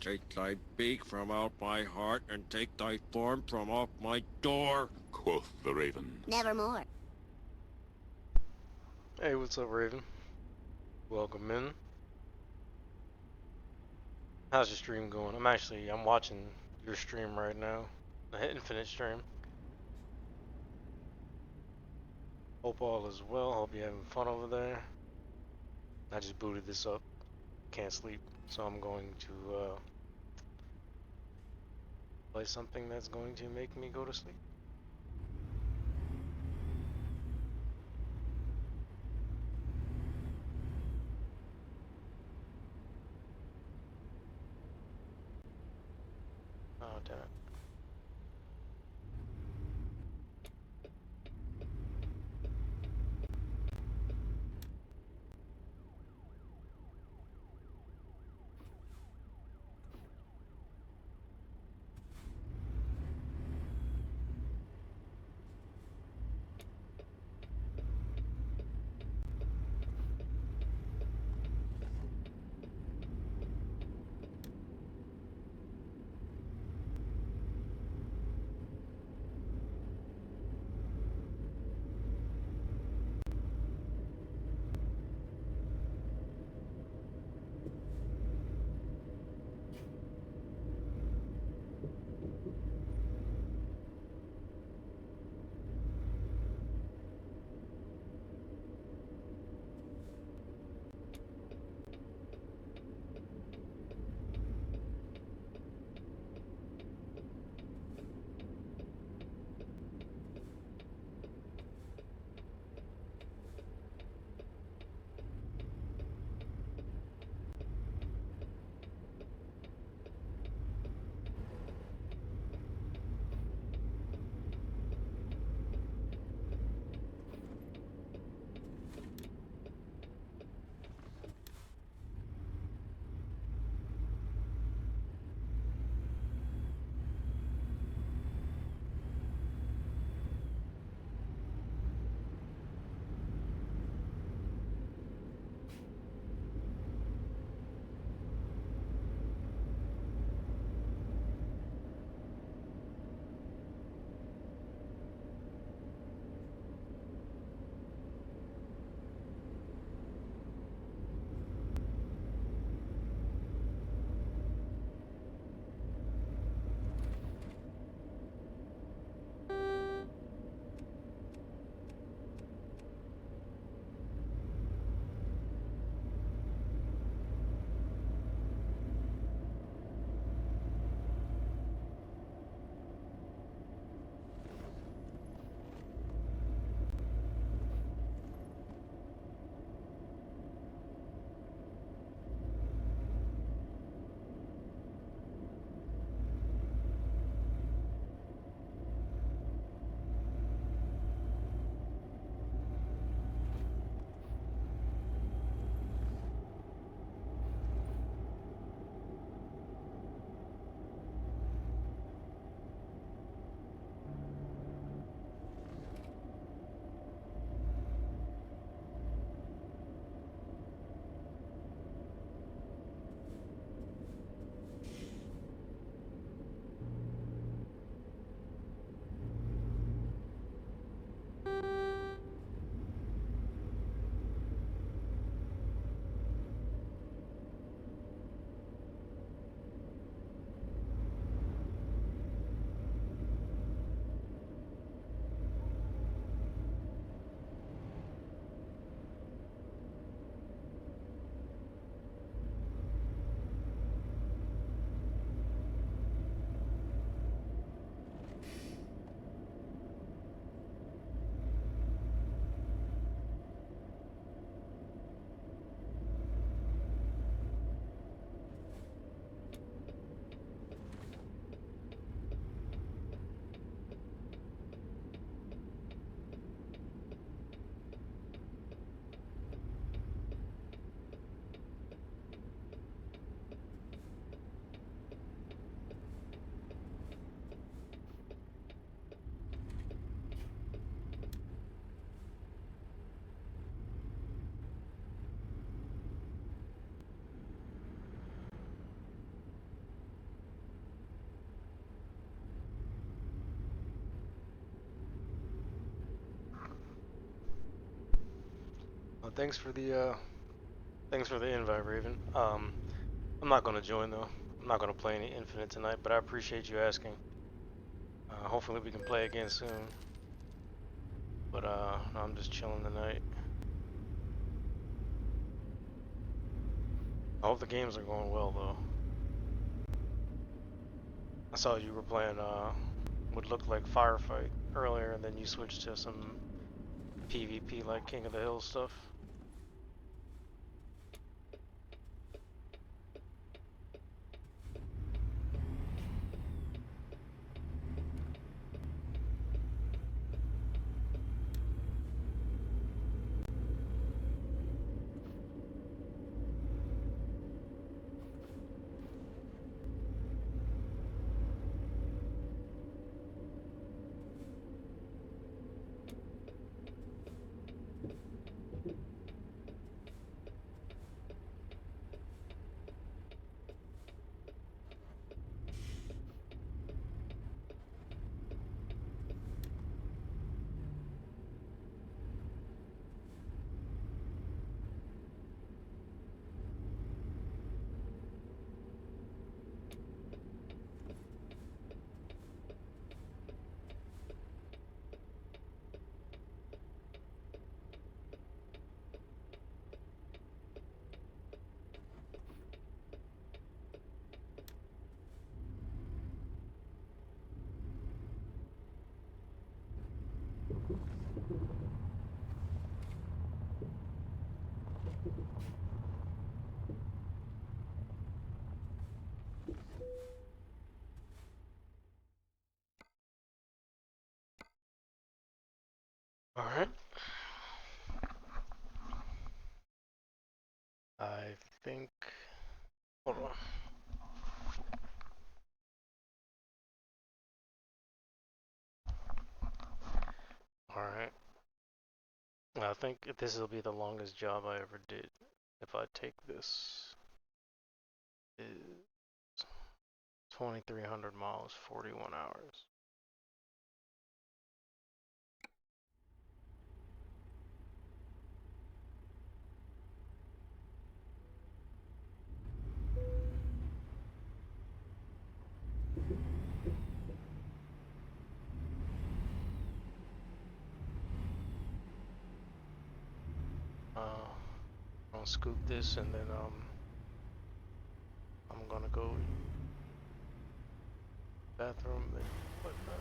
Take thy beak from out my heart, and take thy form from off my door. Quoth the raven. Nevermore. Hey, what's up, Raven? Welcome in. How's your stream going? I'm watching your stream right now. The Infinite stream. Hope all is well. Hope you're having fun over there. I just booted this up. Can't sleep, so I'm going to play something that's going to make me go to sleep. Oh, damn it. but thanks for the invite, Raven. I'm not gonna join though. I'm not gonna play any Infinite tonight, but I appreciate you asking. Hopefully we can play again soon. But I'm just chilling tonight. I hope the games are going well though. I saw you were playing what looked like Firefight earlier, and then you switched to some PvP like King of the Hill stuff. All right. I think. Hold on. All right. I think this will be the longest job I ever did. If I take this, is 2,300 miles, 41 hours. I'll scoop this and then I'm gonna go bathroom and whatnot.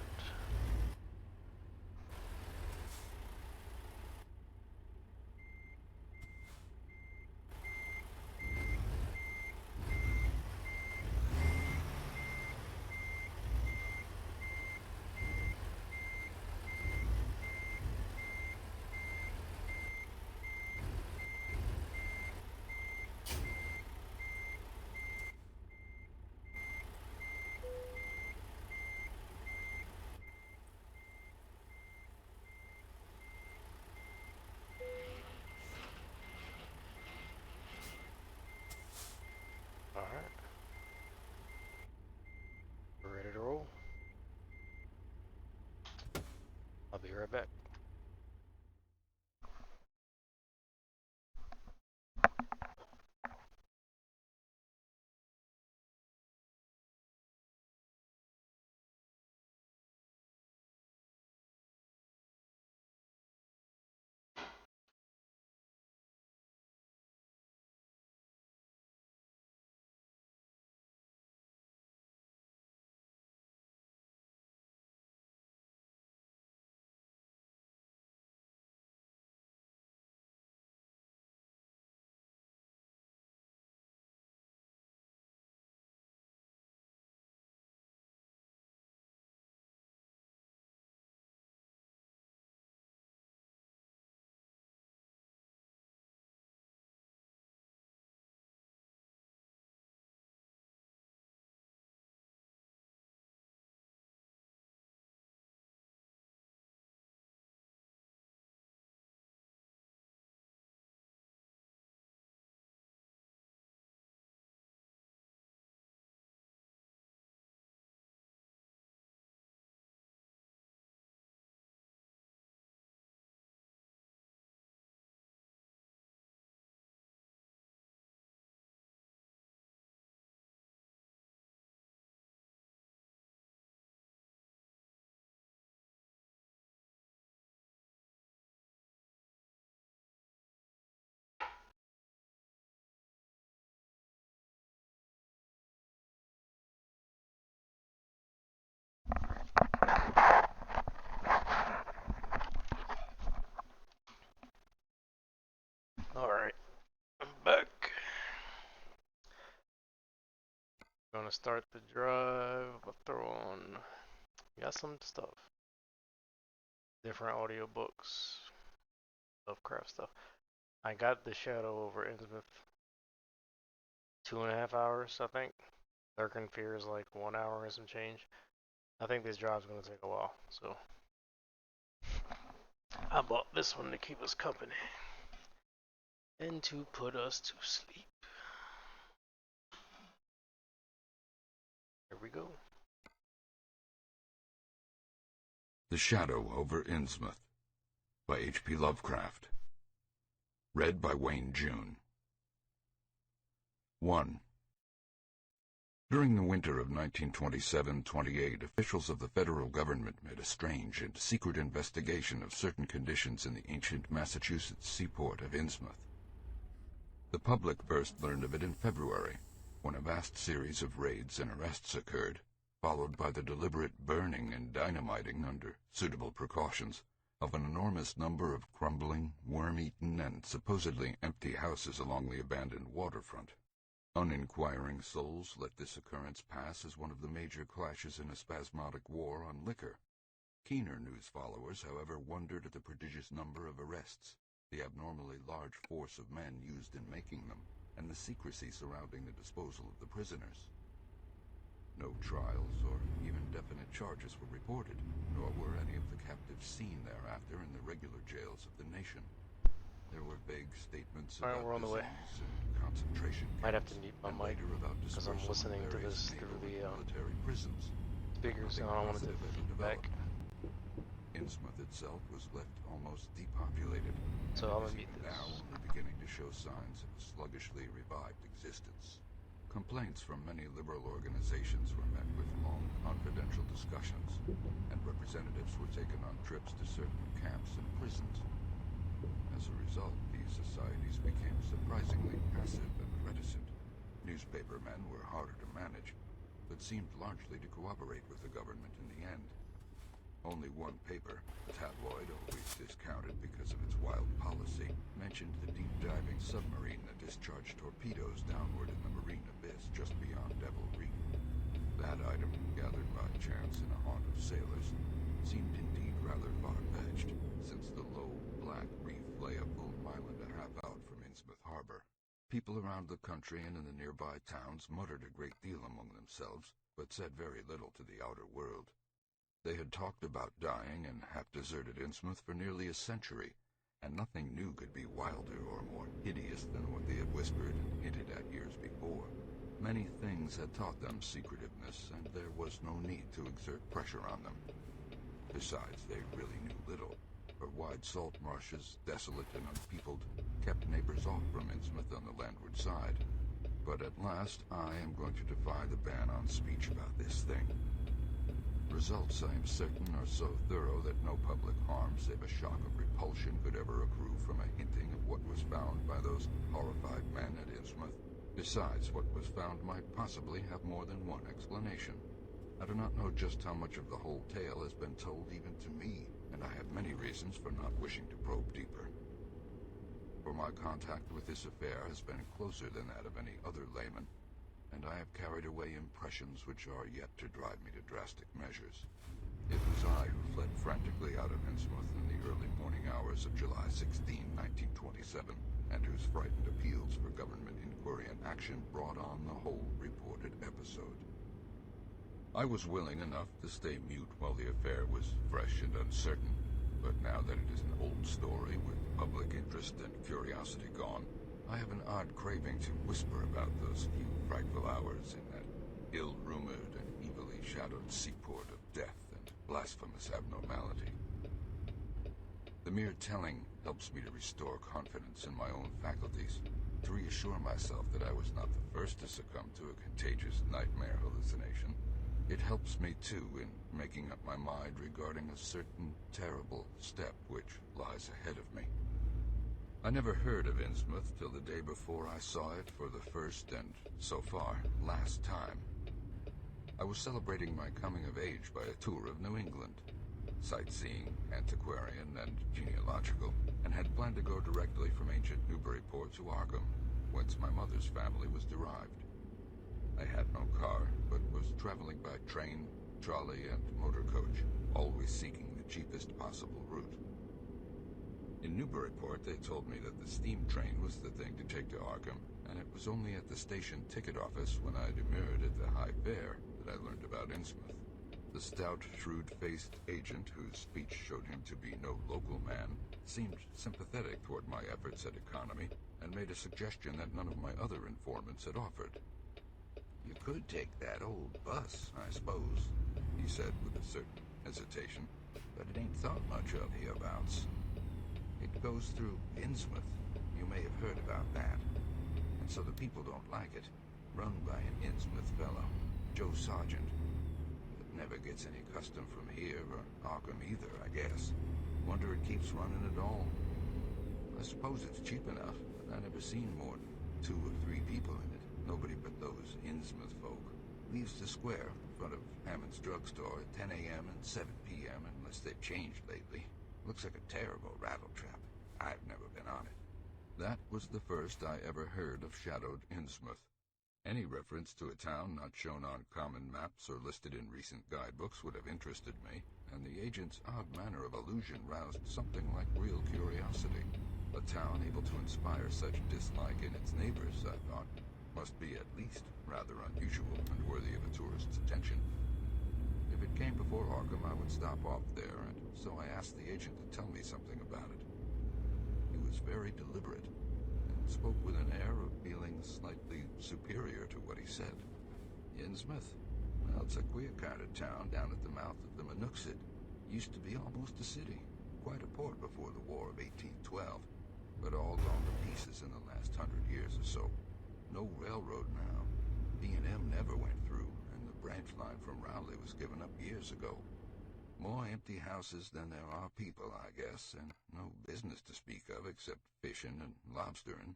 All right, we're ready to roll. I'll be right back. Gonna start the drive. I'll throw on. Got some stuff. Different audiobooks. Lovecraft stuff. I got The Shadow over Innsmouth. 2.5 hours, I think. Lurk and Fear is like 1 hour and some change. I think this drive's gonna take a while, so I bought this one to keep us company and to put us to sleep. Here we go. The Shadow over Innsmouth by H.P. Lovecraft. Read by Wayne June. 1. During the winter of 1927-28, officials of the federal government made a strange and secret investigation of certain conditions in the ancient Massachusetts seaport of Innsmouth. The public first learned of it in February, when a vast series of raids and arrests occurred, followed by the deliberate burning and dynamiting, under suitable precautions, of an enormous number of crumbling, worm-eaten, and supposedly empty houses along the abandoned waterfront. Uninquiring souls let this occurrence pass as one of the major clashes in a spasmodic war on liquor. Keener news followers, however, wondered at the prodigious number of arrests, the abnormally large force of men used in making them, and the secrecy surrounding the disposal of the prisoners. No trials or even definite charges were reported, nor were any of the captives seen thereafter in the regular jails of the nation. There were vague statements about We're on the way. disease and concentration Might have camps, to mute my and mic later about because I'm dispersal listening in to various this naval through the and military prisons. speakers, and Nothing I don't want it to positive ever feedback. developed. Innsmouth itself was left almost depopulated, So and I'm it gonna is mute even this. now only beginning to show signs of a sluggishly revived existence. Complaints from many liberal organizations were met with long, confidential discussions, and representatives were taken on trips to certain camps and prisons. As a result, these societies became surprisingly passive and reticent. Newspaper men were harder to manage, but seemed largely to cooperate with the government in the end. Only one paper, a tabloid always discounted because of its wild policy, mentioned the deep-diving submarine that discharged torpedoes downward in the marine abyss just beyond Devil Reef. That item, gathered by chance in a haunt of sailors, seemed indeed rather far-fetched, since the low, black reef lay a full mile and a half out from Innsmouth Harbor. People around the country and in the nearby towns muttered a great deal among themselves, but said very little to the outer world. They had talked about dying in half-deserted Innsmouth for nearly a century, and nothing new could be wilder or more hideous than what they had whispered and hinted at years before. Many things had taught them secretiveness, and there was no need to exert pressure on them. Besides, they really knew little, for wide salt marshes, desolate and unpeopled, kept neighbors off from Innsmouth on the landward side. But at last, I am going to defy the ban on speech about this thing. Results, I am certain, are so thorough that no public harm save a shock of repulsion could ever accrue from a hinting of what was found by those horrified men at Innsmouth. Besides, what was found might possibly have more than one explanation. I do not know just how much of the whole tale has been told even to me, and I have many reasons for not wishing to probe deeper. For my contact with this affair has been closer than that of any other layman, and I have carried away impressions which are yet to drive me to drastic measures. It was I who fled frantically out of Innsmouth in the early morning hours of July 16, 1927, and whose frightened appeals for government inquiry and action brought on the whole reported episode. I was willing enough to stay mute while the affair was fresh and uncertain, but now that it is an old story with public interest and curiosity gone, I have an odd craving to whisper about those few frightful hours in that ill-rumored and evilly shadowed seaport of death and blasphemous abnormality. The mere telling helps me to restore confidence in my own faculties, to reassure myself that I was not the first to succumb to a contagious nightmare hallucination. It helps me, too, in making up my mind regarding a certain terrible step which lies ahead of me. I never heard of Innsmouth till the day before I saw it for the first and, so far, last time. I was celebrating my coming of age by a tour of New England, sightseeing, antiquarian, and genealogical, and had planned to go directly from ancient Newburyport to Arkham, whence my mother's family was derived. I had no car, but was traveling by train, trolley, and motor coach, always seeking the cheapest possible route. In Newburyport, they told me that the steam train was the thing to take to Arkham, and it was only at the station ticket office when I demurred at the high fare that I learned about Innsmouth. The stout, shrewd-faced agent, whose speech showed him to be no local man, seemed sympathetic toward my efforts at economy, and made a suggestion that none of my other informants had offered. "You could take that old bus, I suppose," he said with a certain hesitation, "but it ain't thought much of hereabouts. It goes through Innsmouth. You may have heard about that. And so the people don't like it. Run by an Innsmouth fellow, Joe Sargent. It never gets any custom from here or Arkham either, I guess. Wonder it keeps running at all. I suppose it's cheap enough, but I never seen more than 2 or 3 people in it. Nobody but those Innsmouth folk. Leaves the square in front of Hammond's drugstore at 10 a.m. and 7 p.m. unless they've changed lately. Looks like a terrible rattletrap. I've never been on it." That was the first I ever heard of shadowed Innsmouth. Any reference to a town not shown on common maps or listed in recent guidebooks would have interested me, and the agent's odd manner of allusion roused something like real curiosity. A town able to inspire such dislike in its neighbors, I thought, must be at least rather unusual and worthy of a tourist's attention. If it came before Arkham, I would stop off there, and so I asked the agent to tell me something about it. He was very deliberate, and spoke with an air of feeling slightly superior to what he said. "Innsmouth? Well, it's a queer kind of town down at the mouth of the Monooksett. Used to be almost a city, quite a port before the War of 1812, but all gone to pieces in the last 100 years or so. No railroad now. B&M never went through, and the branch line from Rowley was given up years ago. More empty houses than there are people, I guess, and no business to speak of except fishing and lobstering.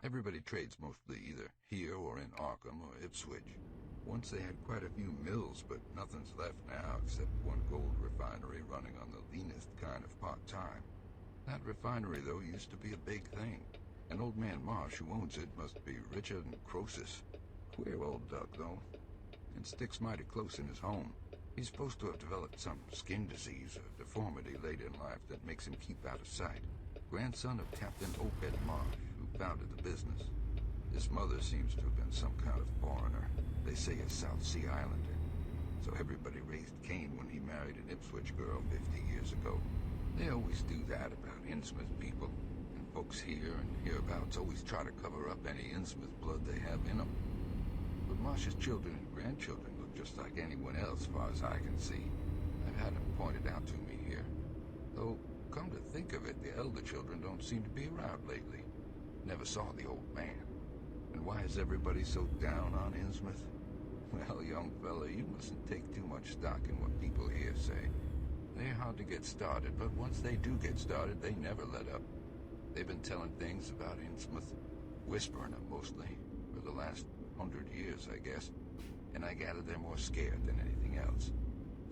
Everybody trades mostly either here or in Arkham or Ipswich. Once they had quite a few mills, but nothing's left now except one gold refinery running on the leanest kind of part-time. That refinery, though, used to be a big thing. And old man Marsh, who owns it, must be richer than Croesus. Queer old duck, though, and sticks mighty close in his home. He's supposed to have developed some skin disease or deformity late in life that makes him keep out of sight. Grandson of Captain Obed Marsh, who founded the business. His mother seems to have been some kind of foreigner. They say a South Sea Islander. So everybody raised Cain when he married an Ipswich girl 50 years ago. They always do that about Innsmouth people. And folks here and hereabouts always try to cover up any Innsmouth blood they have in them. But Marsh's children and grandchildren look just like anyone else, as far as I can see. I've had them pointed out to me here. Though, come to think of it, the elder children don't seem to be around lately. Never saw the old man. And why is everybody so down on Innsmouth? Well, young fella, you mustn't take too much stock in what people here say. They're hard to get started, but once they do get started, they never let up. They've been telling things about Innsmouth, whispering them mostly, for the last 100 years, I guess. And I gather they're more scared than anything else.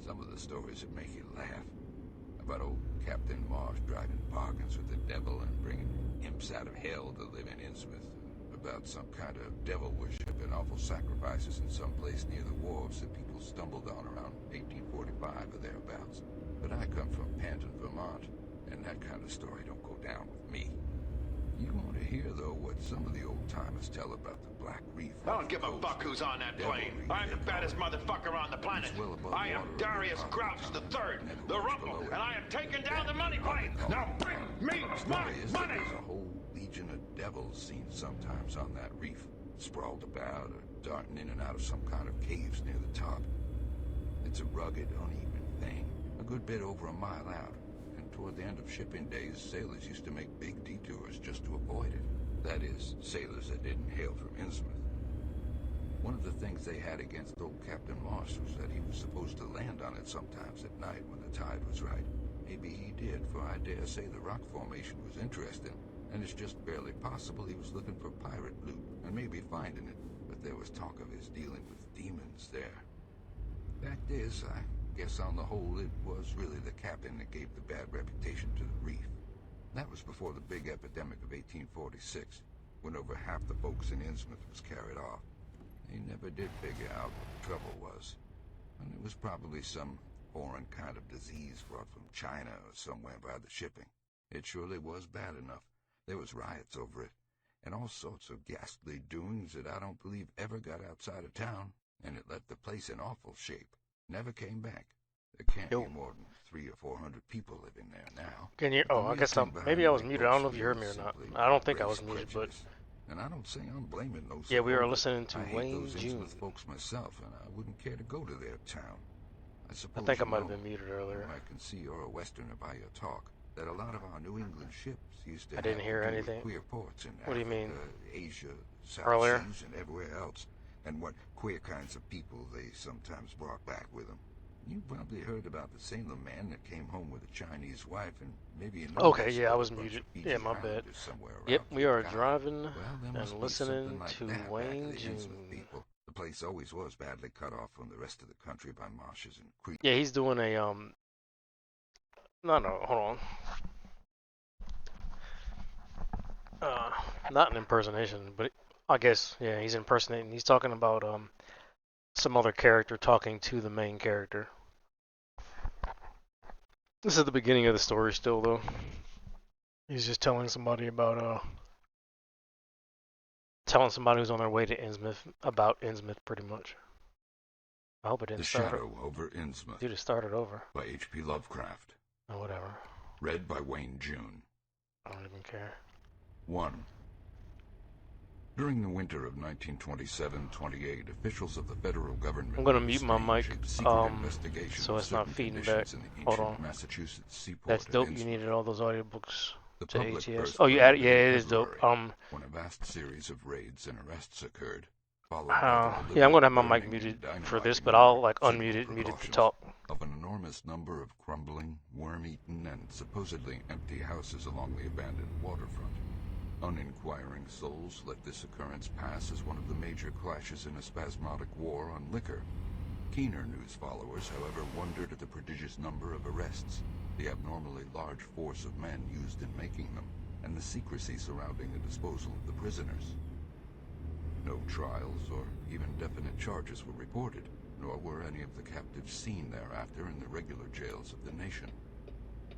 Some of the stories would make you laugh. About old Captain Marsh driving bargains with the devil and bringing imps out of hell to live in Innsmouth. About some kind of devil worship and awful sacrifices in some place near the wharves that people stumbled on around 1845 or thereabouts. But I come from Panton, Vermont, and that kind of story don't go down with me. You want to hear, though, what some of the old-timers tell about the Black Reef? I don't give a fuck who's on that plane. I'm the baddest motherfucker on the planet. Well above I am water Darius above Grouch the III, never the much Rumble, below it. and I am taking down the money plane. Now bring me my Story is that money! there's a whole legion of devils seen sometimes on that reef, sprawled about or darting in and out of some kind of caves near the top. It's a rugged, uneven thing, a good bit over a mile out, and toward the end of shipping days, sailors used to make big detours just to avoid it. That is, sailors that didn't hail from Innsmouth. One of the things they had against old Captain Marsh was that he was supposed to land on it sometimes at night when the tide was right. Maybe he did, for I dare say the rock formation was interesting, and it's just barely possible he was looking for pirate loot, and maybe finding it, but there was talk of his dealing with demons there. Fact is, I guess on the whole it was really the captain that gave the bad reputation to the reef. That was before the big epidemic of 1846, when over half the folks in Innsmouth was carried off. They never did figure out what the trouble was. And it was probably some foreign kind of disease brought from China or somewhere by the shipping. It surely was bad enough. There was riots over it, and all sorts of ghastly doings that I don't believe ever got outside of town, and it left the place in awful shape. Never came back. There can't Yo. be more than 300 or 400 people living there now. Can you? But the Oh, I real guess thing maybe behind I my was muted. I don't books know if you heard was me or not. simply I don't think I race was muted, but prejudice. And I don't say I'm blaming those yeah, who we are hold it. listening to I hate Wayne those June. Innsmouth folks myself, and I wouldn't care to go to their town. I I suppose think I you might have know, been muted earlier. I can see you're a Westerner by your talk, that a lot of our New England ships used to I didn't have hear to do anything. with queer ports in What do you Africa, mean? Asia, South Earlier? Seas, and everywhere else, and what queer kinds of people they sometimes brought back with them. You probably heard about the Salem man that came home with a Chinese wife, and maybe you know Okay, there's yeah, I still was a bunch muted. of Fiji Yeah, my bad. Islanders somewhere Yep, around we Cape are Cod. driving Well, there and must be something listening like to that back Wayne of the Innsmouth June. people. The place always was badly cut off from the rest of the country by marshes and creeks. Yeah, he's doing a no, hold on. Not an impersonation, but I guess yeah, he's impersonating. He's talking about some other character talking to the main character. This is the beginning of the story still though. He's just telling somebody about telling somebody who's on their way to Innsmouth about Innsmouth pretty much. I hope it The didn't start. Shadow over Innsmouth Dude, it started over. by H.P. Lovecraft. Oh, whatever. Read by Wayne June. I don't even care. 1. During the winter of 1927-28, officials of the federal government I'm gonna mute my mic, staged secret investigations so of it's not certain feeding back. conditions in the Hold ancient on. Massachusetts seaport That's at dope. You Innsmouth. needed all those audiobooks The to public ATS. burst Oh, you added. Yeah, it is dope. February, when a vast series of raids and arrests occurred, followed by the Yeah, I'm gonna have my deliberate mic burning muted and for this, dynamiting but under I'll like exceptional unmute it and mute it to precautions talk. of an enormous number of crumbling, worm-eaten, and supposedly empty houses along the abandoned waterfront. Uninquiring souls let this occurrence pass as one of the major clashes in a spasmodic war on liquor. Keener news followers, however, wondered at the prodigious number of arrests, the abnormally large force of men used in making them, and the secrecy surrounding the disposal of the prisoners. No trials or even definite charges were reported, nor were any of the captives seen thereafter in the regular jails of the nation.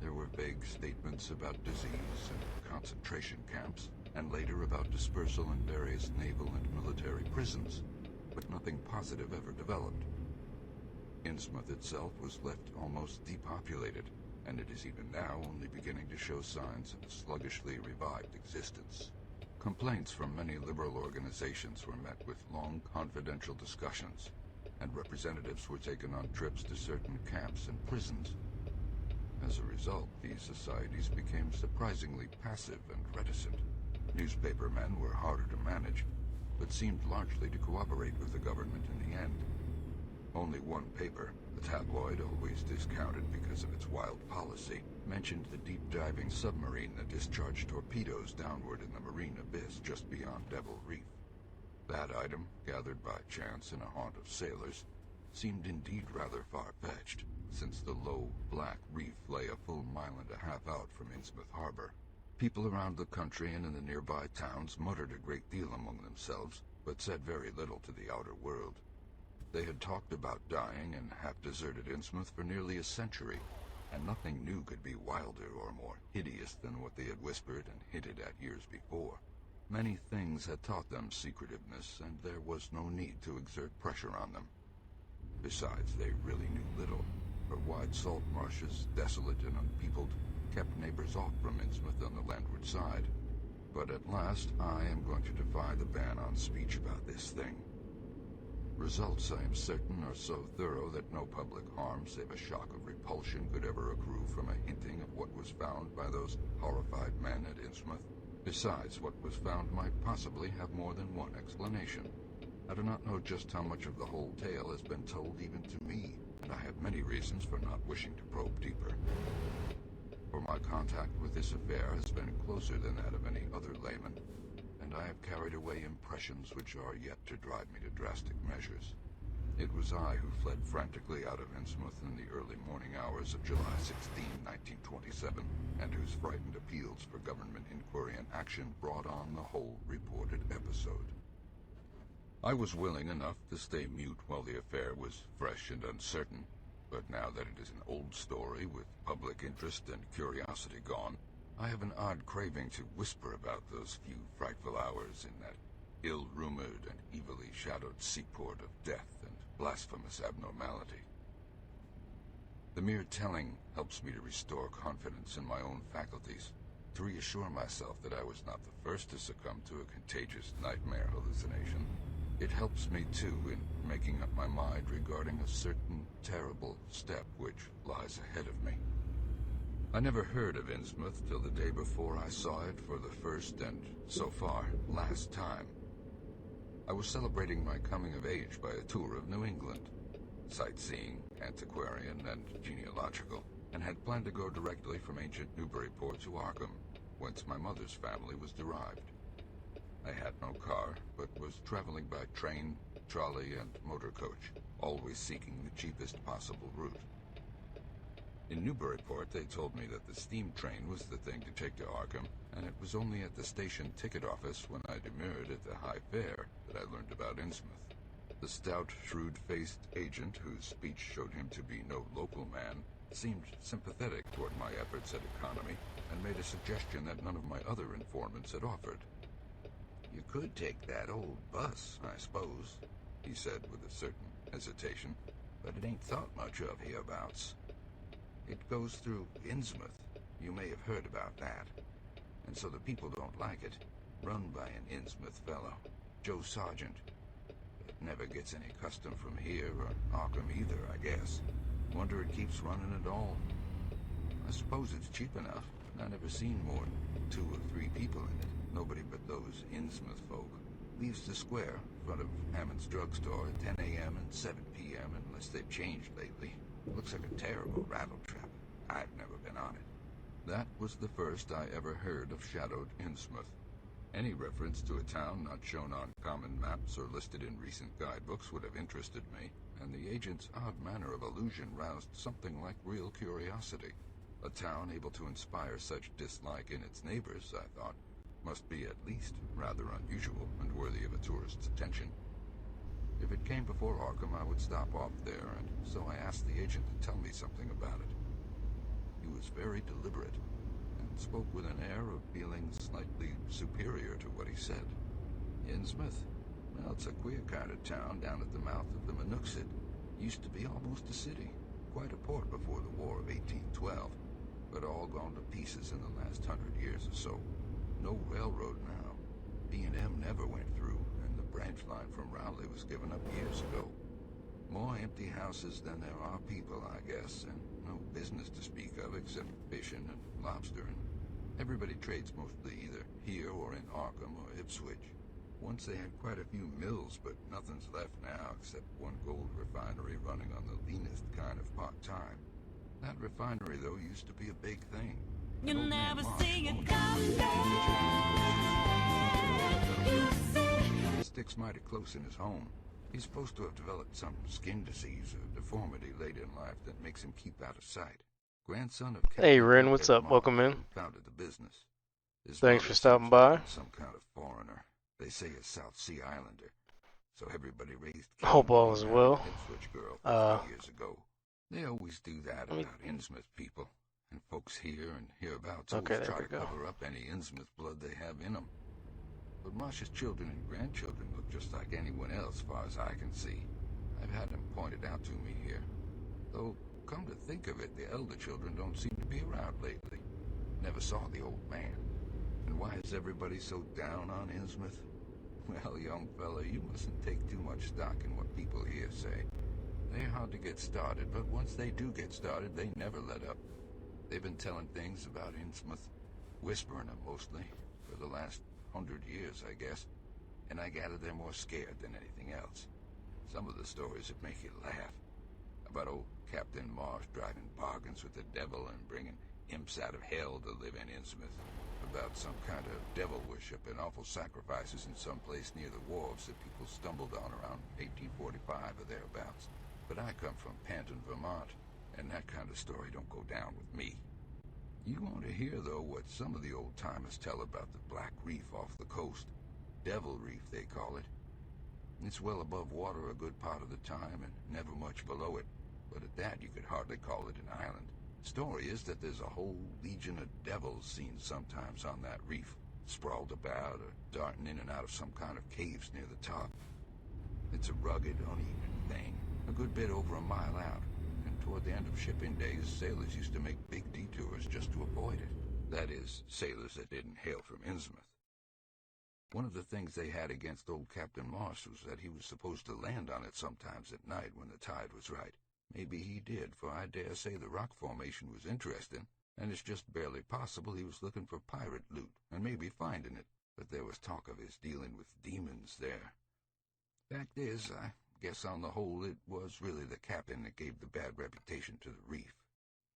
There were vague statements about disease and concentration camps, and later about dispersal in various naval and military prisons, but nothing positive ever developed. Innsmouth itself was left almost depopulated, and it is even now only beginning to show signs of a sluggishly revived existence. Complaints from many liberal organizations were met with long, confidential discussions, and representatives were taken on trips to certain camps and prisons. As a result, these societies became surprisingly passive and reticent. Newspaper men were harder to manage, but seemed largely to cooperate with the government in the end. Only one paper, the tabloid always discounted because of its wild policy, mentioned the deep-diving submarine that discharged torpedoes downward in the marine abyss just beyond Devil Reef. That item, gathered by chance in a haunt of sailors, seemed indeed rather far-fetched, since the low, black reef lay a full mile and a half out from Innsmouth Harbor. People around the country and in the nearby towns muttered a great deal among themselves, but said very little to the outer world. They had talked about dying in half-deserted Innsmouth for nearly a century, and nothing new could be wilder or more hideous than what they had whispered and hinted at years before. Many things had taught them secretiveness, and there was no need to exert pressure on them. Besides, they really knew little, for wide salt marshes, desolate and unpeopled, kept neighbors off from Innsmouth on the landward side. But at last, I am going to defy the ban on speech about this thing. Results, I am certain, are so thorough that no public harm save a shock of repulsion could ever accrue from a hinting of what was found by those horrified men at Innsmouth. Besides, what was found might possibly have more than one explanation. I do not know just how much of the whole tale has been told even to me, and I have many reasons for not wishing to probe deeper. For my contact with this affair has been closer than that of any other layman, and I have carried away impressions which are yet to drive me to drastic measures. It was I who fled frantically out of Innsmouth in the early morning hours of July 16, 1927, and whose frightened appeals for government inquiry and action brought on the whole reported episode. I was willing enough to stay mute while the affair was fresh and uncertain, but now that it is an old story with public interest and curiosity gone, I have an odd craving to whisper about those few frightful hours in that ill-rumored and evilly shadowed seaport of death and blasphemous abnormality. The mere telling helps me to restore confidence in my own faculties, to reassure myself that I was not the first to succumb to a contagious nightmare hallucination. It helps me, too, in making up my mind regarding a certain terrible step which lies ahead of me. I never heard of Innsmouth till the day before I saw it for the first and, so far, last time. I was celebrating my coming of age by a tour of New England, sightseeing, antiquarian, and genealogical, and had planned to go directly from ancient Newburyport to Arkham, whence my mother's family was derived. I had no car, but was traveling by train, trolley, and motor coach, always seeking the cheapest possible route. In Newburyport, they told me that the steam train was the thing to take to Arkham, and it was only at the station ticket office when I demurred at the high fare that I learned about Innsmouth. The stout, shrewd-faced agent, whose speech showed him to be no local man, seemed sympathetic toward my efforts at economy, and made a suggestion that none of my other informants had offered. "You could take that old bus, I suppose," he said with a certain hesitation, "but it ain't thought much of hereabouts. It goes through Innsmouth. You may have heard about that. And so the people don't like it. Run by an Innsmouth fellow, Joe Sargent. It never gets any custom from here or Arkham either, I guess. Wonder it keeps running at all. I suppose it's cheap enough, but I never seen more than 2 or 3 people in it. Nobody but those Innsmouth folk. Leaves the square, front of Hammond's drugstore, at 10 a.m. and 7 p.m. unless they've changed lately. Looks like a terrible rattletrap. I've never been on it." That was the first I ever heard of shadowed Innsmouth. Any reference to a town not shown on common maps or listed in recent guidebooks would have interested me, and the agent's odd manner of allusion roused something like real curiosity. A town able to inspire such dislike in its neighbors, I thought, must be at least rather unusual and worthy of a tourist's attention. If it came before Arkham, I would stop off there, and so I asked the agent to tell me something about it. He was very deliberate, and spoke with an air of feeling slightly superior to what he said. "Innsmouth? Well, it's a queer kind of town down at the mouth of the Monooksett. Used to be almost a city, quite a port before the War of 1812, but all gone to pieces in the last 100 years or so. No railroad now. B&M never went through, and the branch line from Rowley was given up years ago. More empty houses than there are people, I guess, and no business to speak of except fishing and lobstering. Everybody trades mostly either here or in Arkham or Ipswich. Once they had quite a few mills, but nothing's left now except one gold refinery running on the leanest kind of part-time. That refinery, though, used to be a big thing. You An old man never Marsh see owned it it. coming. It sticks mighty close in his home. He's supposed to have developed some skin disease or deformity late in life that makes him keep out of sight. Grandson of Hey, Captain Ren, what's Rupert up? Marsh, Welcome in. who founded the business. His Thanks mother for seems stopping to have by. been some kind of foreigner. They say a South Sea Islander. So everybody raised Cain Hope all when is he married well. an Ipswich girl Uh, 50 years ago. They always do that let me- about Innsmouth people. And folks here and hereabouts Okay, always there try we to go. cover up any Innsmouth blood they have in them. But Marsh's children and grandchildren look just like anyone else, far as I can see. I've had them pointed out to me here. Though, come to think of it, the elder children don't seem to be around lately. Never saw the old man. And why is everybody so down on Innsmouth? Well, young fella, you mustn't take too much stock in what people here say. They're hard to get started, but once they do get started, they never let up. They've been telling things about Innsmouth, whispering them mostly, for the last 100 years, I guess, and I gather they're more scared than anything else. Some of the stories would make you laugh. About old Captain Marsh driving bargains with the devil and bringing imps out of hell to live in Innsmouth. About some kind of devil worship and awful sacrifices in some place near the wharves that people stumbled on around 1845 or thereabouts. But I come from Panton, Vermont, and that kind of story don't go down with me. You want to hear, though, what some of the old-timers tell about the Black Reef off the coast. Devil Reef, they call it. It's well above water a good part of the time and never much below it, but at that you could hardly call it an island. Story is that there's a whole legion of devils seen sometimes on that reef, sprawled about or darting in and out of some kind of caves near the top. It's a rugged, uneven thing, a good bit over a mile out, and toward the end of shipping days, sailors used to make big detours just to avoid it. That is, sailors that didn't hail from Innsmouth. One of the things they had against old Captain Marsh was that he was supposed to land on it sometimes at night when the tide was right. Maybe he did, for I dare say the rock formation was interesting, and it's just barely possible he was looking for pirate loot, and maybe finding it. But there was talk of his dealing with demons there. Fact is, I guess on the whole it was really the captain that gave the bad reputation to the reef.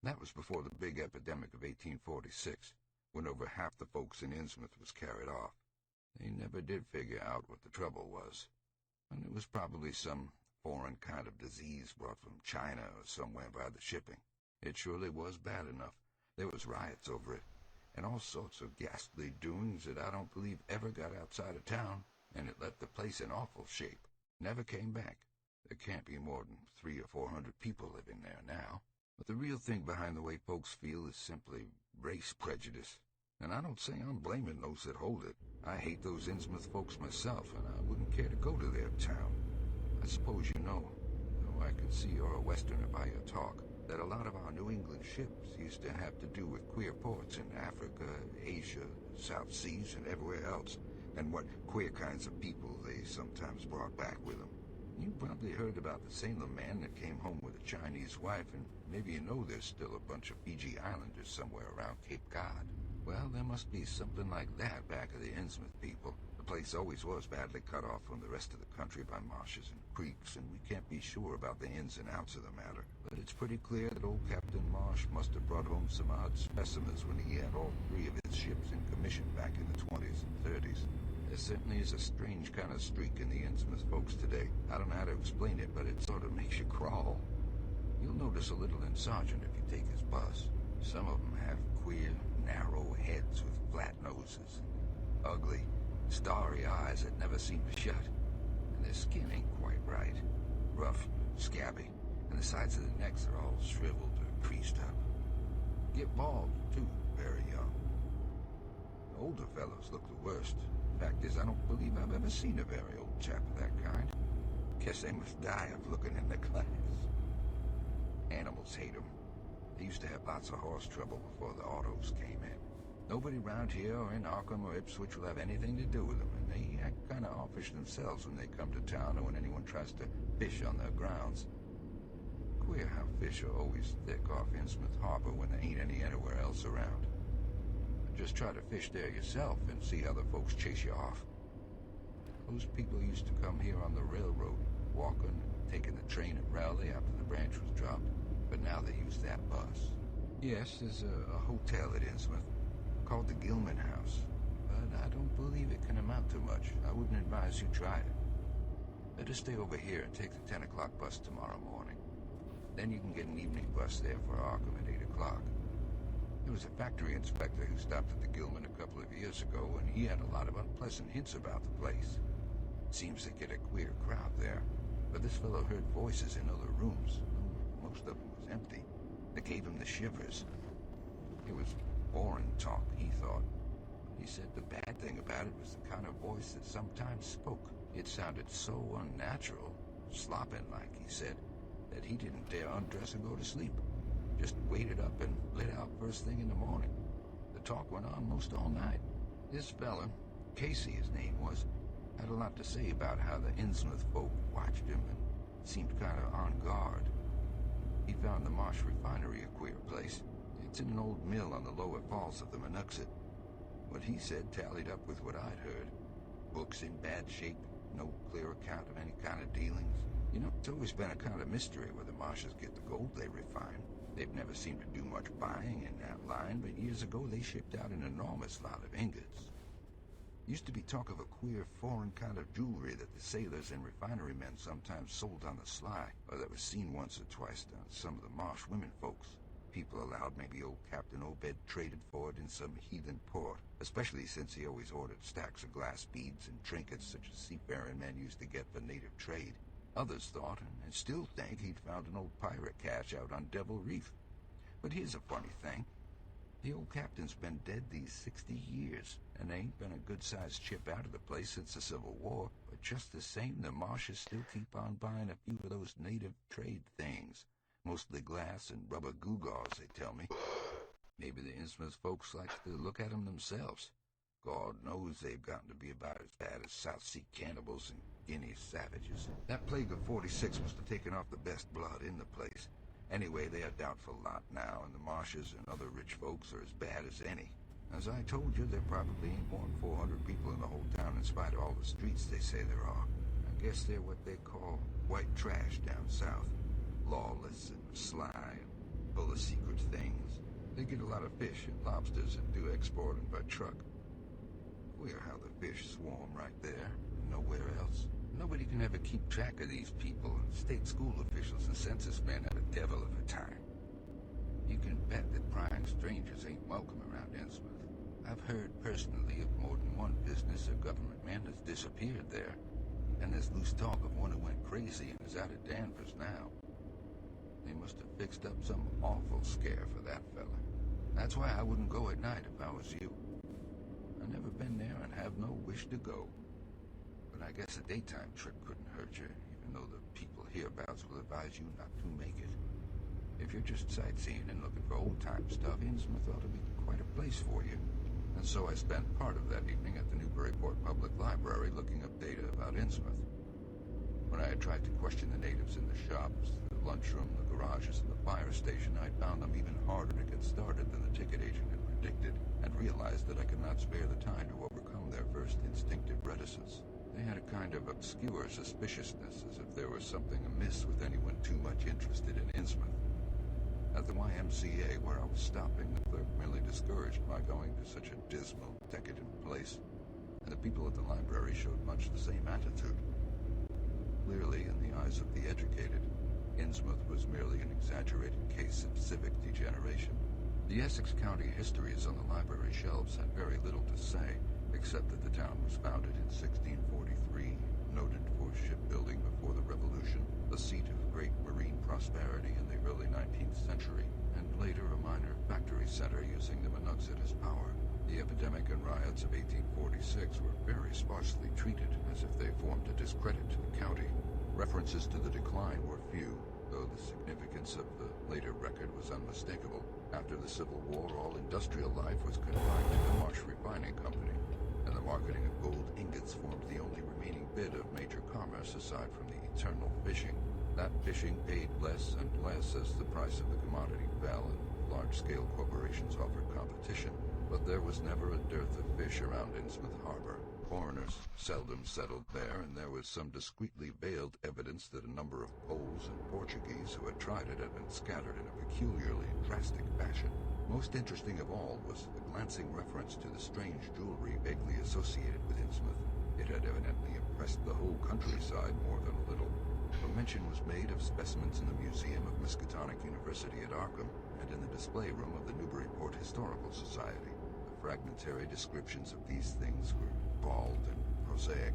That was before the big epidemic of 1846, when over half the folks in Innsmouth was carried off. They never did figure out what the trouble was, and it was probably some foreign kind of disease brought from China or somewhere by the shipping. It surely was bad enough. There was riots over it, and all sorts of ghastly doings that I don't believe ever got outside of town, and it left the place in awful shape. Never came back. There can't be more than 300 or 400 people living there now. But the real thing behind the way folks feel is simply race prejudice. And I don't say I'm blaming those that hold it. I hate those Innsmouth folks myself, and I wouldn't care to go to their town. I suppose you know, though I can see you're a Westerner by your talk, that a lot of our New England ships used to have to do with queer ports in Africa, Asia, South Seas, and everywhere else, and what queer kinds of people they sometimes brought back with them. You probably heard about the Salem man that came home with a Chinese wife, and maybe you know there's still a bunch of Fiji Islanders somewhere around Cape Cod. Well, there must be something like that back of the Innsmouth people. The place always was badly cut off from the rest of the country by marshes and creeks, and we can't be sure about the ins and outs of the matter. But it's pretty clear that old Captain Marsh must have brought home some odd specimens when he had all 3 of his ships in commission back in the 20s and 30s. There certainly is a strange kind of streak in the Innsmouth folks today. I don't know how to explain it, but it sort of makes you crawl. You'll notice a little in Sergeant if you take his bus. Some of them have queer, narrow heads with flat noses, ugly, starry eyes that never seem to shut, and their skin ain't quite right, rough, scabby, and the sides of the necks are all shriveled or creased up. Get bald, too, very young. The older fellows look the worst. Fact is, I don't believe I've ever seen a very old chap of that kind. Guess they must die of looking in the glass. Animals hate 'em. They used to have lots of horse trouble before the autos came in. Nobody round here or in Arkham or Ipswich will have anything to do with them, and they act kind of offish themselves when they come to town or when anyone tries to fish on their grounds. Queer how fish are always thick off Innsmouth Harbor when there ain't any anywhere else around. Just try to fish there yourself and see how the folks chase you off. Those people used to come here on the railroad, walking, taking the train at Raleigh after the branch was dropped. But now they use that bus. Yes, there's a hotel at Innsmouth called the Gilman House, but I don't believe it can amount to much. I wouldn't advise you try it. Better stay over here and take the 10 o'clock bus tomorrow morning. Then you can get an evening bus there for Arkham at 8 o'clock. There was a factory inspector who stopped at the Gilman a couple of years ago, and he had a lot of unpleasant hints about the place. Seems they get a queer crowd there, but this fellow heard voices in other rooms. Most of them was empty. That gave him the shivers. It was boring talk, he thought. He said the bad thing about it was the kind of voice that sometimes spoke. It sounded so unnatural, slopping like, he said, that he didn't dare undress and go to sleep. Just waited up and lit out first thing in the morning. The talk went on most all night. This fella, Casey his name was, had a lot to say about how the Innsmouth folk watched him and seemed kind of on guard. He found the Marsh Refinery a queer place. It's in an old mill on the lower falls of the Monuxet. What he said tallied up with what I'd heard. Books in bad shape, no clear account of any kind of dealings. You know, it's always been a kind of mystery where the Marshes get the gold they refine. They've never seemed to do much buying in that line, but years ago they shipped out an enormous lot of ingots. Used to be talk of a queer foreign kind of jewelry that the sailors and refinery men sometimes sold on the sly, or that was seen once or twice on some of the Marsh women folks. People allowed maybe old Captain Obed traded for it in some heathen port, especially since he always ordered stacks of glass beads and trinkets such as seafaring men used to get for native trade. Others thought, and still think, he'd found an old pirate cache out on Devil Reef. But here's a funny thing. The old captain's been dead these 60 years, and there ain't been a good-sized ship out of the place since the Civil War. But just the same, the Marshes still keep on buying a few of those native trade things. Mostly glass and rubber gewgaws, they tell me. Maybe the Innsmouth folks like to look at them themselves. God knows they've gotten to be about as bad as South Sea cannibals and Guinea savages. That plague of 46 must have taken off the best blood in the place. Anyway, they're a doubtful lot now, and the Marshes and other rich folks are as bad as any. As I told you, there probably ain't more than 400 people in the whole town in spite of all the streets they say there are. I guess they're what they call white trash down south. Lawless and sly and full of secret things. They get a lot of fish and lobsters and do export them by truck. Queer how the fish swarm right there, nowhere else. Nobody can ever keep track of these people, and state school officials and census men have a devil of a time. You can bet that prying strangers ain't welcome around Innsmouth. I've heard personally of more than one business or government man that's disappeared there, and there's loose talk of one who went crazy and is out of Danvers now. They must have fixed up some awful scare for that fella. That's why I wouldn't go at night if I was you. I've never been there and have no wish to go. But I guess a daytime trip couldn't hurt you, even though the people hereabouts will advise you not to make it. If you're just sightseeing and looking for old-time stuff, Innsmouth ought to be quite a place for you. And so I spent part of that evening at the Newburyport Public Library looking up data about Innsmouth. When I had tried to question the natives in the shops, the lunchroom, the garages, and the fire station, I found them even harder to get started than the ticket agent had predicted, and realized that I could not spare the time to overcome their first instinctive reticence. They had a kind of obscure suspiciousness, as if there was something amiss with anyone too much interested in Innsmouth. At the YMCA, where I was stopping, the clerk merely discouraged my going to such a dismal, decadent place, and the people at the library showed much the same attitude. Clearly, in the eyes of the educated, Innsmouth was merely an exaggerated case of civic degeneration. The Essex County histories on the library shelves had very little to say, except that the town was founded in 1643, noted for shipbuilding before the Revolution, the seat of great marine prosperity in the early 19th century, and later a minor factory center using the Monongahit as power. The epidemic and riots of 1846 were very sparsely treated, as if they formed a discredit to the county. References to the decline were few, though the significance of the later record was unmistakable. After the Civil War, all industrial life was confined to the Marsh Refining Company, and the marketing of gold ingots formed the only remaining bit of major commerce aside from the eternal fishing. That fishing paid less and less as the price of the commodity fell and large-scale corporations offered competition. But there was never a dearth of fish around Innsmouth Harbor. Foreigners seldom settled there, and there was some discreetly veiled evidence that a number of Poles and Portuguese who had tried it had been scattered in a peculiarly drastic fashion. Most interesting of all was a glancing reference to the strange jewelry vaguely associated with Innsmouth. It had evidently impressed the whole countryside more than a little. A mention was made of specimens in the Museum of Miskatonic University at Arkham and in the display room of the Newburyport Historical Society. The fragmentary descriptions of these things were bald and prosaic,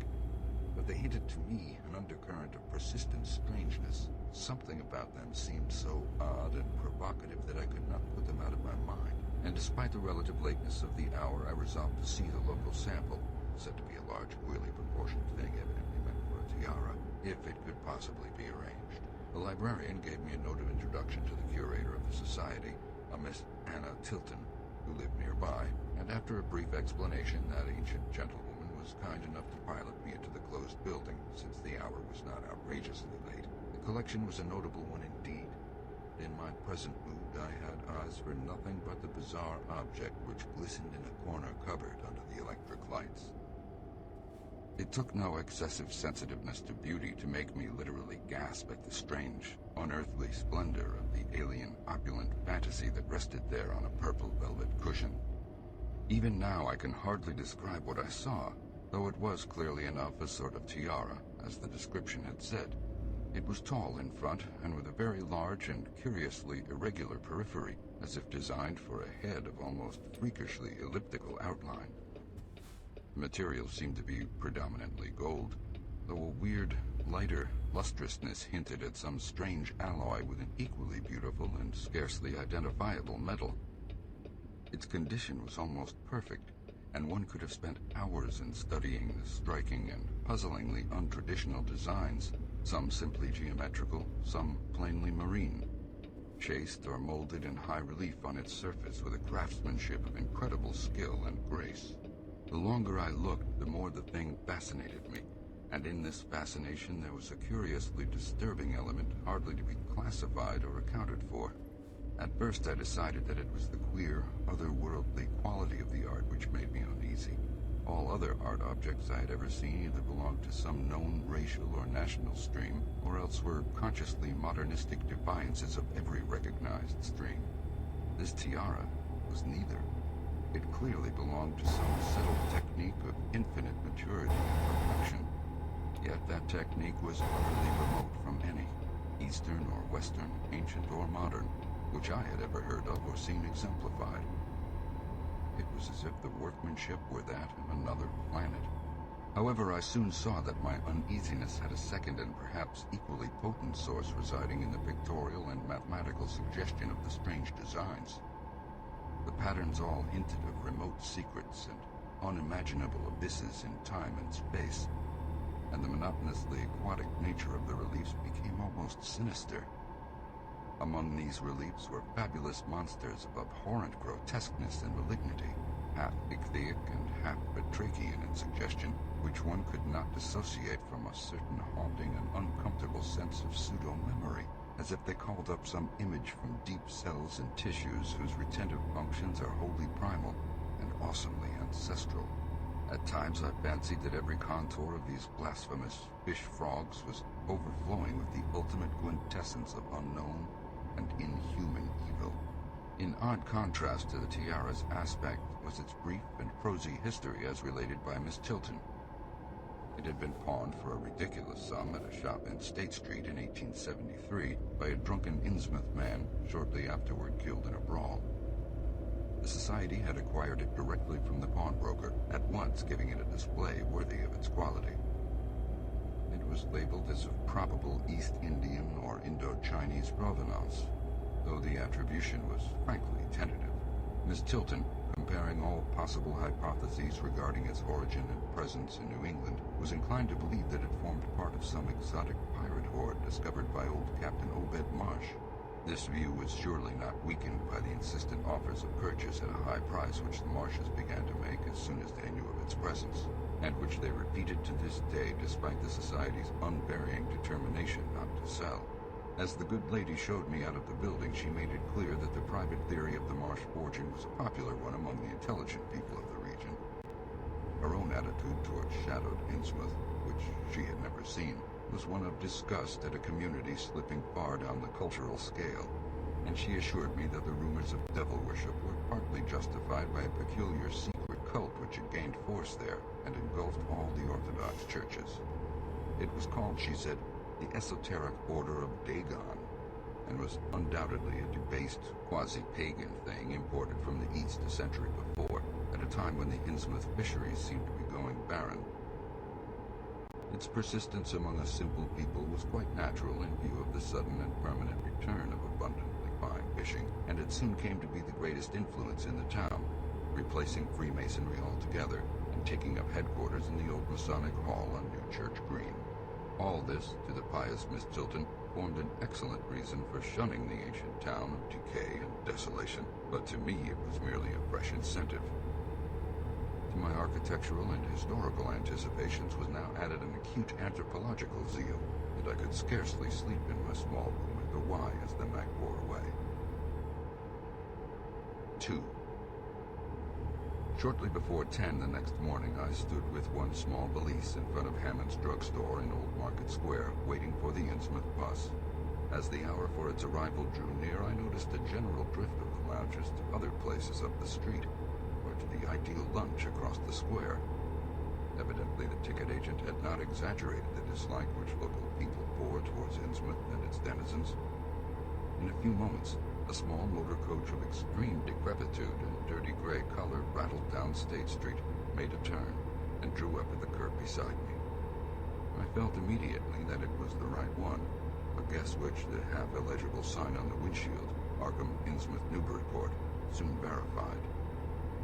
but they hinted to me an undercurrent of persistent strangeness. Something about them seemed so odd and provocative that I could not put them out of my mind. And despite the relative lateness of the hour, I resolved to see the local sample, said to be a large, queerly proportioned thing evidently meant for a tiara, if it could possibly be arranged. The librarian gave me a note of introduction to the curator of the society, a Miss Anna Tilton, who lived nearby, and after a brief explanation, that ancient gentlewoman was kind enough to pilot me into the closed building, since the hour was not outrageously late. The collection was a notable one indeed. In my present mood, I had eyes for nothing but the bizarre object which glistened in a corner cupboard under the electric lights. It took no excessive sensitiveness to beauty to make me literally gasp at the strange, unearthly splendor of the alien, opulent fantasy that rested there on a purple velvet cushion. Even now I can hardly describe what I saw, though it was clearly enough a sort of tiara, as the description had said. It was tall in front and with a very large and curiously irregular periphery, as if designed for a head of almost freakishly elliptical outline. The material seemed to be predominantly gold, though a weird, lighter lustrousness hinted at some strange alloy with an equally beautiful and scarcely identifiable metal. Its condition was almost perfect, and one could have spent hours in studying the striking and puzzlingly untraditional designs, some simply geometrical, some plainly marine, chased or molded in high relief on its surface with a craftsmanship of incredible skill and grace. The longer I looked, the more the thing fascinated me, and in this fascination there was a curiously disturbing element hardly to be classified or accounted for. At first I decided that it was the queer, otherworldly quality of the art which made me uneasy. All other art objects I had ever seen either belonged to some known racial or national stream, or else were consciously modernistic defiances of every recognized stream. This tiara was neither. It clearly belonged to some settled technique of infinite maturity and perfection. Yet that technique was utterly remote from any, Eastern or Western, ancient or modern, which I had ever heard of or seen exemplified. It was as if the workmanship were that of another planet. However, I soon saw that my uneasiness had a second and perhaps equally potent source residing in the pictorial and mathematical suggestion of the strange designs. The patterns all hinted of remote secrets and unimaginable abysses in time and space, and the monotonously aquatic nature of the reliefs became almost sinister. Among these reliefs were fabulous monsters of abhorrent grotesqueness and malignity, half ichthyaic and half batrachian in suggestion, which one could not dissociate from a certain haunting and uncomfortable sense of pseudo-memory, as if they called up some image from deep cells and tissues whose retentive functions are wholly primal and awesomely ancestral. At times I fancied that every contour of these blasphemous fish frogs was overflowing with the ultimate quintessence of unknown and inhuman evil. In odd contrast to the tiara's aspect was its brief and prosy history as related by Miss Tilton. It had been pawned for a ridiculous sum at a shop in State Street in 1873 by a drunken Innsmouth man, shortly afterward killed in a brawl. The society had acquired it directly from the pawnbroker, at once giving it a display worthy of its quality. It was labeled as of probable East Indian or Indo-Chinese provenance, though the attribution was frankly tentative. Miss Tilton, comparing all possible hypotheses regarding its origin and presence in New England, was inclined to believe that it formed part of some exotic pirate horde discovered by old Captain Obed Marsh. This view was surely not weakened by the insistent offers of purchase at a high price which the Marshes began to make as soon as they knew of its presence, and which they repeated to this day despite the Society's unvarying determination not to sell. As the good lady showed me out of the building, she made it clear that the private theory of the Marsh fortune was a popular one among the intelligent people of the region. Her own attitude towards shadowed Innsmouth, which she had never seen, was one of disgust at a community slipping far down the cultural scale, and she assured me that the rumors of devil worship were partly justified by a peculiar secret cult which had gained force there and engulfed all the Orthodox churches. It was called, she said, the Esoteric Order of Dagon, and was undoubtedly a debased, quasi-pagan thing imported from the East a century before, at a time when the Innsmouth fisheries seemed to be going barren. Its persistence among a simple people was quite natural in view of the sudden and permanent return of abundantly fine fishing, and it soon came to be the greatest influence in the town, replacing Freemasonry altogether and taking up headquarters in the old Masonic Hall on New Church Green. All this, to the pious Miss Tilton, formed an excellent reason for shunning the ancient town of decay and desolation, but to me it was merely a fresh incentive. To my architectural and historical anticipations was now added an acute anthropological zeal, and I could scarcely sleep in my small room at the Y as the night wore away. 2. Shortly before 10 the next morning, I stood with one small valise in front of Hammond's drugstore in Old Market Square, waiting for the Innsmouth bus. As the hour for its arrival drew near, I noticed a general drift of the loungers to other places up the street, or to the ideal lunch across the square. Evidently, the ticket agent had not exaggerated the dislike which local people bore towards Innsmouth and its denizens. In a few moments, a small motor coach of extreme decrepitude and dirty gray color rattled down State Street, made a turn, and drew up at the curb beside me. I felt immediately that it was the right one, a guess which the half-illegible sign on the windshield, Arkham Innsmouth Newburyport, soon verified.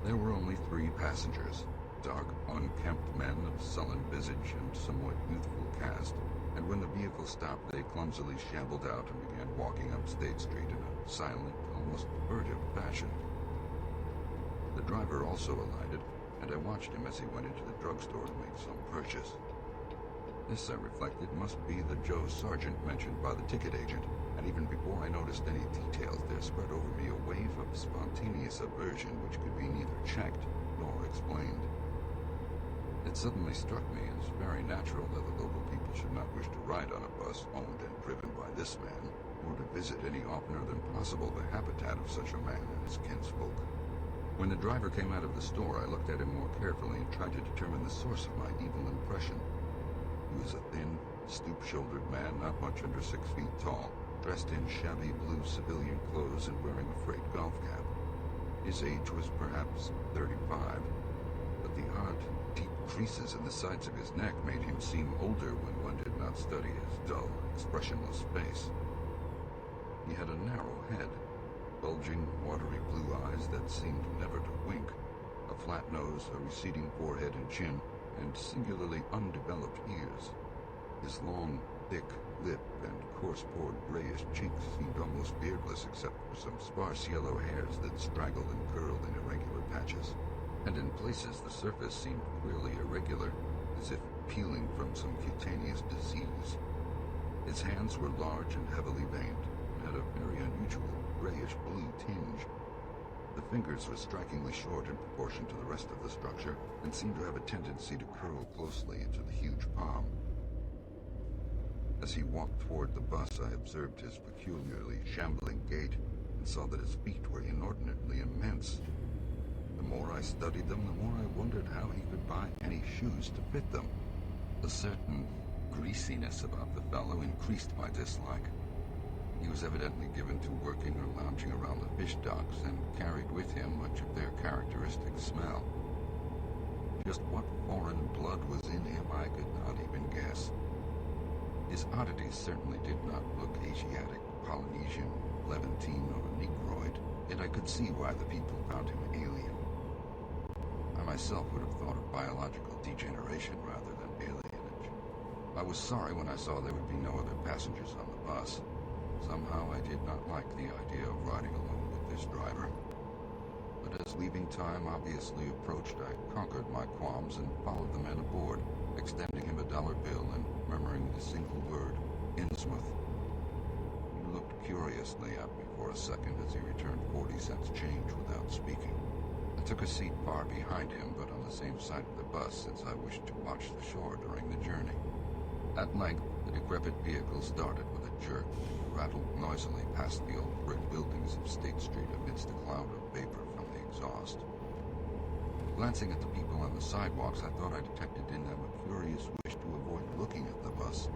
There were only 3 passengers, dark, unkempt men of sullen visage and somewhat youthful cast, and when the vehicle stopped, they clumsily shambled out and began walking up State Street in a silent, almost furtive fashion. The driver also alighted, and I watched him as he went into the drugstore to make some purchase. This, I reflected, must be the Joe Sargent mentioned by the ticket agent, and even before I noticed any details, there spread over me a wave of spontaneous aversion which could be neither checked nor explained. It suddenly struck me as very natural that the local people should not wish to ride on a bus owned and driven by this man, or to visit any oftener than possible the habitat of such a man and his kinsfolk. When the driver came out of the store, I looked at him more carefully and tried to determine the source of my evil impression. He was a thin, stoop-shouldered man not much under 6 feet tall, dressed in shabby blue civilian clothes and wearing a frayed golf cap. His age was perhaps 35, but the odd, deep creases in the sides of his neck made him seem older when one did not study his dull, expressionless face. He had a narrow head, bulging, watery blue eyes that seemed never to wink, a flat nose, a receding forehead and chin, and singularly undeveloped ears. His long, thick lip and coarse-pored grayish cheeks seemed almost beardless except for some sparse yellow hairs that straggled and curled in irregular patches, and in places the surface seemed queerly irregular, as if peeling from some cutaneous disease. His hands were large and heavily veined, and had a very unusual grayish-blue tinge. The fingers were strikingly short in proportion to the rest of the structure, and seemed to have a tendency to curl closely into the huge palm. As he walked toward the bus, I observed his peculiarly shambling gait, and saw that his feet were inordinately immense. The more I studied them, the more I wondered how he could buy any shoes to fit them. A certain greasiness about the fellow increased my dislike. He was evidently given to working or lounging around the fish docks, and carried with him much of their characteristic smell. Just what foreign blood was in him I could not even guess. His oddities certainly did not look Asiatic, Polynesian, Levantine, or Negroid, yet I could see why the people found him alien. I myself would have thought of biological degeneration rather than alienage. I was sorry when I saw there would be no other passengers on the bus. Somehow I did not like the idea of riding alone with this driver. But as leaving time obviously approached, I conquered my qualms and followed the man aboard, extending him a dollar bill and murmuring the single word, Innsmouth. He looked curiously at me for a second as he returned 40 cents change without speaking. I took a seat far behind him, but on the same side of the bus, since I wished to watch the shore during the journey. At length, the decrepit vehicle started with a jerk and rattled noisily past the old brick buildings of State Street amidst a cloud of vapor from the exhaust. Glancing at the people on the sidewalks, I thought I detected in them a curious wish to avoid looking at the bus,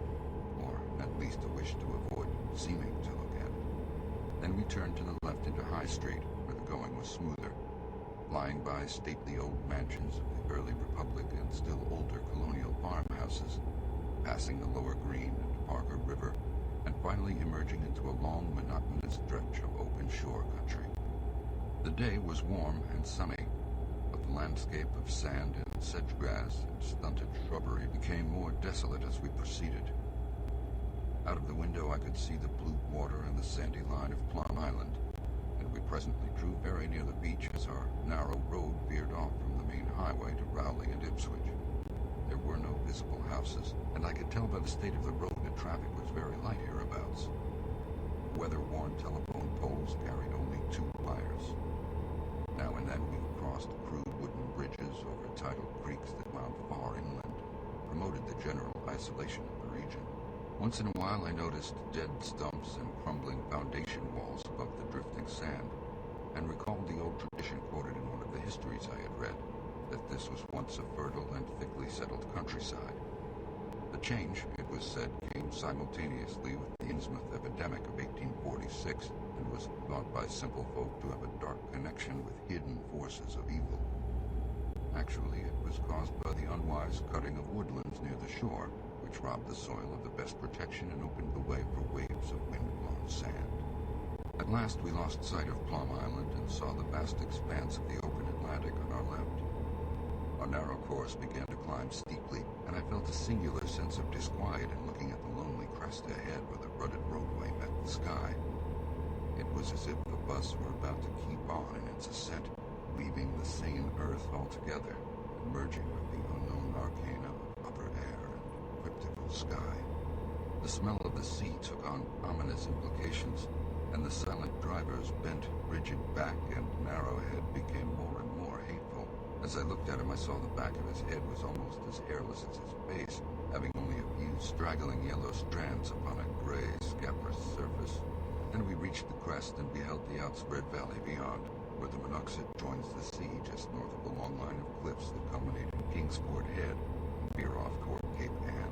or at least a wish to avoid seeming to look at it. Then we turned to the left into High Street, where the going was smoother, flying by stately old mansions of the early Republic and still older colonial farmhouses, passing the Lower Green and Parker River, and finally emerging into a long, monotonous stretch of open shore country. The day was warm and sunny, but the landscape of sand and sedge-grass and stunted shrubbery became more desolate as we proceeded. Out of the window I could see the blue water and the sandy line of Plum Island, and we presently drew very near the beach as our narrow road veered off from the main highway to Rowley and Ipswich. There were no visible houses, and I could tell by the state of the road that traffic was very light hereabouts. Weather-worn telephone poles carried only 2 wires. Now and then we crossed crude wooden bridges over tidal creeks that wound far inland, promoted the general isolation of the region. Once in a while I noticed dead stumps and crumbling foundation walls above the drifting sand, and recalled the old tradition quoted in one of the histories I had read, that this was once a fertile and thickly settled countryside. The change, it was said, came simultaneously with the Innsmouth epidemic of 1846 and was thought by simple folk to have a dark connection with hidden forces of evil. Actually, it was caused by the unwise cutting of woodlands near the shore, which robbed the soil of the best protection and opened the way for waves of wind-blown sand. At last we lost sight of Plum Island and saw the vast expanse of the open Atlantic on our left. Our narrow course began to climb steeply, and I felt a singular sense of disquiet in looking at the lonely crest ahead where the rutted roadway met the sky. It was as if the bus were about to keep on in its ascent, leaving the sane earth altogether and merging with the unknown arcana of upper air and cryptical sky. The smell of the sea took on ominous implications, and the silent driver's bent, rigid back and narrow head became more and more hateful. As I looked at him, I saw the back of his head was almost as hairless as his face, having only a few straggling yellow strands upon a gray, scabrous surface. Then we reached the crest and beheld the outspread valley beyond, where the Monoxet joins the sea just north of the long line of cliffs that culminate in Kingsport Head and veer off toward Cape Ann.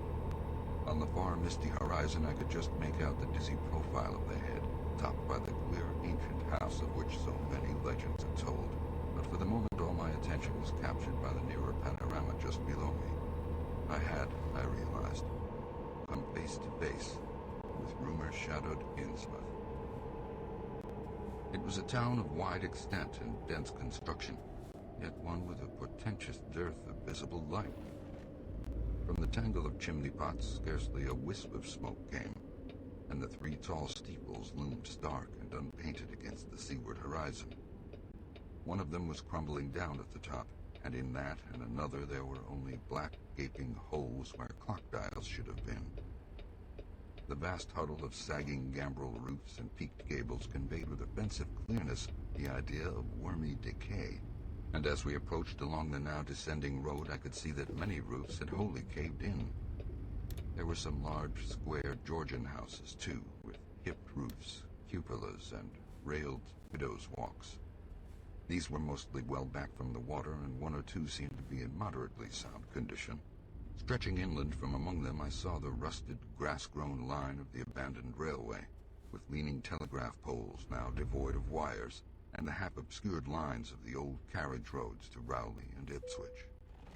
On the far misty horizon, I could just make out the dizzy profile of the head, topped by the clear, ancient house of which so many legends had told. But for the moment, all my attention was captured by the nearer panorama just below me. I had, I realized, come face to face with rumor-shadowed Innsmouth. It was a town of wide extent and dense construction, yet one with a portentous dearth of visible light. From the tangle of chimney pots, scarcely a wisp of smoke came, and the three tall steeples loomed stark and unpainted against the seaward horizon. One of them was crumbling down at the top, and in that and another there were only black, gaping holes where clock dials should have been. The vast huddle of sagging gambrel roofs and peaked gables conveyed with offensive clearness the idea of wormy decay, and as we approached along the now descending road I could see that many roofs had wholly caved in. There were some large, square Georgian houses, too, with hipped roofs, cupolas, and railed widows' walks. These were mostly well back from the water, and one or two seemed to be in moderately sound condition. Stretching inland from among them, I saw the rusted, grass-grown line of the abandoned railway, with leaning telegraph poles now devoid of wires, and the half-obscured lines of the old carriage roads to Rowley and Ipswich.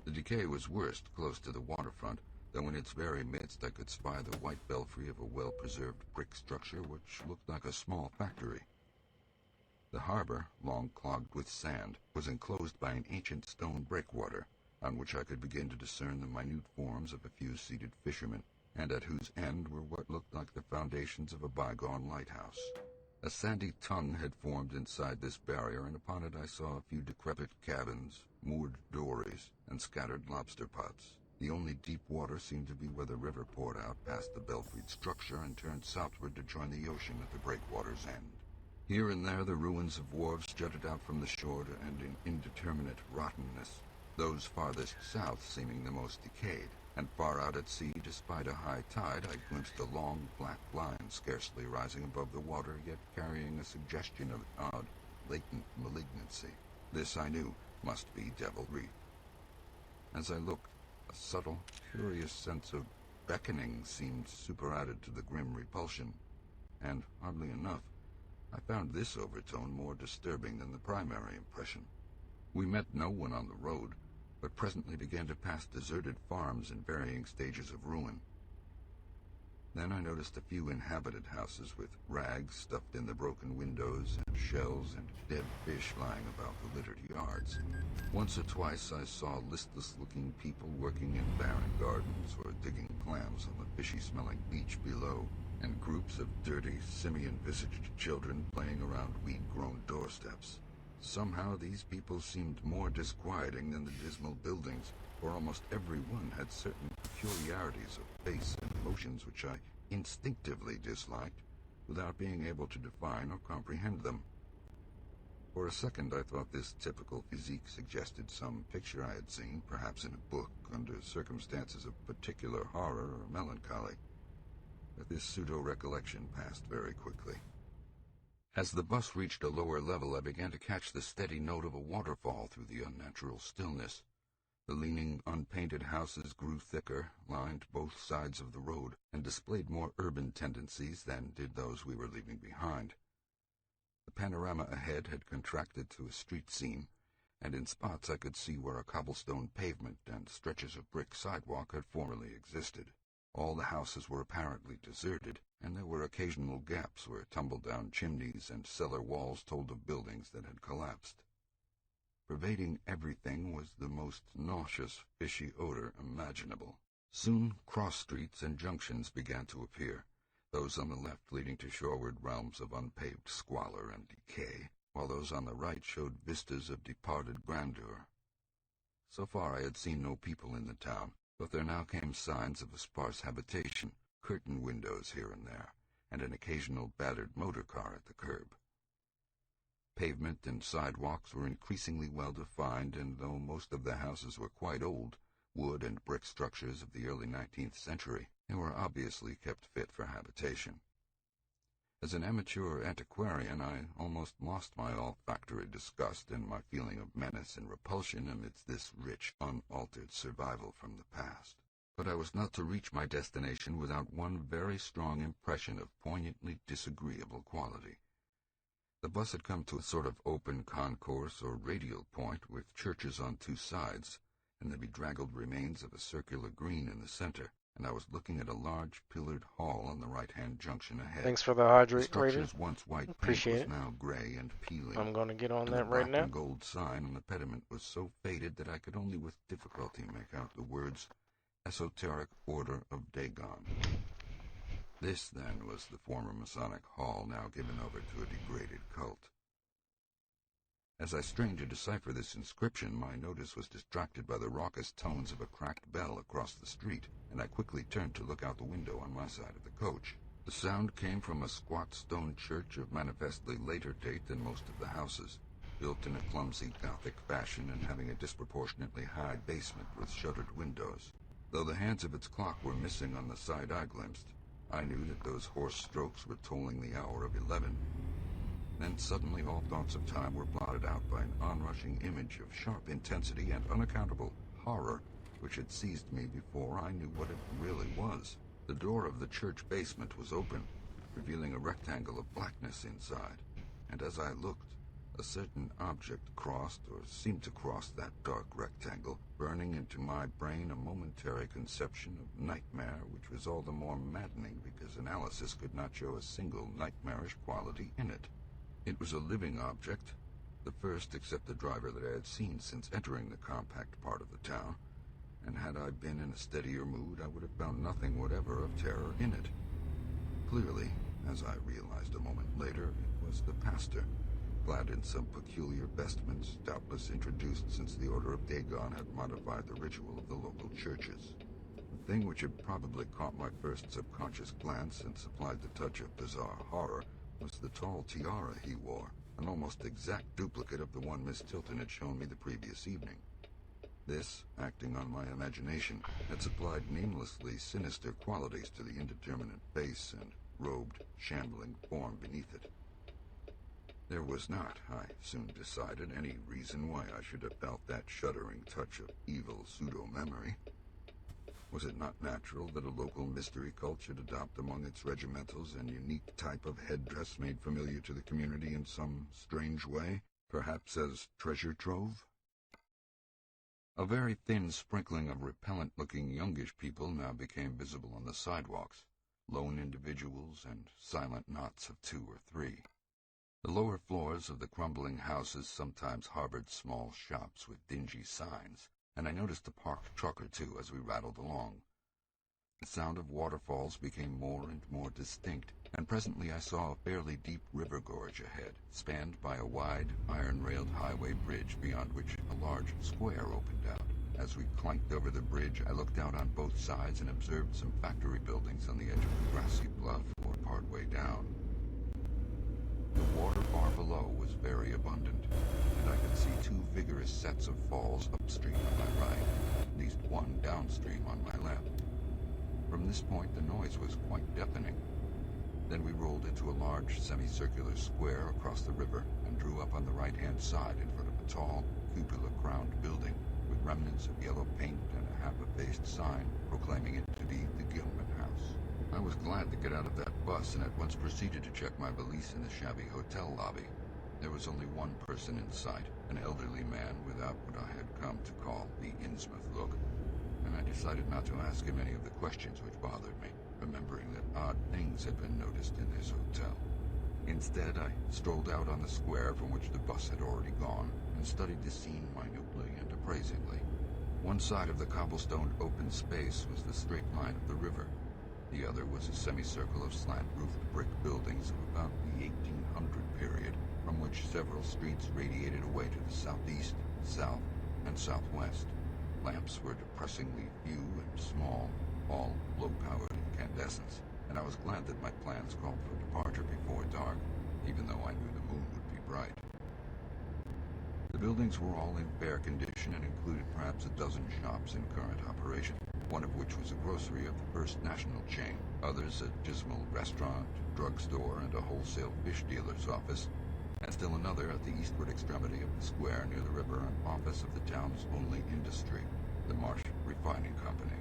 The decay was worst close to the waterfront, though in its very midst I could spy the white belfry of a well-preserved brick structure which looked like a small factory. The harbor, long clogged with sand, was enclosed by an ancient stone breakwater, on which I could begin to discern the minute forms of a few seated fishermen, and at whose end were what looked like the foundations of a bygone lighthouse. A sandy tongue had formed inside this barrier, and upon it I saw a few decrepit cabins, moored dories, and scattered lobster pots. The only deep water seemed to be where the river poured out past the belfried structure and turned southward to join the ocean at the breakwater's end. Here and there the ruins of wharves jutted out from the shore to end in indeterminate rottenness, those farthest south seeming the most decayed, and far out at sea, despite a high tide, I glimpsed a long black line scarcely rising above the water, yet carrying a suggestion of odd, latent malignancy. This, I knew, must be Devil Reef. As I looked, a subtle, curious sense of beckoning seemed superadded to the grim repulsion, and, oddly enough, I found this overtone more disturbing than the primary impression. We met no one on the road, but presently began to pass deserted farms in varying stages of ruin. Then I noticed a few inhabited houses with rags stuffed in the broken windows and shells and dead fish lying about the littered yards. Once or twice I saw listless-looking people working in barren gardens or digging clams on the fishy-smelling beach below, and groups of dirty, simian-visaged children playing around weed-grown doorsteps. Somehow these people seemed more disquieting than the dismal buildings, for almost every one had certain peculiarities of face and emotions which I instinctively disliked, without being able to define or comprehend them. For a second I thought this typical physique suggested some picture I had seen, perhaps in a book, under circumstances of particular horror or melancholy. But this pseudo-recollection passed very quickly. As the bus reached a lower level, I began to catch the steady note of a waterfall through the unnatural stillness. The leaning, unpainted houses grew thicker, lined both sides of the road, and displayed more urban tendencies than did those we were leaving behind. The panorama ahead had contracted to a street scene, and in spots I could see where a cobblestone pavement and stretches of brick sidewalk had formerly existed. All the houses were apparently deserted, and there were occasional gaps where tumble-down chimneys and cellar walls told of buildings that had collapsed. Pervading everything was the most nauseous, fishy odor imaginable. Soon cross streets and junctions began to appear, those on the left leading to shoreward realms of unpaved squalor and decay, while those on the right showed vistas of departed grandeur. So far I had seen no people in the town, but there now came signs of a sparse habitation, curtained windows here and there, and an occasional battered motor car at the curb. Pavement and sidewalks were increasingly well-defined, and though most of the houses were quite old, wood and brick structures of the early 19th century, they were obviously kept fit for habitation. As an amateur antiquarian, I almost lost my olfactory disgust and my feeling of menace and repulsion amidst this rich, unaltered survival from the past. But I was not to reach my destination without one very strong impression of poignantly disagreeable quality. The bus had come to a sort of open concourse or radial point with churches on two sides, and the bedraggled remains of a circular green in the center, and I was looking at a large pillared hall on the right-hand junction ahead. Thanks for the The hydrate rating. structure's once white paint Appreciate was it. now gray and peeling, I'm going to get on and the that right black now. and gold sign on the pediment was so faded that I could only with difficulty make out the words, Esoteric Order of Dagon. This, then, was the former Masonic hall now given over to a degraded cult. As I strained to decipher this inscription, my notice was distracted by the raucous tones of a cracked bell across the street, and I quickly turned to look out the window on my side of the coach. The sound came from a squat stone church of manifestly later date than most of the houses, built in a clumsy Gothic fashion and having a disproportionately high basement with shuttered windows. Though the hands of its clock were missing on the side I glimpsed, I knew that those hoarse strokes were tolling the hour of 11. Then suddenly all thoughts of time were blotted out by an onrushing image of sharp intensity and unaccountable horror which had seized me before I knew what it really was. The door of the church basement was open, revealing a rectangle of blackness inside, and as I looked, a certain object crossed or seemed to cross that dark rectangle, burning into my brain a momentary conception of nightmare which was all the more maddening because analysis could not show a single nightmarish quality in it. It was a living object, the first except the driver that I had seen since entering the compact part of the town, and had I been in a steadier mood, I would have found nothing whatever of terror in it. Clearly, as I realized a moment later, it was the pastor, clad in some peculiar vestments, doubtless introduced since the Order of Dagon had modified the ritual of the local churches. The thing which had probably caught my first subconscious glance and supplied the touch of bizarre horror was the tall tiara he wore, an almost exact duplicate of the one Miss Tilton had shown me the previous evening. This, acting on my imagination, had supplied namelessly sinister qualities to the indeterminate face and robed, shambling form beneath it. There was not, I soon decided, any reason why I should have felt that shuddering touch of evil pseudo-memory. Was it not natural that a local mystery cult should adopt among its regimentals an unique type of headdress made familiar to the community in some strange way, perhaps as treasure trove? A very thin sprinkling of repellent-looking youngish people now became visible on the sidewalks, lone individuals and silent knots of 2 or 3. The lower floors of the crumbling houses sometimes harbored small shops with dingy signs, and I noticed a parked truck or two as we rattled along. The sound of waterfalls became more and more distinct, and presently I saw a fairly deep river gorge ahead, spanned by a wide, iron-railed highway bridge beyond which a large square opened out. As we clanked over the bridge, I looked out on both sides and observed some factory buildings on the edge of the grassy bluff or partway down. The water far below was very abundant, and I could see 2 vigorous sets of falls upstream on my right, at least one downstream on my left. From this point, the noise was quite deafening. Then we rolled into a large semicircular square across the river and drew up on the right-hand side in front of a tall, cupola-crowned building with remnants of yellow paint and a half-effaced sign proclaiming it to be the Gilman House. I was glad to get out of that bus and at once proceeded to check my valise in the shabby hotel lobby. There was only one person in sight, an elderly man without what I had come to call the Innsmouth look, and I decided not to ask him any of the questions which bothered me, remembering that odd things had been noticed in this hotel. Instead, I strolled out on the square from which the bus had already gone and studied the scene minutely and appraisingly. One side of the cobblestoned open space was the straight line of the river. The other was a semicircle of slant-roofed brick buildings of about the 1800 period, from which several streets radiated away to the southeast, south, and southwest. Lamps were depressingly few and small, all low-powered incandescents, and I was glad that my plans called for departure before dark, even though I knew the moon would be bright. The buildings were all in fair condition and included perhaps a dozen shops in current operation, one of which was a grocery of the First National chain, others a dismal restaurant, drugstore, and a wholesale fish dealer's office, and still another at the eastward extremity of the square near the river, an office of the town's only industry, the Marsh Refining Company.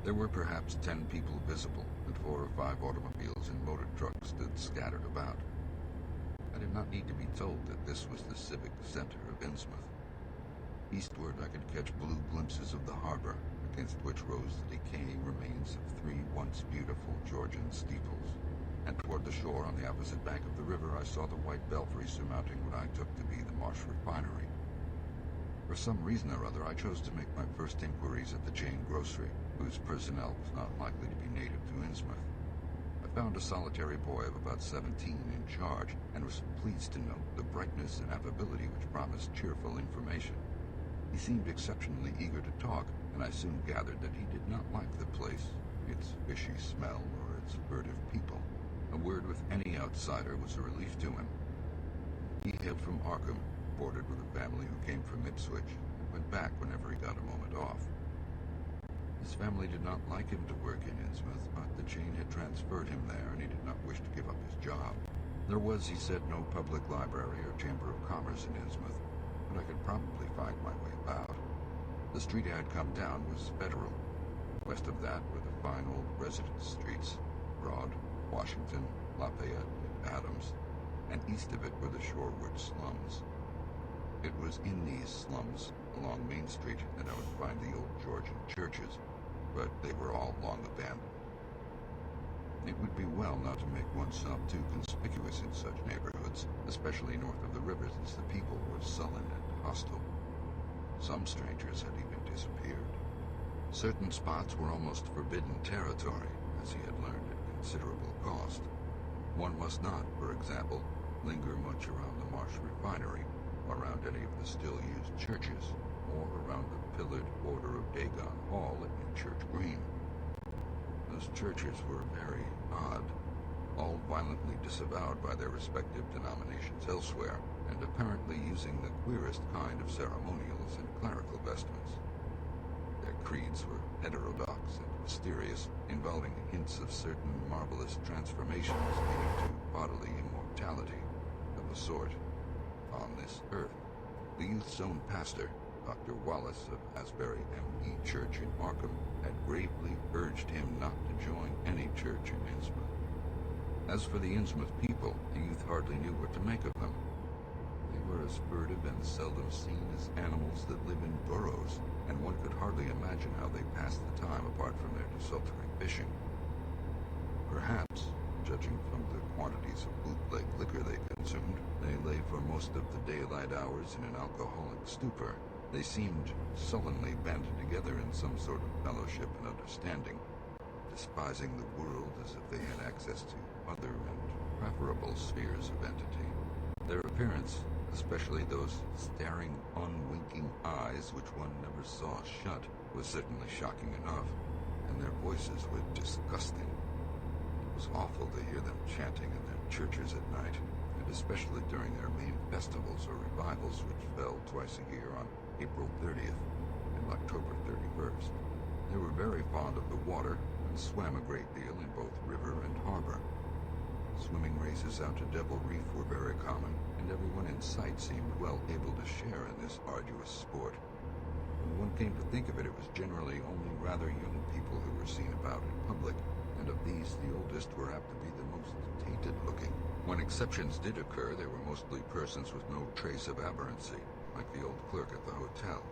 There were perhaps 10 people visible, and 4 or 5 automobiles and motor trucks stood scattered about. I did not need to be told that this was the civic center of Innsmouth. Eastward I could catch blue glimpses of the harbor, against which rose the decaying remains of 3 once beautiful Georgian steeples. And toward the shore on the opposite bank of the river I saw the white belfry surmounting what I took to be the Marsh Refinery. For some reason or other I chose to make my first inquiries at the chain grocery, whose personnel was not likely to be native to Innsmouth. I found a solitary boy of about 17 in charge, and was pleased to note the brightness and affability which promised cheerful information. He seemed exceptionally eager to talk, and I soon gathered that he did not like the place, its fishy smell, or its furtive people. A word with any outsider was a relief to him. He hailed from Arkham, boarded with a family who came from Ipswich, and went back whenever he got a moment off. His family did not like him to work in Innsmouth, but the chain had transferred him there, and he did not wish to give up his job. There was, he said, no public library or chamber of commerce in Innsmouth, but I could probably find my way about. The street I had come down was Federal. West of that were the fine old residence streets, Broad, Washington, Lafayette, and Adams, and east of it were the Shorewood slums. It was in these slums, along Main Street, that I would find the old Georgian churches, but they were all long abandoned. It would be well not to make oneself too conspicuous in such neighborhoods, especially north of the river, since the people were sullen and hostile. Some strangers had even disappeared. Certain spots were almost forbidden territory, as he had learned at considerable cost. One must not, for example, linger much around the Marsh Refinery, or around any of the still-used churches, or around the pillared Order of Dagon Hall at New Church Green. Those churches were very odd, all violently disavowed by their respective denominations elsewhere, and apparently using the queerest kind of ceremonials and clerical vestments. Their creeds were heterodox and mysterious, involving hints of certain marvelous transformations leading to bodily immortality of a sort on this earth. The youth's own pastor, Dr. Wallace of Asbury M.E. Church in Markham, had gravely urged him not to join any church in Innsmouth. As for the Innsmouth people, the youth hardly knew what to make of them. They were as furtive and seldom seen as animals that live in burrows, and one could hardly imagine how they passed the time apart from their desultory fishing. Perhaps, judging from the quantities of bootleg liquor they consumed, they lay for most of the daylight hours in an alcoholic stupor. They seemed sullenly banded together in some sort of fellowship and understanding, despising the world as if they had access to other and preferable spheres of entity. Their appearance, especially those staring, unwinking eyes which one never saw shut, was certainly shocking enough, and their voices were disgusting. It was awful to hear them chanting in their churches at night, and especially during their main festivals or revivals, which fell twice a year on April 30th and October 31st. They were very fond of the water and swam a great deal in both river and harbor. Swimming races out to Devil Reef were very common, and everyone in sight seemed well able to share in this arduous sport. one came to think of it, it was generally only rather young people who were seen about in public, and of these, the oldest were apt to be the most tainted-looking. When exceptions did occur, they were mostly persons with no trace of aberrancy, like the old clerk at the hotel.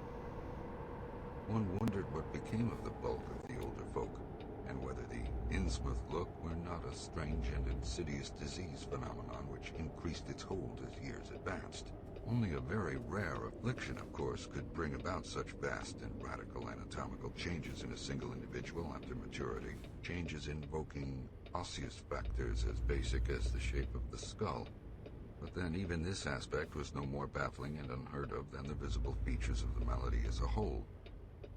One wondered what became of the bulk of the older folk, and whether the Innsmouth look were not a strange and insidious disease phenomenon which increased its hold as years advanced. Only a very rare affliction, of course, could bring about such vast and radical anatomical changes in a single individual after maturity, changes invoking osseous factors as basic as the shape of the skull. But then even this aspect was no more baffling and unheard of than the visible features of the malady as a whole.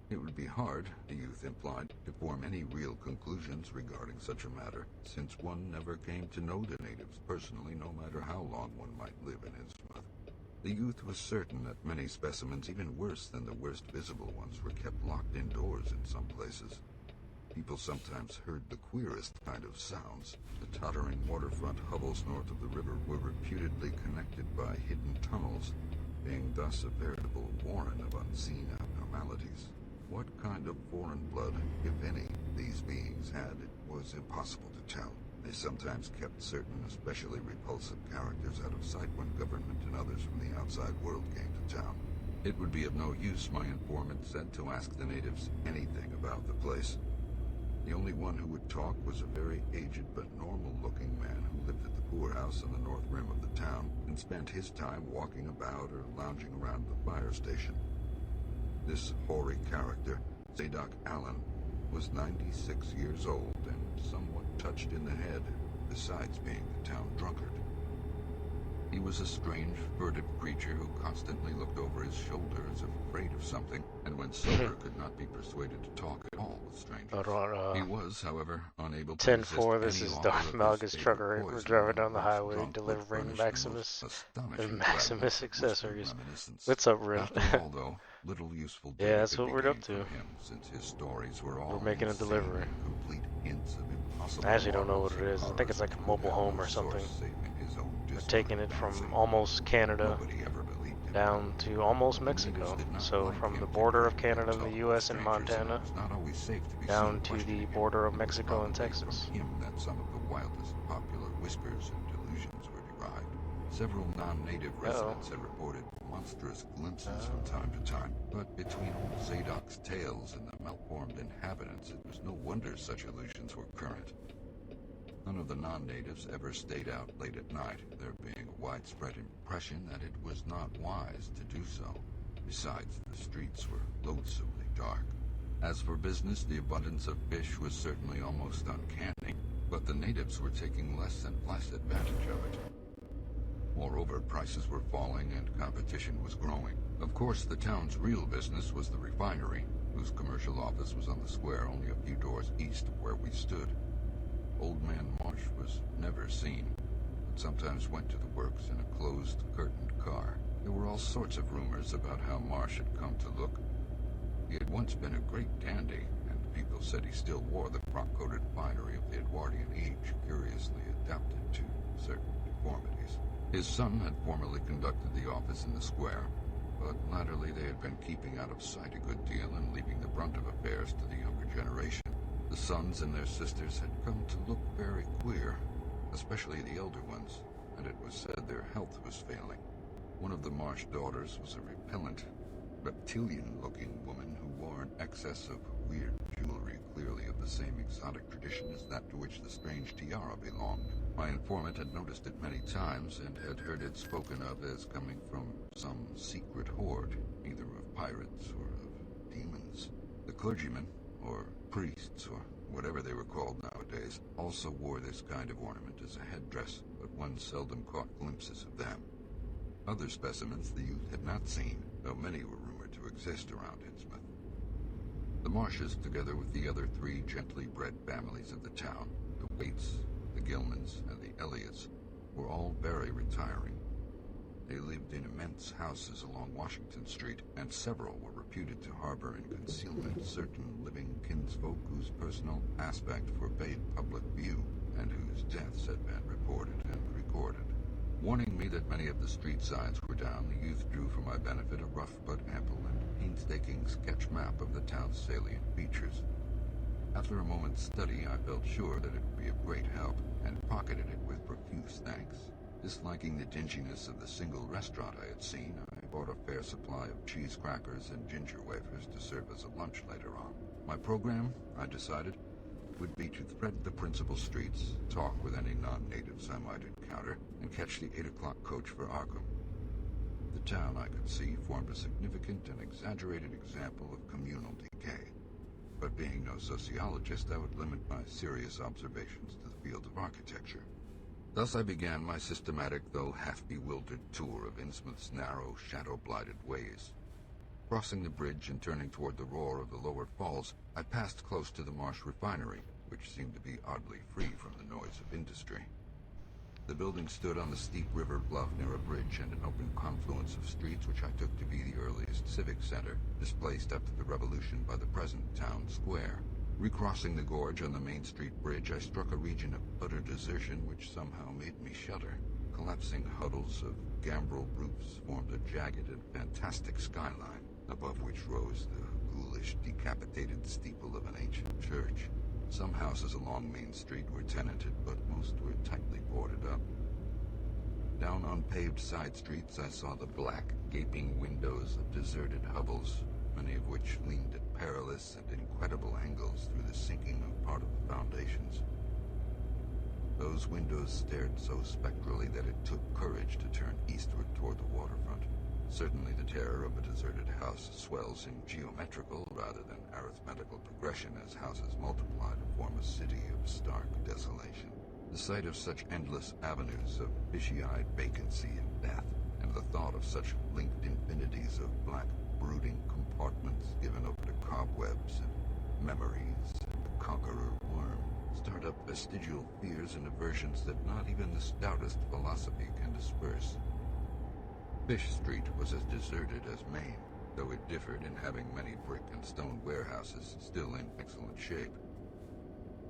It would be hard, the youth implied, to form any real conclusions regarding such a matter, since one never came to know the natives personally, no matter how long one might live in Innsmouth. The youth was certain that many specimens, even worse than the worst visible ones, were kept locked indoors in some places. People sometimes heard the queerest kind of sounds. The tottering waterfront hovels north of the river were reputedly connected by hidden tunnels, being thus a veritable warren of unseen abnormalities. What kind of foreign blood, if any, these beings had, it was impossible to tell. They sometimes kept certain especially repulsive characters out of sight when government and others from the outside world came to town. It would be of no use, my informant said, to ask the natives anything about the place. The only one who would talk was a very aged but normal-looking man who lived at the poorhouse on the north rim of the town and spent his time walking about or lounging around the fire station. This hoary character, Zadok Allen, was 96 years old and somewhat touched in the head, besides being the town drunkard. He was a strange, furtive creature who constantly looked over his shoulder as if afraid of something, and when sober could not be persuaded to talk at all with strangers. He was, however, unable to resist 10-4, this any is offer Darth of his Malgus favorite trucker. We're poison, driving and down the once highway drunk would delivering furnish the most Maximus and astonishing Maximus fragments of whispered accessories. reminiscence. What's up, Rin? After all, though, little useful Yeah, data that's could what be we're up gained to. from him, since his stories were We're all making a insane delivery. and complete hints of impossible I actually don't know marvels what it and is. I think horrors it's like which a could mobile have home no or something. source save in his own We're disordered taking it from fancy. almost Canada Nobody ever believed him. down to almost But the natives Mexico. did not So like from him the border of figuring he Canada and the talked with US and strangers, and it Montana was not always safe to be down seen to the questioning him. border of It was Mexico and probably from Texas. him that some of the wildest popular whispers and delusions were derived. Several non-native residents had reported monstrous glimpses from time to time, but between old Zadok's tales and the malformed inhabitants, it was no wonder such illusions were current. None of the non-natives ever stayed out late at night, there being a widespread impression that it was not wise to do so. Besides, the streets were loathsomely dark. As for business, the abundance of fish was certainly almost uncanny, but the natives were taking less and less advantage of it. Moreover, prices were falling and competition was growing. Of course, the town's real business was the refinery, whose commercial office was on the square only a few doors east of where we stood. Old Man Marsh was never seen, but sometimes went to the works in a closed, curtained car. There were all sorts of rumors about how Marsh had come to look. He had once been a great dandy, and people said he still wore the frock-coated finery of the Edwardian age, curiously adapted to certain deformities. His son had formerly conducted the office in the square, but latterly they had been keeping out of sight a good deal and leaving the brunt of affairs to the younger generation. The sons and their sisters had come to look very queer, especially the elder ones, and it was said their health was failing. One of the Marsh daughters was a repellent, reptilian-looking woman who wore an excess of weird jewelry clearly of the same exotic tradition as that to which the strange tiara belonged. My informant had noticed it many times and had heard it spoken of as coming from some secret horde, either of pirates or of demons. The clergymen, or priests, or whatever they were called nowadays, also wore this kind of ornament as a headdress, but one seldom caught glimpses of them. Other specimens the youth had not seen, though many were rumored to exist around Innsmouth. The Marshes, together with the other three gently bred families of the town, the Waits, the Gilmans, and the Elliots, were all very retiring. They lived in immense houses along Washington Street, and several were reputed to harbor in concealment certain living kinsfolk whose personal aspect forbade public view, and whose deaths had been reported and recorded. Warning me that many of the street signs were down, the youth drew for my benefit a rough but ample and painstaking sketch map of the town's salient features. After a moment's study, I felt sure that it would be of great help, and pocketed it with profuse thanks. Disliking the dinginess of the single restaurant I had seen, I bought a fair supply of cheese crackers and ginger wafers to serve as a lunch later on. My program, I decided, would be to thread the principal streets, talk with any non-natives I might encounter, and catch the 8 o'clock coach for Arkham. The town, I could see, formed a significant and exaggerated example of communal decay. But being no sociologist, I would limit my serious observations to the field of architecture. Thus I began my systematic, though half-bewildered tour of Innsmouth's narrow, shadow-blighted ways. Crossing the bridge and turning toward the roar of the lower falls, I passed close to the Marsh refinery, which seemed to be oddly free from the noise of industry. The building stood on the steep river bluff near a bridge and an open confluence of streets which I took to be the earliest civic center, displaced after the revolution by the present town square. Recrossing the gorge on the Main Street Bridge, I struck a region of utter desertion which somehow made me shudder. Collapsing huddles of gambrel roofs formed a jagged and fantastic skyline, above which rose the ghoulish, decapitated steeple of an ancient church. Some houses along Main Street were tenanted, but most were tightly boarded up. Down unpaved side streets, I saw the black, gaping windows of deserted hovels, many of which leaned at perilous and incredible angles through the sinking of part of the foundations. Those windows stared so spectrally that it took courage to turn eastward toward the waterfront. Certainly the terror of a deserted house swells in geometrical rather than arithmetical progression as houses multiply to form a city of stark desolation. The sight of such endless avenues of fishy-eyed vacancy and death, and the thought of such linked infinities of black, brooding compartments given over to cobwebs and memories and the conqueror worm, start up vestigial fears and aversions that not even the stoutest philosophy can disperse. Fish Street was as deserted as Main, though it differed in having many brick and stone warehouses still in excellent shape.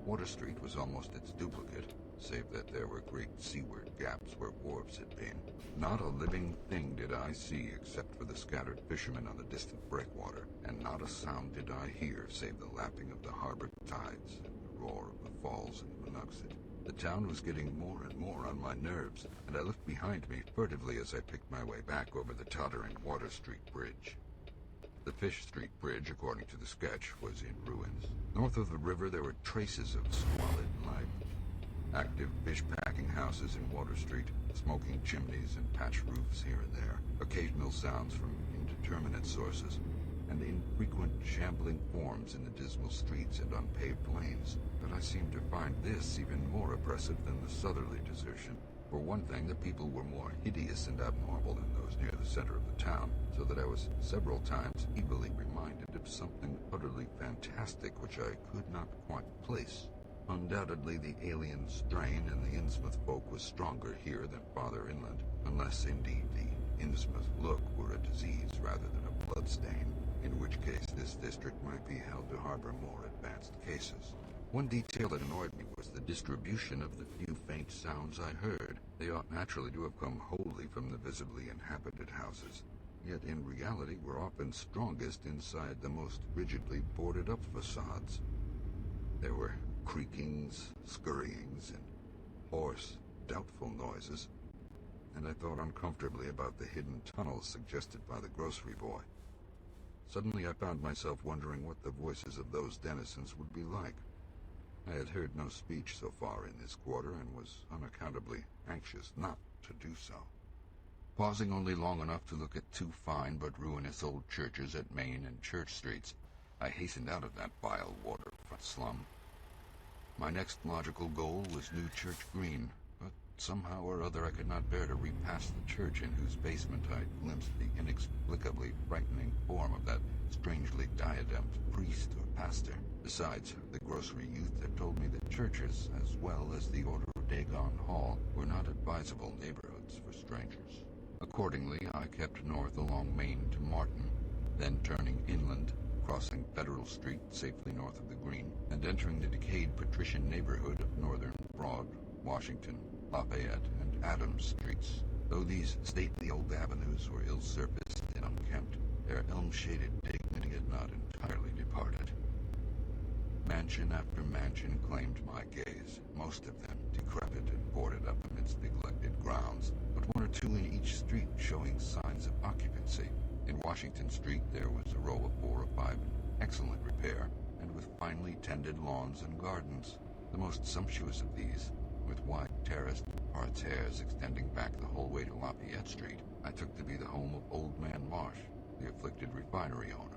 Water Street was almost its duplicate, save that there were great seaward gaps where wharves had been. Not a living thing did I see except for the scattered fishermen on the distant breakwater, and not a sound did I hear save the lapping of the harbor tides and the roar of the falls in Monuxet. The town was getting more and more on my nerves, and I looked behind me furtively as I picked my way back over the tottering Water Street Bridge. The Fish Street Bridge, according to the sketch, was in ruins. North of the river there were traces of squalid life. Active fish-packing houses in Water Street, smoking chimneys and patched roofs here and there, occasional sounds from indeterminate sources, and infrequent shambling forms in the dismal streets and unpaved lanes. But I seemed to find this even more oppressive than the southerly desertion. For one thing, the people were more hideous and abnormal than those near the center of the town, so that I was several times evilly reminded of something utterly fantastic which I could not quite place. Undoubtedly, the alien strain in the Innsmouth folk was stronger here than farther inland, unless indeed the Innsmouth look were a disease rather than a bloodstain, in which case this district might be held to harbor more advanced cases. One detail that annoyed me was the distribution of the few faint sounds I heard. They ought naturally to have come wholly from the visibly inhabited houses, yet in reality were often strongest inside the most rigidly boarded-up facades. There were creakings, scurryings, and hoarse, doubtful noises, and I thought uncomfortably about the hidden tunnels suggested by the grocery boy. Suddenly I found myself wondering what the voices of those denizens would be like. I had heard no speech so far in this quarter and was unaccountably anxious not to do so. Pausing only long enough to look at two fine but ruinous old churches at Main and Church Streets, I hastened out of that vile waterfront slum. My next logical goal was New Church Green, but somehow or other I could not bear to repass the church in whose basement I glimpsed the inexplicably frightening form of that strangely diademed priest or pastor. Besides, the grocery youth had told me that churches, as well as the Order of Dagon Hall, were not advisable neighborhoods for strangers. Accordingly, I kept north along Main to Martin, then turning inland, crossing Federal Street safely north of the Green, and entering the decayed patrician neighborhood of northern Broad, Washington, Lafayette, and Adams streets. Though these stately old avenues were ill-surfaced and unkempt, their elm-shaded dignity had not entirely departed. Mansion after mansion claimed my gaze, most of them decrepit and boarded up amidst neglected grounds, but one or two in each street showing signs of occupancy. In Washington Street there was a row of 4 or 5 in excellent repair, and with finely tended lawns and gardens. The most sumptuous of these, with wide terraced parterres extending back the whole way to Lafayette Street, I took to be the home of Old Man Marsh, the afflicted refinery owner.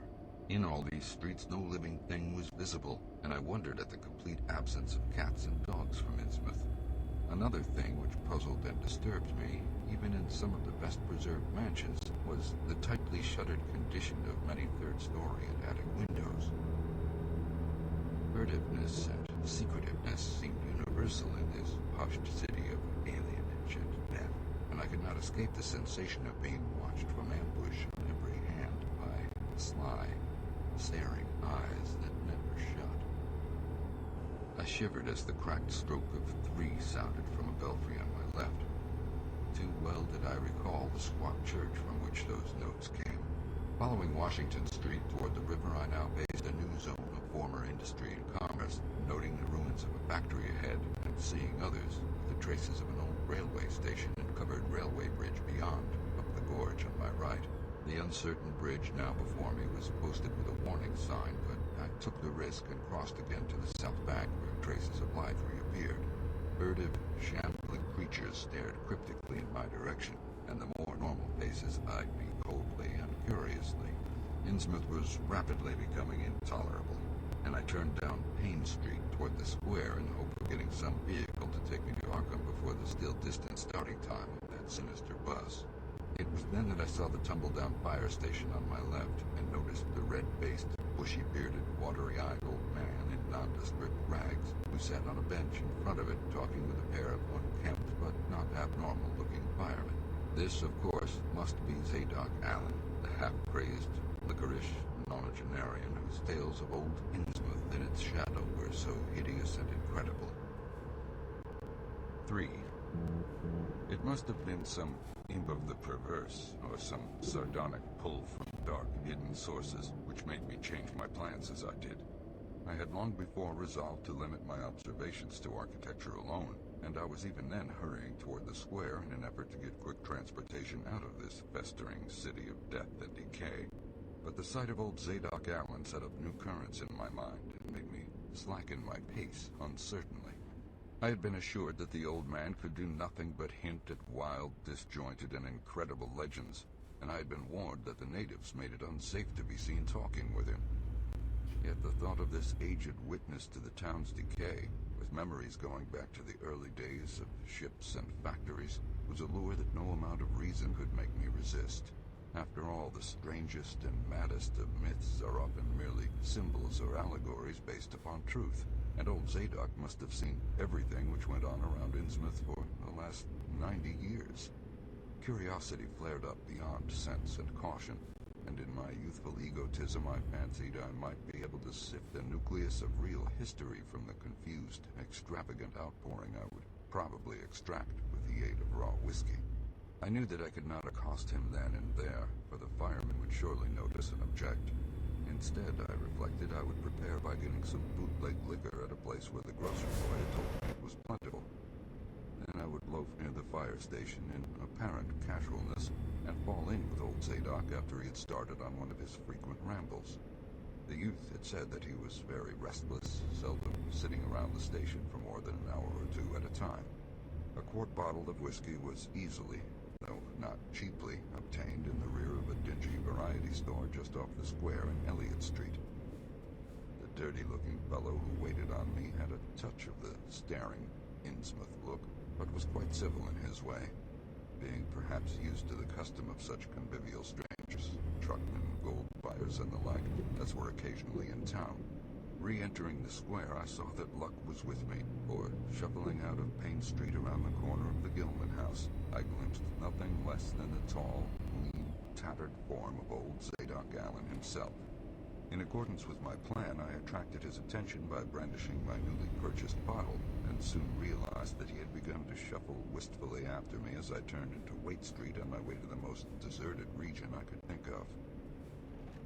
In all these streets no living thing was visible, and I wondered at the complete absence of cats and dogs from Innsmouth. Another thing which puzzled and disturbed me, even in some of the best-preserved mansions, was the tightly shuttered condition of many third-story and attic windows. Furtiveness and secretiveness seemed universal in this hushed city of alienage and death, and I could not escape the sensation of being watched from ambush on every hand by sly, staring eyes that never shut. I shivered as the cracked stroke of 3 sounded from a belfry on my left. Too well did I recall the squat church from which those notes came. Following Washington Street toward the river, I now paced a new zone of former industry and commerce, noting the ruins of a factory ahead and seeing others with the traces of an old railway station and covered railway bridge beyond, up the gorge on my right. The uncertain bridge now before me was posted with a warning sign, but I took the risk and crossed again to the south bank where traces of life reappeared. Furtive, shambling creatures stared cryptically in my direction, and the more normal faces eyed me coldly and curiously. Innsmouth was rapidly becoming intolerable, and I turned down Payne Street toward the square in the hope of getting some vehicle to take me to Arkham before the still distant starting time of that sinister bus. It was then that I saw the tumble-down fire station on my left and noticed the red-faced, bushy-bearded, watery-eyed old man in nondescript rags who sat on a bench in front of it talking with a pair of unkempt but not abnormal-looking firemen. This, of course, must be Zadok Allen, the half-crazed, liquorish nonagenarian whose tales of old Innsmouth in its shadow were so hideous and incredible. 3. It must have been some imp of the perverse, or some sardonic pull from dark, hidden sources, which made me change my plans as I did. I had long before resolved to limit my observations to architecture alone, and I was even then hurrying toward the square in an effort to get quick transportation out of this festering city of death and decay. But the sight of old Zadok Allen set up new currents in my mind and made me slacken my pace uncertainly. I had been assured that the old man could do nothing but hint at wild, disjointed, and incredible legends, and I had been warned that the natives made it unsafe to be seen talking with him. Yet the thought of this aged witness to the town's decay, with memories going back to the early days of ships and factories, was a lure that no amount of reason could make me resist. After all, the strangest and maddest of myths are often merely symbols or allegories based upon truth, and old Zadok must have seen everything which went on around Innsmouth for the last 90 years. Curiosity flared up beyond sense and caution, and in my youthful egotism I fancied I might be able to sift the nucleus of real history from the confused, extravagant outpouring I would probably extract with the aid of raw whiskey. I knew that I could not accost him then and there, for the firemen would surely notice and object. Instead, I reflected I would prepare by getting some bootleg liquor at a place where the grocery boy had told me it was plentiful. Then I would loaf near the fire station in apparent casualness and fall in with old Zadok after he had started on one of his frequent rambles. The youth had said that he was very restless, seldom sitting around the station for more than an hour or two at a time. A quart bottle of whiskey was easily, though not cheaply, obtained in the rear of a dingy variety store just off the square in Elliott Street. The dirty-looking fellow who waited on me had a touch of the staring Innsmouth look, but was quite civil in his way, being perhaps used to the custom of such convivial strangers, truckmen, gold buyers, and the like, as were occasionally in town. Re-entering the square, I saw that luck was with me, for, shuffling out of Payne Street around the corner of the Gilman house, I glimpsed nothing less than the tall, lean, tattered form of old Zadok Allen himself. In accordance with my plan, I attracted his attention by brandishing my newly purchased bottle, and and soon realized that he had begun to shuffle wistfully after me as I turned into Waite Street on my way to the most deserted region I could think of.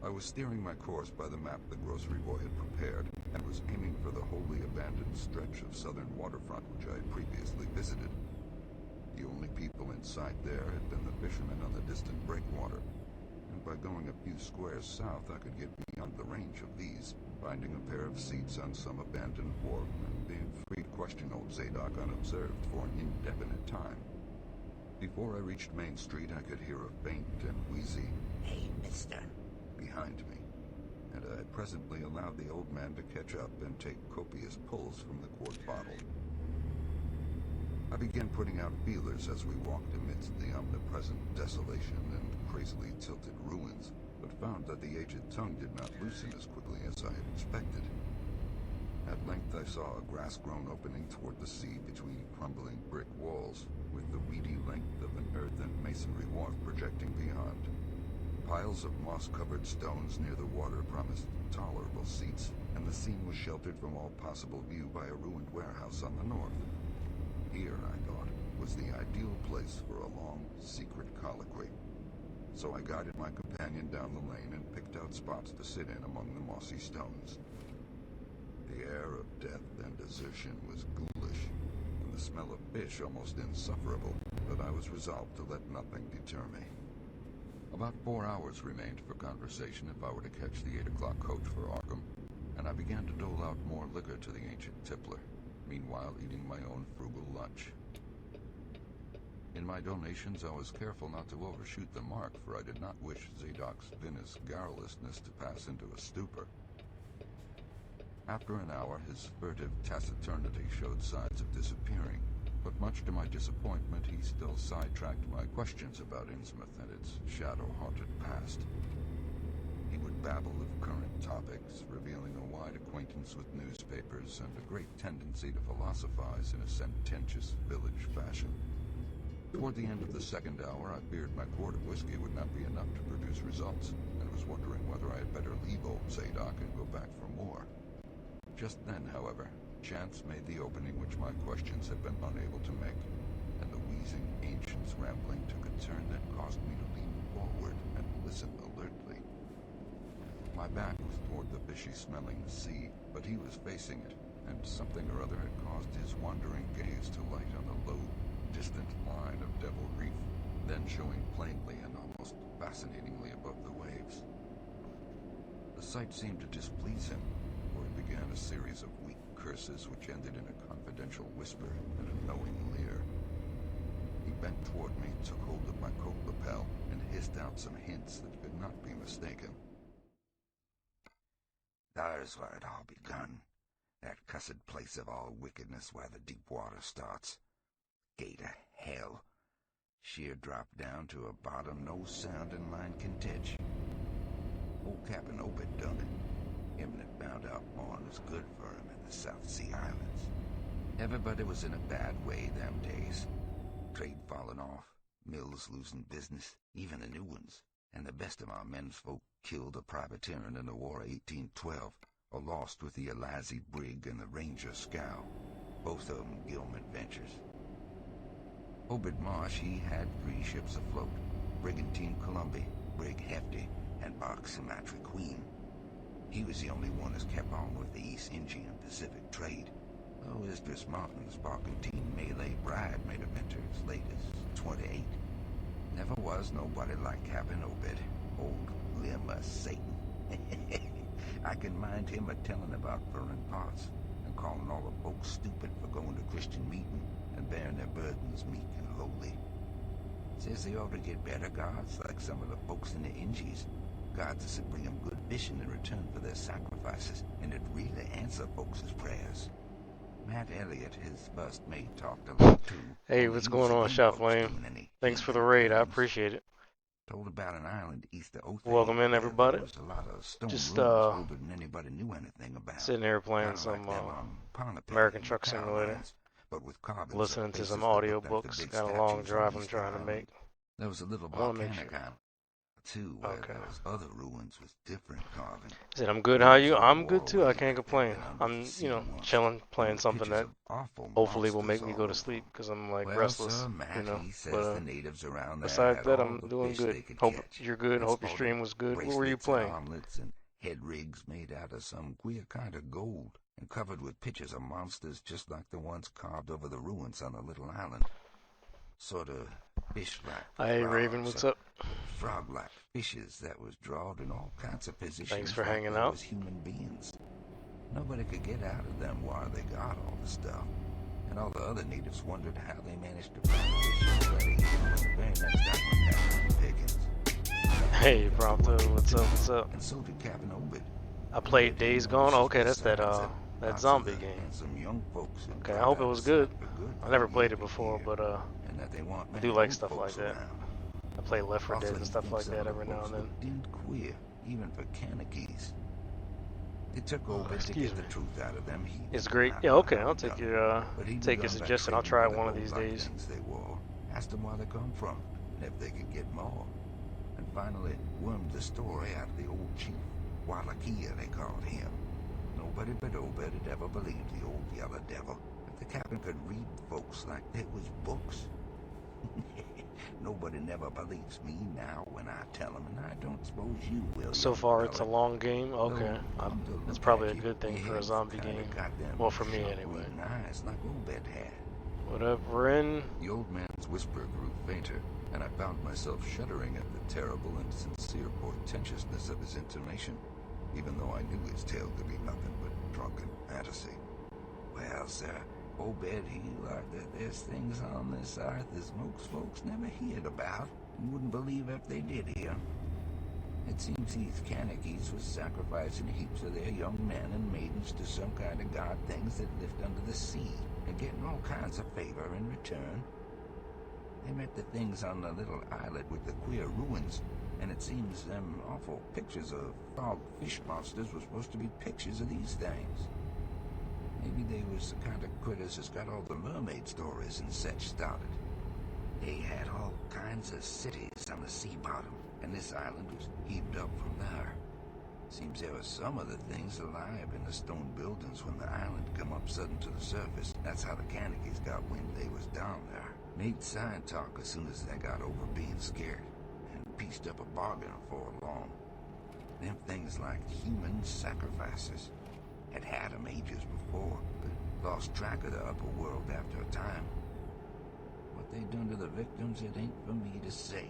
I was steering my course by the map the grocery boy had prepared, and was aiming for the wholly abandoned stretch of southern waterfront which I had previously visited. The only people in sight there had been the fishermen on the distant breakwater, and by going a few squares south I could get beyond the range of these, finding a pair of seats on some abandoned wharf and being free to question old Zadok unobserved for an indefinite time. Before I reached Main Street I could hear a faint and wheezy, "Hey, mister," behind me, and I presently allowed the old man to catch up and take copious pulls from the quart bottle. I began putting out feelers as we walked amidst the omnipresent desolation and crazily tilted ruins, but found that the aged tongue did not loosen as quickly as I had expected. At length I saw a grass-grown opening toward the sea between crumbling brick walls, with the weedy length of an earth and masonry wharf projecting beyond. Piles of moss-covered stones near the water promised tolerable seats, and the scene was sheltered from all possible view by a ruined warehouse on the north. Here, I thought, was the ideal place for a long, secret colloquy. So I guided my companion down the lane and picked out spots to sit in among the mossy stones. The air of death and desertion was ghoulish, and the smell of fish almost insufferable, but I was resolved to let nothing deter me. About 4 hours remained for conversation if I were to catch the 8 o'clock coach for Arkham, and I began to dole out more liquor to the ancient tippler, meanwhile eating my own frugal lunch. In my donations I was careful not to overshoot the mark, for I did not wish Zadok's vinous garrulousness to pass into a stupor. After an hour his furtive taciturnity showed signs of disappearing, but much to my disappointment he still sidetracked my questions about Innsmouth and its shadow-haunted past. He would babble of current topics, revealing a wide acquaintance with newspapers and a great tendency to philosophize in a sententious village fashion. Toward the end of the second hour I feared my quart of whiskey would not be enough to produce results, and was wondering whether I had better leave old Zadok and go back for more. Just then, however, chance made the opening which my questions had been unable to make, and the wheezing ancient's rambling took a turn that caused me to lean forward and listen alertly. My back was toward the fishy-smelling sea, but he was facing it, and something or other had caused his wandering gaze to light on a low, distant line of Devil Reef, then showing plainly and almost fascinatingly above the waves. The sight seemed to displease him, for he began a series of weak curses which ended in a confidential whisper and a knowing leer. He bent toward me, took hold of my coat lapel, and hissed out some hints that could not be mistaken. "There's where it all begun. That cussed place of all wickedness where the deep water starts. Gate of hell. Sheer drop down to a bottom no sounding line can touch. Old Captain Obed done it. Him that found out more was good for him in the South Sea Islands. Everybody was in a bad way them days. Trade falling off, mills losing business, even the new ones, and the best of our men's folk killed or privateering in the War of 1812, or lost with the Elizy brig and the Ranger scow, both of them Gilman ventures. Obed Marsh, he had 3 ships afloat, Brigantine Columbia, Brig Hefty, and Bark Sumatra Queen. He was the only one that's kept on with the East Indian and Pacific trade, though Isdris Martin's barkentine Malay Bride made a venture as late as 28. Never was nobody like Captain Obed, old limb of Satan. I can mind him a-telling about foreign parts, and calling all the folks stupid for going to Christian meeting and bearing their burdens meek and lowly. Says they ought to get better gods, like some of the folks in the Injies. Gods that bring them good fishing in return for their sacrifices, and it really answer folks' prayers. Matt Elliott, his first mate, talked a lot too. Hey, what's going on, Chef Lane? Thanks for the raid, I appreciate it. Told about an island east of Othay. Welcome in, everybody. There was a lot of stone Just ruins older than anybody knew anything about. sitting here playing some American Truck Simulator, but with carbons listening to some audiobooks. Got a long drive I'm trying to make. There was a little I want to make volcanic sure. island. too, where Okay. those other ruins was different carving. I said I'm good. How Ruins you? of a I'm good too. I warway can't that had complain. been under the I'm, sea once. chilling, There playing were something pictures that of awful hopefully will monsters make me all go to over sleep 'em. because I'm like Well, restless, sir, Matt, he But says the natives around there besides had that, all I'm the doing fish good. they could Hope catch, you're good. and Hope your sported stream was good. What were you bracelets and playing? armlets and head rigs made out of some queer kind of gold and covered with pictures of monsters just like the ones carved over the ruins on the little island. Sort of fish-like Hey Raven, frogs, what's or up? frog-like fishes that was drawn in all kinds of Thanks positions for like hanging they out. was human beings. Nobody could get out of them while they got all the stuff. And all the other natives wondered how they managed to find fish so ready when the very next island had pickings. Hey Got to Prompto, working what's too, up? What's up? and so did Captain Obed. I Obed, played he Days Gone. notices Okay, that's that besides that lots of zombie the game. handsome young folks had Okay, I dropped hope it out of was good. sight for good I from never year played it to before, year, but and that they weren't I do many like old stuff like folks that. around. I play Left 4 Dead Also, and he stuff thinks like some of that the every now folks and then. looked dimmed queer, even for Kanakys. It took Oh, Obed to excuse get the me. truth out of them heathens It's great. about Yeah, how okay, it I'll was done. But he take your begun by suggestion. I'll trading try for it the one of these gold-like days. things they wore, asked them where they come from, and if they could get more. And finally wormed the story out of the old chief, Wallachia they called him. Nobody but Obed had ever believed the old yellow devil, that the captain could read folks like they was books. Nobody never believes me now when I tell them, and I don't suppose you will, So young far, it's a fella. long game. Okay, Though, come to that's look probably at a you, good thing your for a head's zombie kinda game. got them Well, for me sharp anyway. reading eyes like Obed had. Whatever, in. The old man's whisper grew fainter, and I found myself shuddering at the terrible and sincere portentousness of his intonation, even though I knew his tale to be nothing but drunken fantasy. Well, sir, Obed, he learned that there's things on this earth as most folks never heard about, and wouldn't believe if they did hear. It seems these Kanakys was sacrificing heaps of their young men and maidens to some kind of god things that lived under the sea, and getting all kinds of favor in return. They met the things on the little islet with the queer ruins, and it seems them awful pictures of frog fish monsters were supposed to be pictures of these things. Maybe they was the kind of critters that's got all the mermaid stories and such started. They had all kinds of cities on the sea bottom, and this island was heaved up from there. Seems there were some of the things alive in the stone buildings when the island come up sudden to the surface. That's how the Kanakys got wind they was down there. Made sign talk as soon as they got over being scared, and pieced up a bargain before long. Them things like human sacrifices. Had 'em ages before, but lost track of the upper world after a time. What they done to the victims, it ain't for me to say,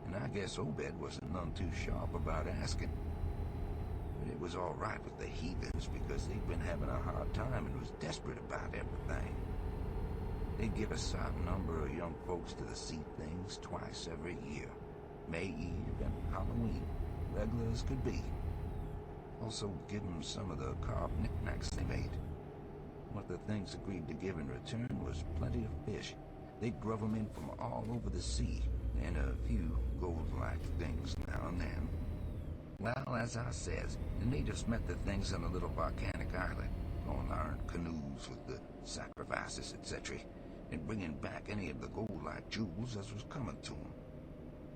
and I guess Obed wasn't none too sharp about asking. But it was all right with the heathens because they'd been having a hard time and was desperate about everything. They'd give a certain number of young folks to the sea things twice every year, May Eve and Halloween, regular as could be. Also give 'em some of the carved knickknacks they made. What the things agreed to give in return was plenty of fish. They'd drove 'em in from all over the sea, and a few gold-like things now and then. Well, as I says, the natives met the things on a little volcanic island, going there in canoes with the sacrifices, etc., and bringing back any of the gold-like jewels as was coming to 'em.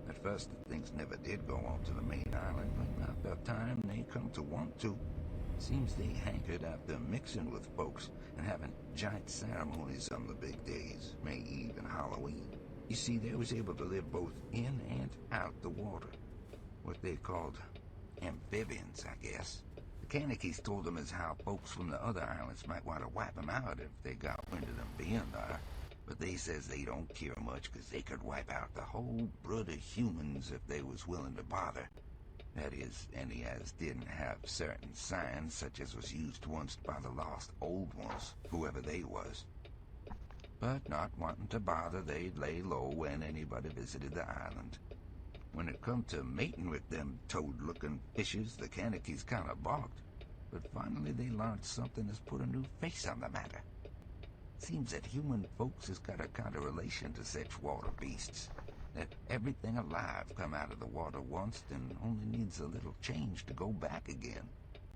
At first, the things never did go on to the main island, but after a time, they come to want to. Seems they hankered after mixing with folks and having giant ceremonies on the big days, May Eve and Halloween. You see, they was able to live both in and out the water. What they called amphibians, I guess. The Kanakys told them as how folks from the other islands might want to wipe them out if they got wind of them being there. But they says they don't care much because they could wipe out the whole brood of humans if they was willing to bother. That is, any as didn't have certain signs such as was used once by the lost old ones, whoever they was. But not wanting to bother, they'd lay low when anybody visited the island. When it come to mating with them toad-looking fishes, the Kanakys kind of balked. But finally they learned something that's put a new face on the matter. Seems that human folks has got a kind of relation to such water beasts. That everything alive come out of the water once and only needs a little change to go back again.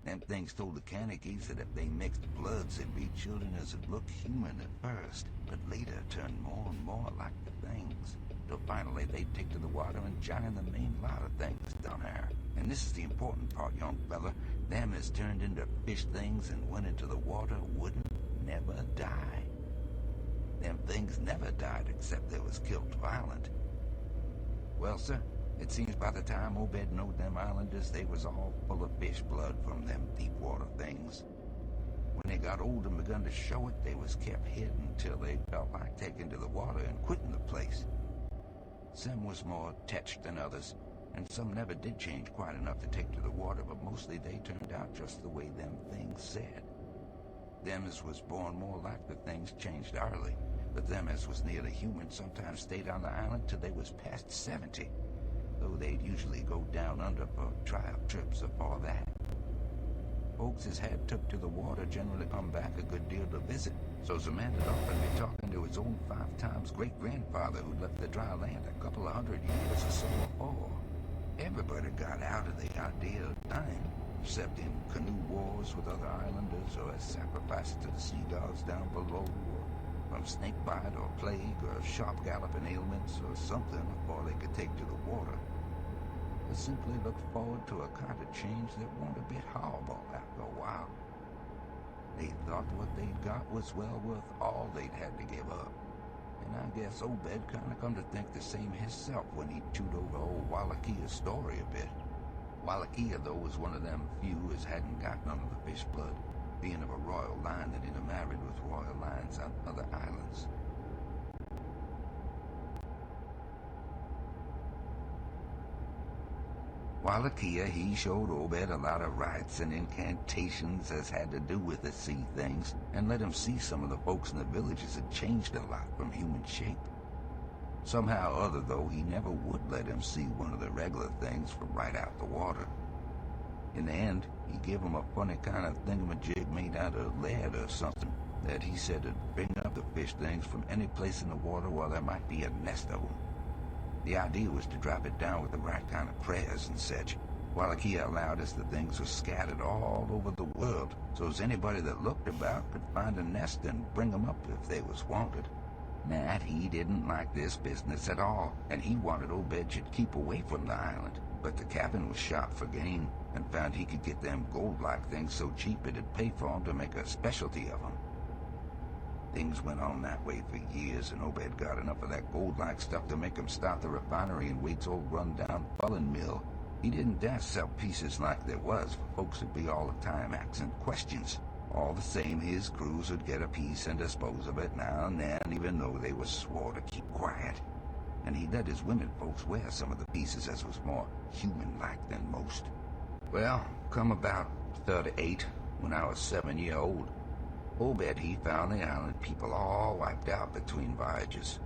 Them things told the Kanakys that if they mixed bloods, it'd be children as'd look human at first, but later turn more and more like the things. The finally they'd take to the water and join the main lot of things down there. And this is the important part, young fella. Them as turned into fish things and went into the water wouldn't never die. Them things never died except they was killed violent. Well, sir, it seems by the time Obed knowed them islanders, they was all full of fish blood from them deep water things. When they got old and begun to show it, they was kept hidden until they felt like taking to the water and quitting the place. Some was more attached than others, and some never did change quite enough to take to the water, but mostly they turned out just the way them things said. Them as was born more like the things changed early, but them as was nearly human sometimes stayed on the island till they was past 70, though they'd usually go down under for trial trips afore that. Folks as had took to the water generally come back a good deal to visit, so's a man would often be talking to his own 5 times great-grandfather who'd left the dry land a couple of 100 years or so before. Everybody got out of the idea of dying, except in canoe wars with other islanders or as sacrifices to the sea gods down below, or from snake bite or plague or sharp galloping ailments or something before they could take to the water. They simply looked forward to a kind of change that wasn't a bit horrible after a while. They thought what they'd got was well worth all they'd had to give up. And I guess Obed kind of come to think the same himself when he chewed over old Wallachia story a bit. Wallachia, though, was one of them few as hadn't got none of the fish blood, being of a royal line that intermarried with royal lines on other islands. Wallachia, he showed Obed a lot of rites and incantations as had to do with the sea things, and let him see some of the folks in the villages had changed a lot from human shape. Somehow or other, though, he never would let him see one of the regular things from right out the water. In the end, he gave him a funny kind of thingamajig made out of lead or something that he said would bring up the fish things from any place in the water where there might be a nest of them. The idea was to drop it down with the right kind of prayers and such, while he allowed us the things were scattered all over the world, so as anybody that looked about could find a nest and bring them up if they was wanted. Nat, he didn't like this business at all, and he wanted Obed should keep away from the island, but the captain was shot for gain, and found he could get them gold-like things so cheap it'd pay for him to make a specialty of them. Things went on that way for years, and Obed got enough of that gold-like stuff to make him start the refinery in Waite's old run-down fulling mill. He didn't dare sell pieces like there was, for folks would be all the time asking questions. All the same, his crews would get a piece and dispose of it now and then, even though they was swore to keep quiet. And he let his women folks wear some of the pieces as was more human-like than most. Well, come about 38, when I was 7-year-old, Obed, he found the island people all wiped out between voyages.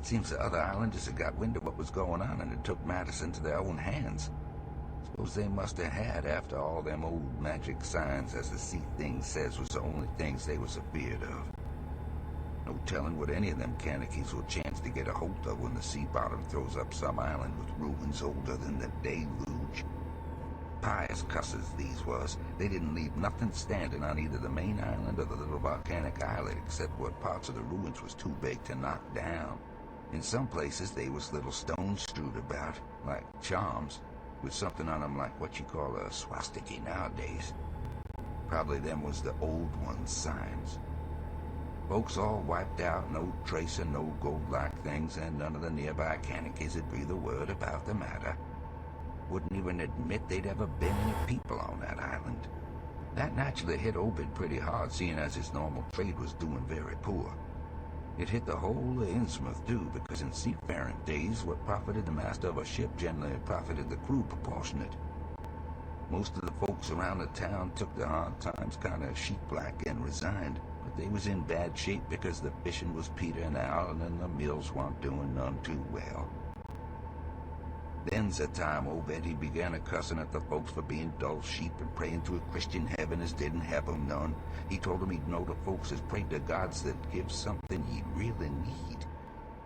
It seems the other islanders had got wind of what was going on and had took matters into their own hands. Suppose they must have had after all them old magic signs as the sea thing says was the only things they was afeared of. No telling what any of them Kanakies will chance to get a hold of when the sea bottom throws up some island with ruins older than the deluge. Pious cusses these was. They didn't leave nothing standing on either the main island or the little volcanic islet except what parts of the ruins was too big to knock down. In some places they was little stones strewed about, like charms, with something on them like what you call a swastika nowadays. Probably them was the old ones' signs. Folks all wiped out, no trace of no gold-like things, and none of the nearby Kanakies would breathe a word about the matter. Wouldn't even admit they'd ever been any people on that island. That naturally hit Obed pretty hard, seeing as his normal trade was doing very poor. It hit the whole of Innsmouth, too, because in seafaring days, what profited the master of a ship generally profited the crew proportionate. Most of the folks around the town took the hard times kind of sheep-like and resigned, but they was in bad shape because the fishing was petering out and the mills weren't doing none too well. Then's the time Obed he began a-cussing at the folks for being dull sheep and praying to a Christian heaven as didn't have 'em none. He told 'em he'd know the folks as prayed to gods that give something ye really need.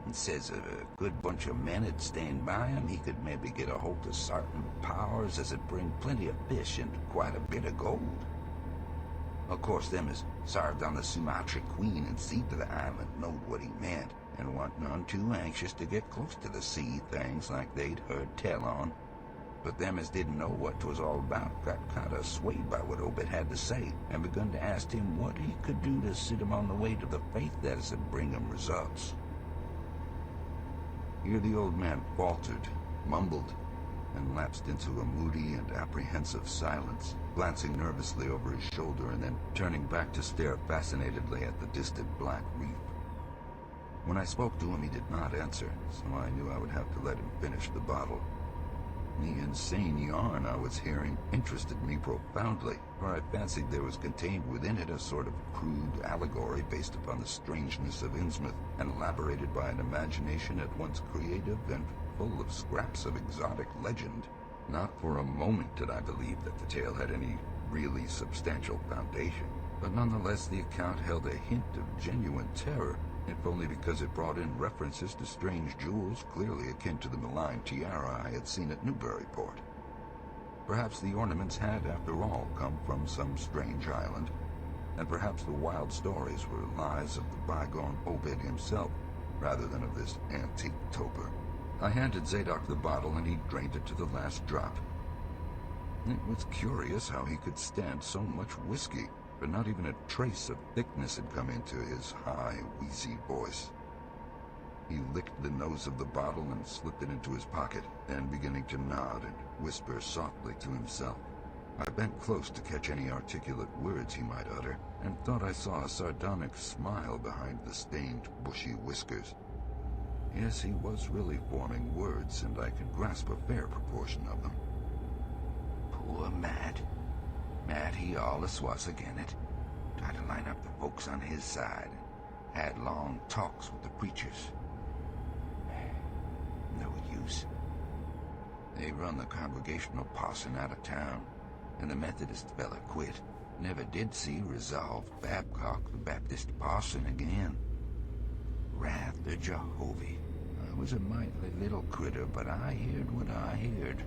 And says if a good bunch of men would stand by him, he could maybe get a hold of certain powers as'd bring plenty of fish and quite a bit of gold. Of course, them as served on the Sumatran Queen and seed to the island knowed what he meant, and weren't none too anxious to get close to the sea things like they'd heard tell on. But them as didn't know what 'twas all about got kinda swayed by what Obed had to say, and begun to ask him what he could do to set him on the way to the faith that'd bring him results. Here the old man faltered, mumbled, and lapsed into a moody and apprehensive silence, glancing nervously over his shoulder and then turning back to stare fascinatedly at the distant black reef. When I spoke to him, he did not answer, so I knew I would have to let him finish the bottle. The insane yarn I was hearing interested me profoundly, for I fancied there was contained within it a sort of crude allegory based upon the strangeness of Innsmouth, and elaborated by an imagination at once creative and full of scraps of exotic legend. Not for a moment did I believe that the tale had any really substantial foundation, but nonetheless the account held a hint of genuine terror, if only because it brought in references to strange jewels clearly akin to the malign tiara I had seen at Newburyport. Perhaps the ornaments had, after all, come from some strange island, and perhaps the wild stories were lies of the bygone Obed himself, rather than of this antique toper. I handed Zadok the bottle, and he drained it to the last drop. It was curious how he could stand so much whiskey, but not even a trace of thickness had come into his high, wheezy voice. He licked the nose of the bottle and slipped it into his pocket, then beginning to nod and whisper softly to himself. I bent close to catch any articulate words he might utter, and thought I saw a sardonic smile behind the stained, bushy whiskers. Yes, he was really forming words, and I could grasp a fair proportion of them. Poor Matt. Matt, he allus was agin it. Tried to line up the folks on his side. Had long talks with the preachers. No use. They run the Congregational parson out of town, and the Methodist fella quit. Never did see resolved Babcock, the Baptist parson, again. Wrath of Jehovah. I was a mighty little critter, but I heard what I heard,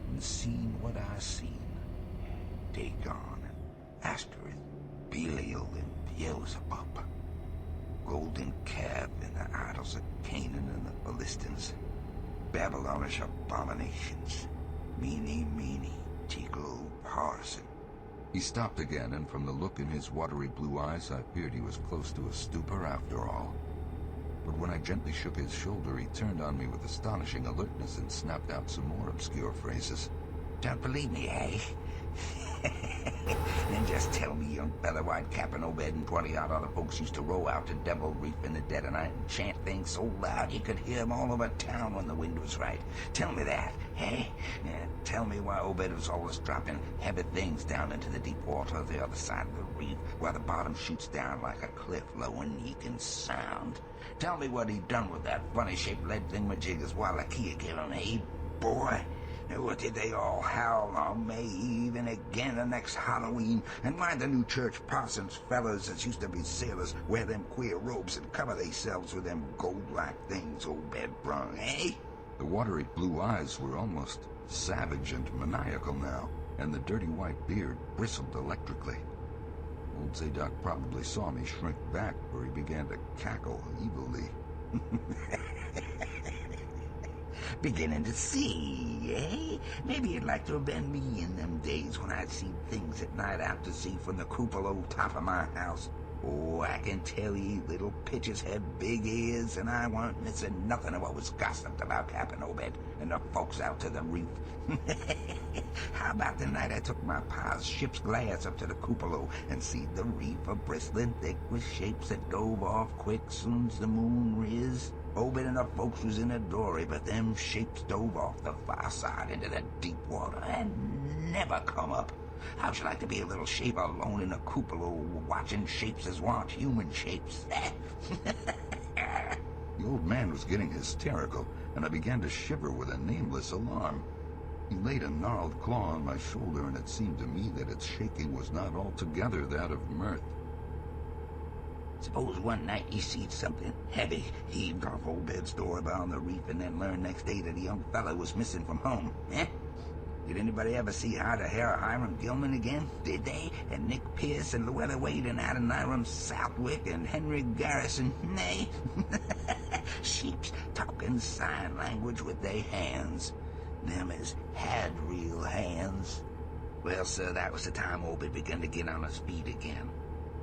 and seen what I seen. Dagon, Ashtoreth, Belial, and Beelzebub. Golden calf and the idols of Canaan and the Philistines. Babylonish abominations. Meeny, tickle, parson. He stopped again, and from the look in his watery blue eyes, I feared he was close to a stupor after all. But when I gently shook his shoulder, he turned on me with astonishing alertness and snapped out some more obscure phrases. Don't believe me, eh? Then just tell me, young fella, why Captain Obed and 20-odd other folks used to row out to Devil Reef in the dead of night and chant things so loud you could hear them all over town when the wind was right. Tell me that, eh? Tell me why Obed was always dropping heavy things down into the deep water the other side of the reef, where the bottom shoots down like a cliff low and you can sound. Tell me what he done with that funny-shaped lead thingamajig as Wallachia gave him, eh, boy? What did they all howl on May Eve and again the next Halloween? And why the new church parsons fellas that used to be sailors wear them queer robes and cover themselves with them gold-like things Obed brung, eh? The watery blue eyes were almost savage and maniacal now, and the dirty white beard bristled electrically. Old Zadok probably saw me shrink back, for he began to cackle evilly. Beginning to see, eh? Maybe you'd like to have been me in them days when I'd seen things at night out to sea from the cupola top of my house. Oh, I can tell ye, little pitches had big ears, and I weren't missing nothing of what was gossiped about Captain Obed and the folks out to the reef. How about the night I took my pa's ship's glass up to the cupola and seed the reef a-bristling thick with shapes that dove off quick soon's the moon riz? Obed and the folks was in a dory, but them shapes dove off the far side into the deep water and never come up. How'd you like to be a little shaver alone in a cupola watching shapes as want human shapes? The old man was getting hysterical, and I began to shiver with a nameless alarm. He laid a gnarled claw on my shoulder, and it seemed to me that its shaking was not altogether that of mirth. Suppose one night you seed something heavy heaved off old Bed's door about on the reef, and then learned next day that a young fellow was missing from home, eh? Did anybody ever see How to Hair Hiram Gilman again? Did they? And Nick Pierce and Llewellyn Wade and Adoniram Southwick and Henry Garrison? Nay. Sheeps talking sign language with their hands. Them as had real hands. Well, sir, that was the time Obed began to get on his feet again.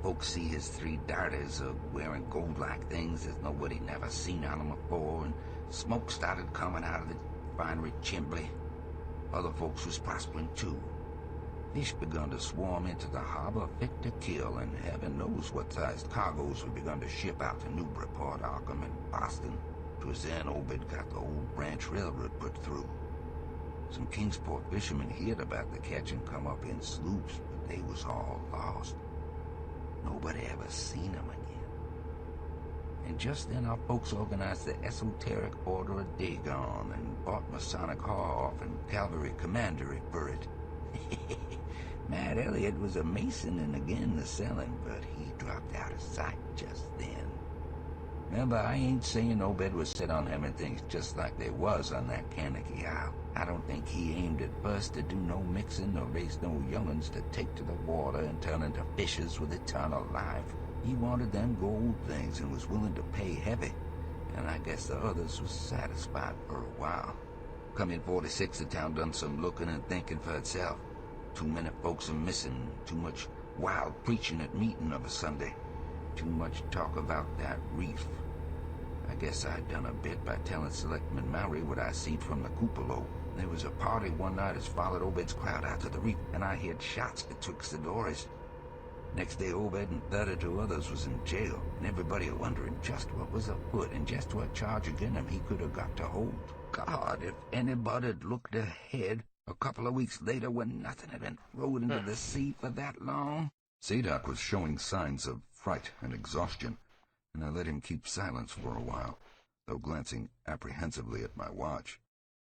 Folks see his 3 darters wearing gold-like things that nobody never seen on them before, and smoke started coming out of the refinery chimbley. Other folks was prospering too. Fish begun to swarm into the harbor fit to kill, and heaven knows what sized cargoes were begun to ship out to Newburyport, Arkham, and Boston. 'Twas then Obed got the old branch railroad put through. Some Kingsport fishermen heard about the catch and come up in sloops, but they was all lost. Nobody ever seen 'em again. And just then our folks organized the Esoteric Order of Dagon and bought Masonic Hoff and Cavalry Commandery for it. Matt Elliott was a Mason and again the selling, but he dropped out of sight just then. Remember, I ain't saying Obed was set on having things just like they was on that Kankakee Isle. I don't think he aimed at first to do no mixing or raise no young'uns to take to the water and turn into fishes with eternal life. He wanted them gold things and was willing to pay heavy, and I guess the others was satisfied for a while. Come in 46, the town done some looking and thinking for itself. Too many folks are missing, too much wild preaching at meeting of a Sunday, too much talk about that reef. I guess I done a bit by telling Selectman Mowry what I seed from the cupola. There was a party one night as followed Obed's crowd out to the reef, and I heard shots betwixt the dories. Next day, Obed and 32 others was in jail, and everybody wondering just what was afoot and just what charge against him he could have got to hold. God, if anybody'd looked ahead a couple of weeks later when nothing had been thrown into the sea for that long. Zadok was showing signs of fright and exhaustion, and I let him keep silence for a while, though glancing apprehensively at my watch.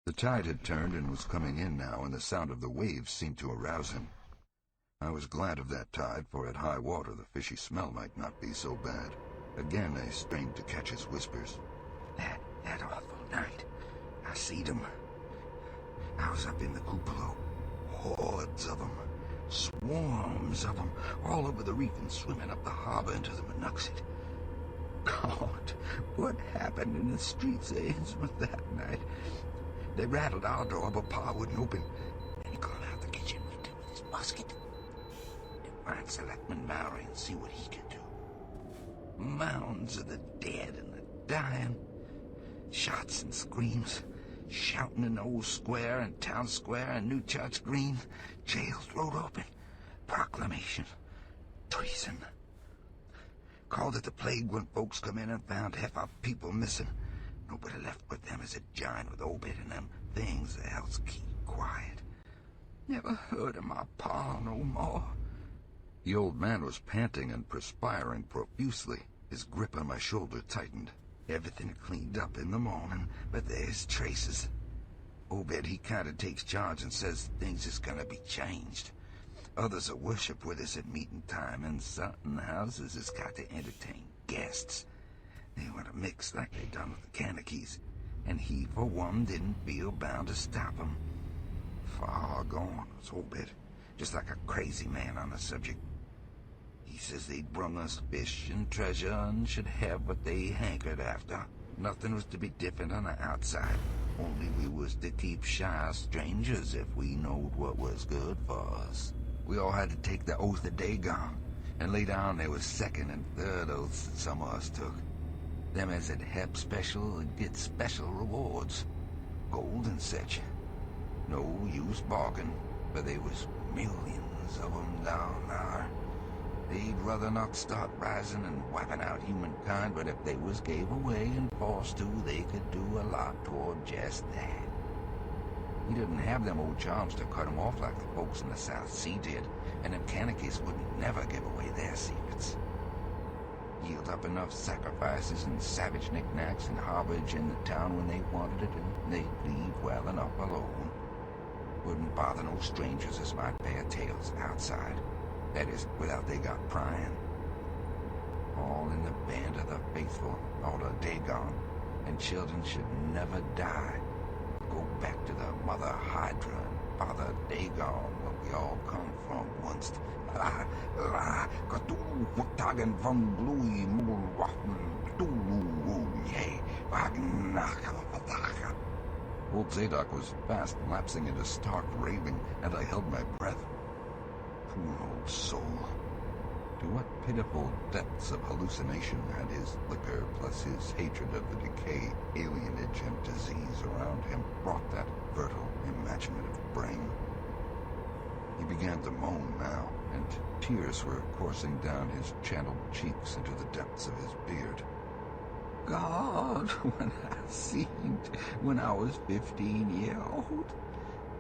The tide had turned and was coming in now, and the sound of the waves seemed to arouse him. I was glad of that tide, for at high water the fishy smell might not be so bad. Again I strained to catch his whispers. That awful night, I seed 'em. I was up in the cupola. Hordes of 'em. Swarms of 'em, all over the reef and swimming up the harbor into the Monoxid. God, what happened in the streets of Innsmouth that night? They rattled our door, but Pa wouldn't open, and he called out the kitchen window with his musket to find Selectman Mowry and see what he could do. Mounds of the dead and the dying, shots and screams, shouting in the old square and town square and New Church Green, jails rolled open, proclamation, treason. Called it the plague when folks come in and found half our people missing. Nobody left but them as a giant with Obed and them things that else keep quiet. Never heard of my pa no more. The old man was panting and perspiring profusely. His grip on my shoulder tightened. Everything cleaned up in the morning, but there's traces. Obed, he kinda takes charge and says things is gonna be changed. Others will worship with us at meeting time, and certain houses has got to entertain guests. They want to mix like they done with the Kanakys, and he, for one, didn't feel bound to stop 'em. Far gone was Obed, just like a crazy man on the subject. He says they'd brung us fish and treasure and should have what they hankered after. Nothing was to be different on the outside, only we was to keep shy strangers if we knowed what was good for us. We all had to take the oath of Dagon, and later on there was second and third oaths that some of us took. Them as had helped special would get special rewards, gold and such. No use bargain, but there was millions of 'em down there. They'd rather not start rising and wiping out humankind, but if they was gave away and forced to, they could do a lot toward just that. We didn't have them old charms to cut 'em off like the folks in the South Sea did, and them Kanakys wouldn't never give away their secrets. Yield up enough sacrifices and savage knickknacks and harborage in the town when they wanted it, and they'd leave well enough alone. Wouldn't bother no strangers as might pay a tales outside. That is, without they got prying. All in the band of the faithful, all of Dagon, and children should never die. Go back to the Mother Hydra and Father Dagon, where we all come from once. Cthulhu, Wutagan, Von Bluey, Mulwaffen, Cthulhu, yea, Wagnaka. Old Zadok was fast lapsing into stark raving, and I held my breath. Poor old soul. To what pitiful depths of hallucination had his liquor plus his hatred of the decay, alienage, and disease around him brought that fertile, imaginative brain? He began to moan now, and tears were coursing down his channeled cheeks into the depths of his beard. God, when I seemed, when I was 15 years old,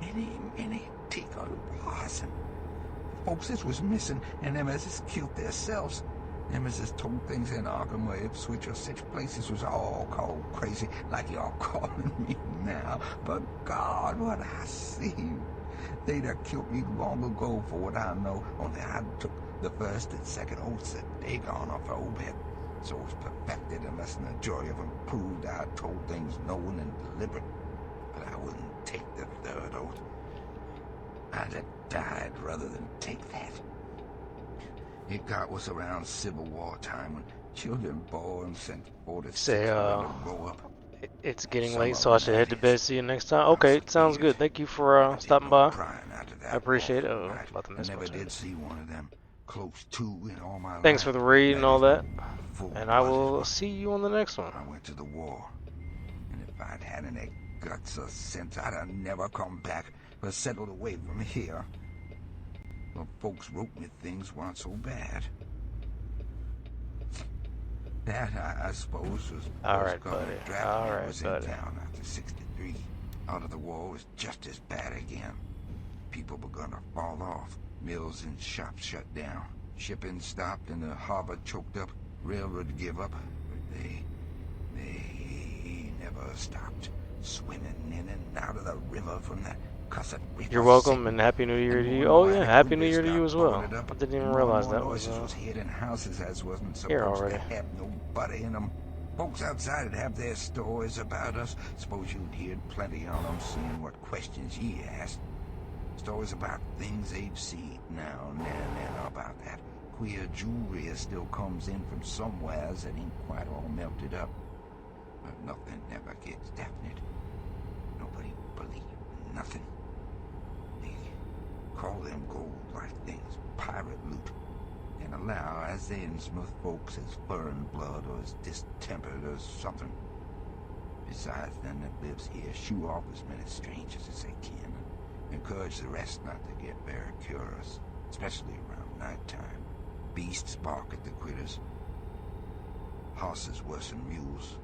many tickle poison. Folks was missing, and them as killed themselves. Them as told things in Arkham or Ipswich or such places was all called crazy, like y'all calling me now. But God, what I seen. They'd have killed me long ago for what I know, only I took the first and second oaths that they gone off of Obed. So it was perfected unless the majority of them proved I told things known and deliberate. But I wouldn't take the third oath. I'd have died rather than take that. It was around Civil War time when children born sent 4 to 6 Say, to grow up. it's getting Some late, of so I them, should that head to bed. is. See you next time. I'm Okay, sounds scared. good. Thank you for Never did stopping no by. crying after that I appreciate it. awful Oh, night. about to I miss my never turn. did see one of them close to in all my Thanks life. for the read and all that. And I Full-blooded will one. see you on the next one. I went to the war, and if I'd had any guts or sense, I'd have never come back, but settled away from here. Well, folks wrote me things weren't so bad. That, I suppose, was because Alright, Governor buddy. Draftman Alright, was in buddy. town after '63. Out of the war was just as bad again. People were gonna fall off. Mills and shops shut down. Shipping stopped and the harbor choked up. Railroad give up. But they never stopped. Swimming in and out of the river from that cussed river. You're welcome, and Happy New Year to you. Oh yeah, Happy New Year to you as well. I didn't even realize that was hitting houses as wasn't here supposed already. to have nobody in them. Folks outside would have their stories about us. Suppose you'd heard plenty on them, seeing what questions ye asked. Stories about things they've seen now and then, and about that queer jewelry that still comes in from somewheres that ain't quite all melted up. But nothing never gets definite. Nobody believes nothing. They call them gold-like things pirate loot, and allow as they Innsmouth folks as foreign blood or as distempered or something. Besides them that lives here, shoo off as many strangers as they can, and encourage the rest not to get very curious, especially around nighttime. Beasts bark at the critters. Horses worse than mules.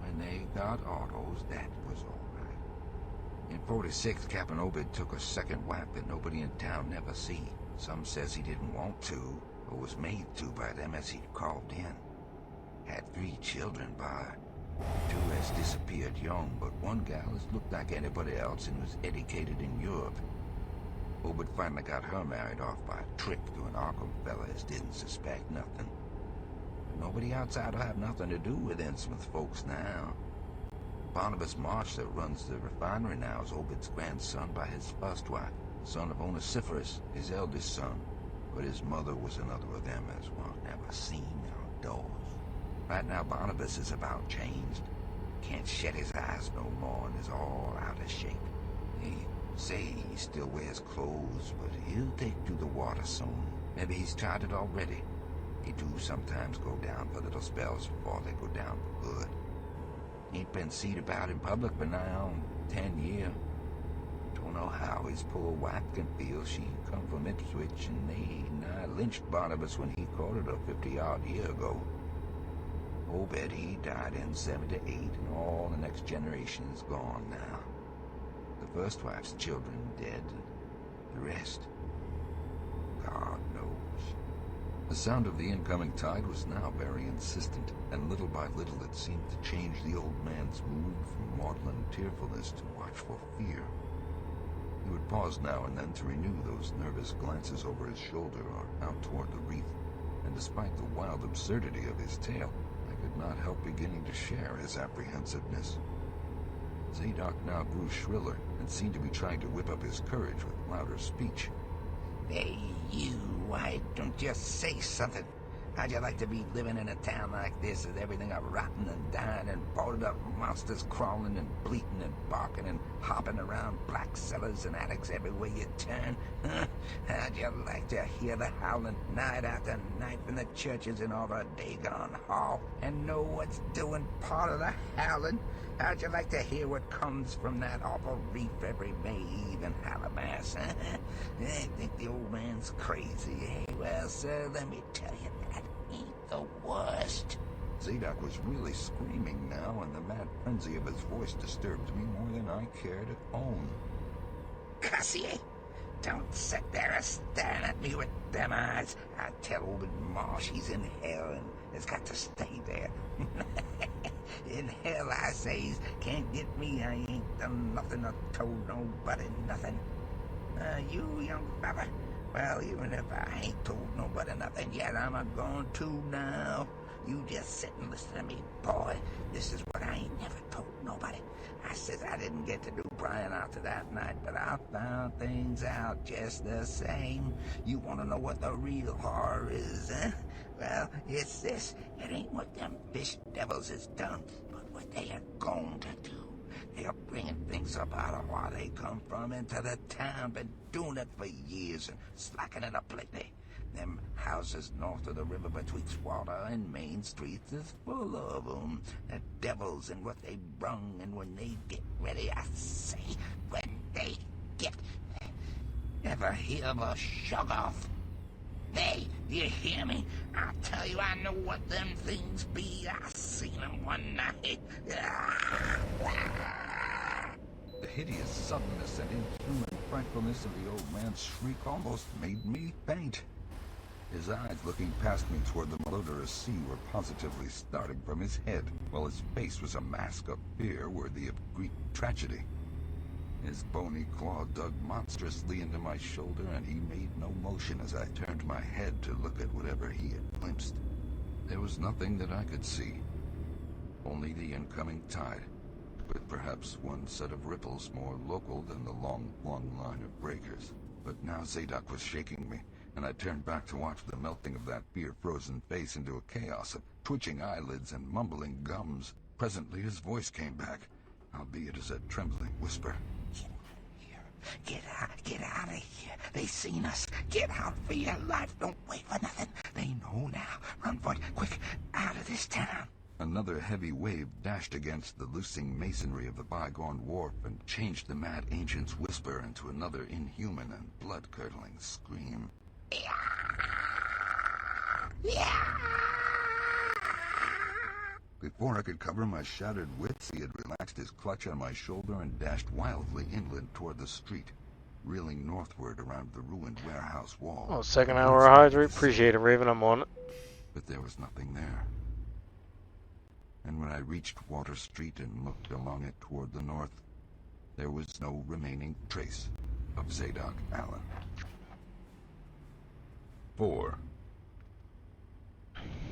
When they got autos, that was all right. In '46, Captain Obed took a second wife that nobody in town never see. Some says he didn't want to, or was made to by them as he'd called in. Had 3 children by her. 2 has disappeared young, but one gal has looked like anybody else and was educated in Europe. Obed finally got her married off by a trick to an Arkham fella as didn't suspect nothing. Nobody outside will have nothing to do with Innsmouth folks now. Barnabas Marsh that runs the refinery now is Obed's grandson by his first wife, son of Onesiphorus, his eldest son, but his mother was another of them as one never seen outdoors. Right now Barnabas is about changed. Can't shut his eyes no more and is all out of shape. They say he still wears clothes, but he'll take to the water soon. Maybe he's tried it already. They do sometimes go down for little spells before they go down for good. Ain't been seen about in public for now 10 years. Don't know how his poor wife can feel. She come from Ipswich, and they nigh lynched Barnabas when he courted her 50-odd year ago. Obed, he died in '78, and all the next generation's gone now. The first wife's children dead, and the rest, God knows. The sound of the incoming tide was now very insistent, and little by little it seemed to change the old man's mood from maudlin tearfulness to watchful fear. He would pause now and then to renew those nervous glances over his shoulder or out toward the reef, and despite the wild absurdity of his tale, I could not help beginning to share his apprehensiveness. Zadok now grew shriller and seemed to be trying to whip up his courage with louder speech. Hey, you, why don't you say something? How'd you like to be living in a town like this with everything a rotten and dying and boarded up monsters crawling and bleating and barking and hopping around black cellars and attics everywhere you turn? Huh? How'd you like to hear the howling night after night from the churches in all the Dagon Hall and know what's doing part of the howling? How'd you like to hear what comes from that awful reef every May Eve in Alabama? I think the old man's crazy, eh? Well, sir, let me tell you, that ain't the worst. Zadok was really screaming now, and the mad frenzy of his voice disturbed me more than I cared to own. Cussy, don't sit there a-staring at me with them eyes. I tell old Ma she's in hell and has got to stay there. In hell, I says, can't get me. I ain't done nothing or told nobody nothing. You, young fella, well, even if I ain't told nobody nothing yet, I'm a-going to now. You just sit and listen to me, boy. This is what I ain't never told nobody. I says I didn't get to do Brian after that night, but I found things out just the same. You want to know what the real horror is, eh? Well, it's this. It ain't what them fish devils has done, but what they are going to do. They are bringing things up out of where they come from into the town. Been doing it for years and slacking it up lately. Them houses north of the river betwixt Water and Main Streets is full of 'em. The devils and what they brung, and when they get ready, I say, when they get... Ever hear of a shog-off? Hey, you hear me? I tell you, I know what them things be. I seen 'em one night. The hideous suddenness and inhuman frightfulness of the old man's shriek almost made me faint. His eyes looking past me toward the malodorous sea were positively starting from his head, while his face was a mask of fear worthy of Greek tragedy. His bony claw dug monstrously into my shoulder, and he made no motion as I turned my head to look at whatever he had glimpsed. There was nothing that I could see, only the incoming tide, with perhaps one set of ripples more local than the long-flung line of breakers. But now Zadok was shaking me, and I turned back to watch the melting of that fear-frozen face into a chaos of twitching eyelids and mumbling gums. Presently his voice came back, albeit as a trembling whisper. Get out of here. They seen us. Get out for your life. Don't wait for nothing. They know now. Run for it. Quick, out of this town. Another heavy wave dashed against the loosing masonry of the bygone wharf and changed the mad ancient's whisper into another inhuman and blood-curdling scream. Before I could cover my shattered wits, he had relaxed his clutch on my shoulder and dashed wildly inland toward the street, reeling northward around the ruined warehouse wall. Oh, second hour hydrate. Appreciate it, Raven. I'm on it. But there was nothing there. And when I reached Water Street and looked along it toward the north, there was no remaining trace of Zadok Allen. 4.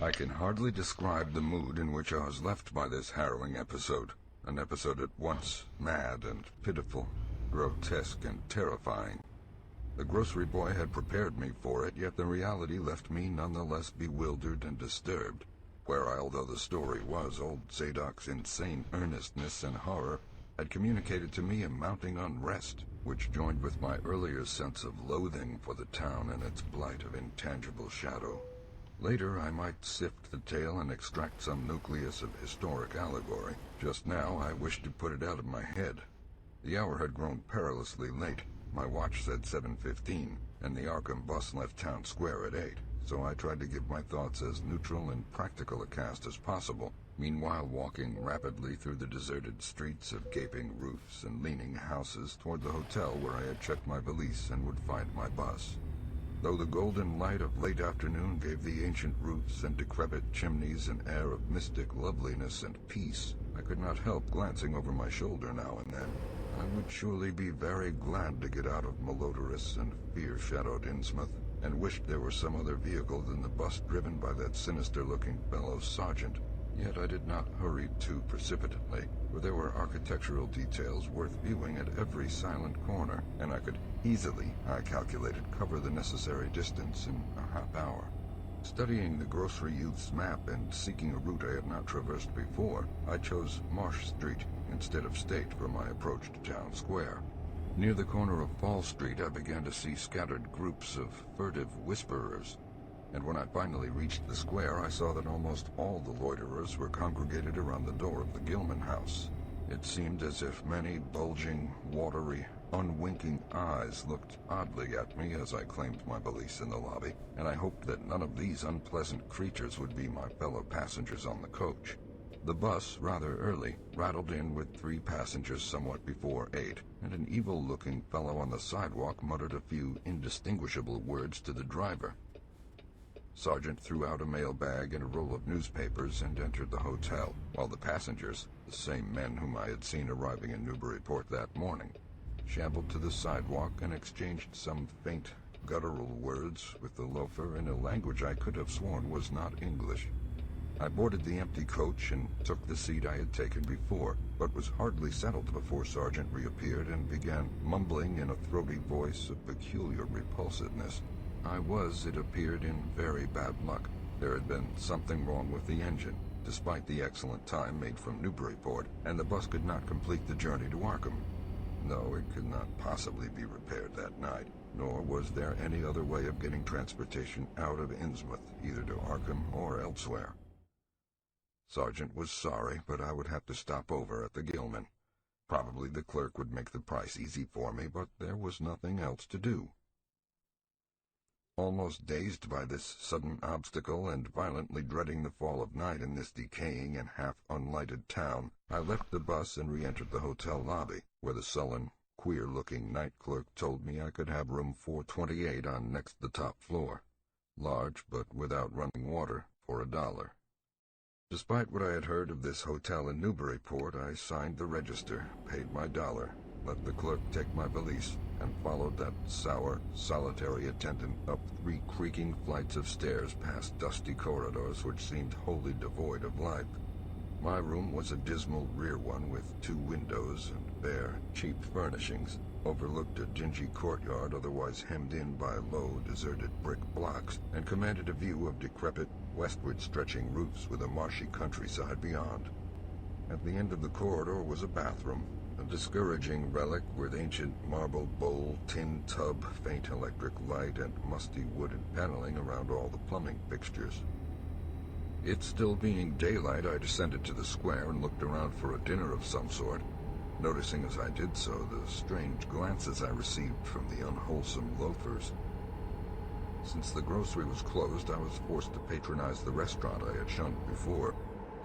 I can hardly describe the mood in which I was left by this harrowing episode. An episode at once mad and pitiful, grotesque and terrifying. The grocery boy had prepared me for it, yet the reality left me nonetheless bewildered and disturbed. Where, although the story was old Zadok's insane earnestness and horror, had communicated to me a mounting unrest, which joined with my earlier sense of loathing for the town and its blight of intangible shadow. Later I might sift the tale and extract some nucleus of historic allegory. Just now I wished to put it out of my head. The hour had grown perilously late. My watch said 7:15, and the Arkham bus left town square at 8. So I tried to give my thoughts as neutral and practical a cast as possible, meanwhile walking rapidly through the deserted streets of gaping roofs and leaning houses toward the hotel where I had checked my valise and would find my bus. Though the golden light of late afternoon gave the ancient roofs and decrepit chimneys an air of mystic loveliness and peace, I could not help glancing over my shoulder now and then. I would surely be very glad to get out of malodorous and fear-shadowed Innsmouth, and wished there were some other vehicle than the bus driven by that sinister-looking fellow sergeant. Yet I did not hurry too precipitately, for there were architectural details worth viewing at every silent corner, and I could easily, I calculated, cover the necessary distance in a half hour. Studying the grocery youth's map and seeking a route I had not traversed before, I chose Marsh Street instead of State for my approach to Town Square. Near the corner of Fall Street, I began to see scattered groups of furtive whisperers, and when I finally reached the square, I saw that almost all the loiterers were congregated around the door of the Gilman house. It seemed as if many bulging, watery, unwinking eyes looked oddly at me as I claimed my valise in the lobby, and I hoped that none of these unpleasant creatures would be my fellow passengers on the coach. The bus, rather early, rattled in with 3 passengers somewhat before 8, and an evil-looking fellow on the sidewalk muttered a few indistinguishable words to the driver. Sergeant threw out a mailbag and a roll of newspapers and entered the hotel, while the passengers, the same men whom I had seen arriving in Newburyport that morning, shambled to the sidewalk and exchanged some faint, guttural words with the loafer in a language I could have sworn was not English. I boarded the empty coach and took the seat I had taken before, but was hardly settled before Sergeant reappeared and began mumbling in a throaty voice of peculiar repulsiveness. I was, it appeared, in very bad luck. There had been something wrong with the engine, despite the excellent time made from Newburyport, and the bus could not complete the journey to Arkham. No, it could not possibly be repaired that night, nor was there any other way of getting transportation out of Innsmouth, either to Arkham or elsewhere. Sergeant was sorry, but I would have to stop over at the Gilman. Probably the clerk would make the price easy for me, but there was nothing else to do. Almost dazed by this sudden obstacle and violently dreading the fall of night in this decaying and half-unlighted town, I left the bus and re-entered the hotel lobby, where the sullen, queer-looking night clerk told me I could have room 428 on next the top floor. Large, but without running water, for $1. Despite what I had heard of this hotel in Newburyport, I signed the register, paid my $1, let the clerk take my valise, and followed that sour, solitary attendant up 3 creaking flights of stairs past dusty corridors which seemed wholly devoid of life. My room was a dismal rear one with 2 windows and bare, cheap furnishings, overlooked a dingy courtyard otherwise hemmed in by low, deserted brick blocks, and commanded a view of decrepit, westward-stretching roofs with a marshy countryside beyond. At the end of the corridor was a bathroom, a discouraging relic with ancient marble bowl, tin tub, faint electric light, and musty wooden paneling around all the plumbing fixtures. It still being daylight, I descended to the square and looked around for a dinner of some sort, noticing as I did so the strange glances I received from the unwholesome loafers. Since the grocery was closed, I was forced to patronize the restaurant I had shunned before.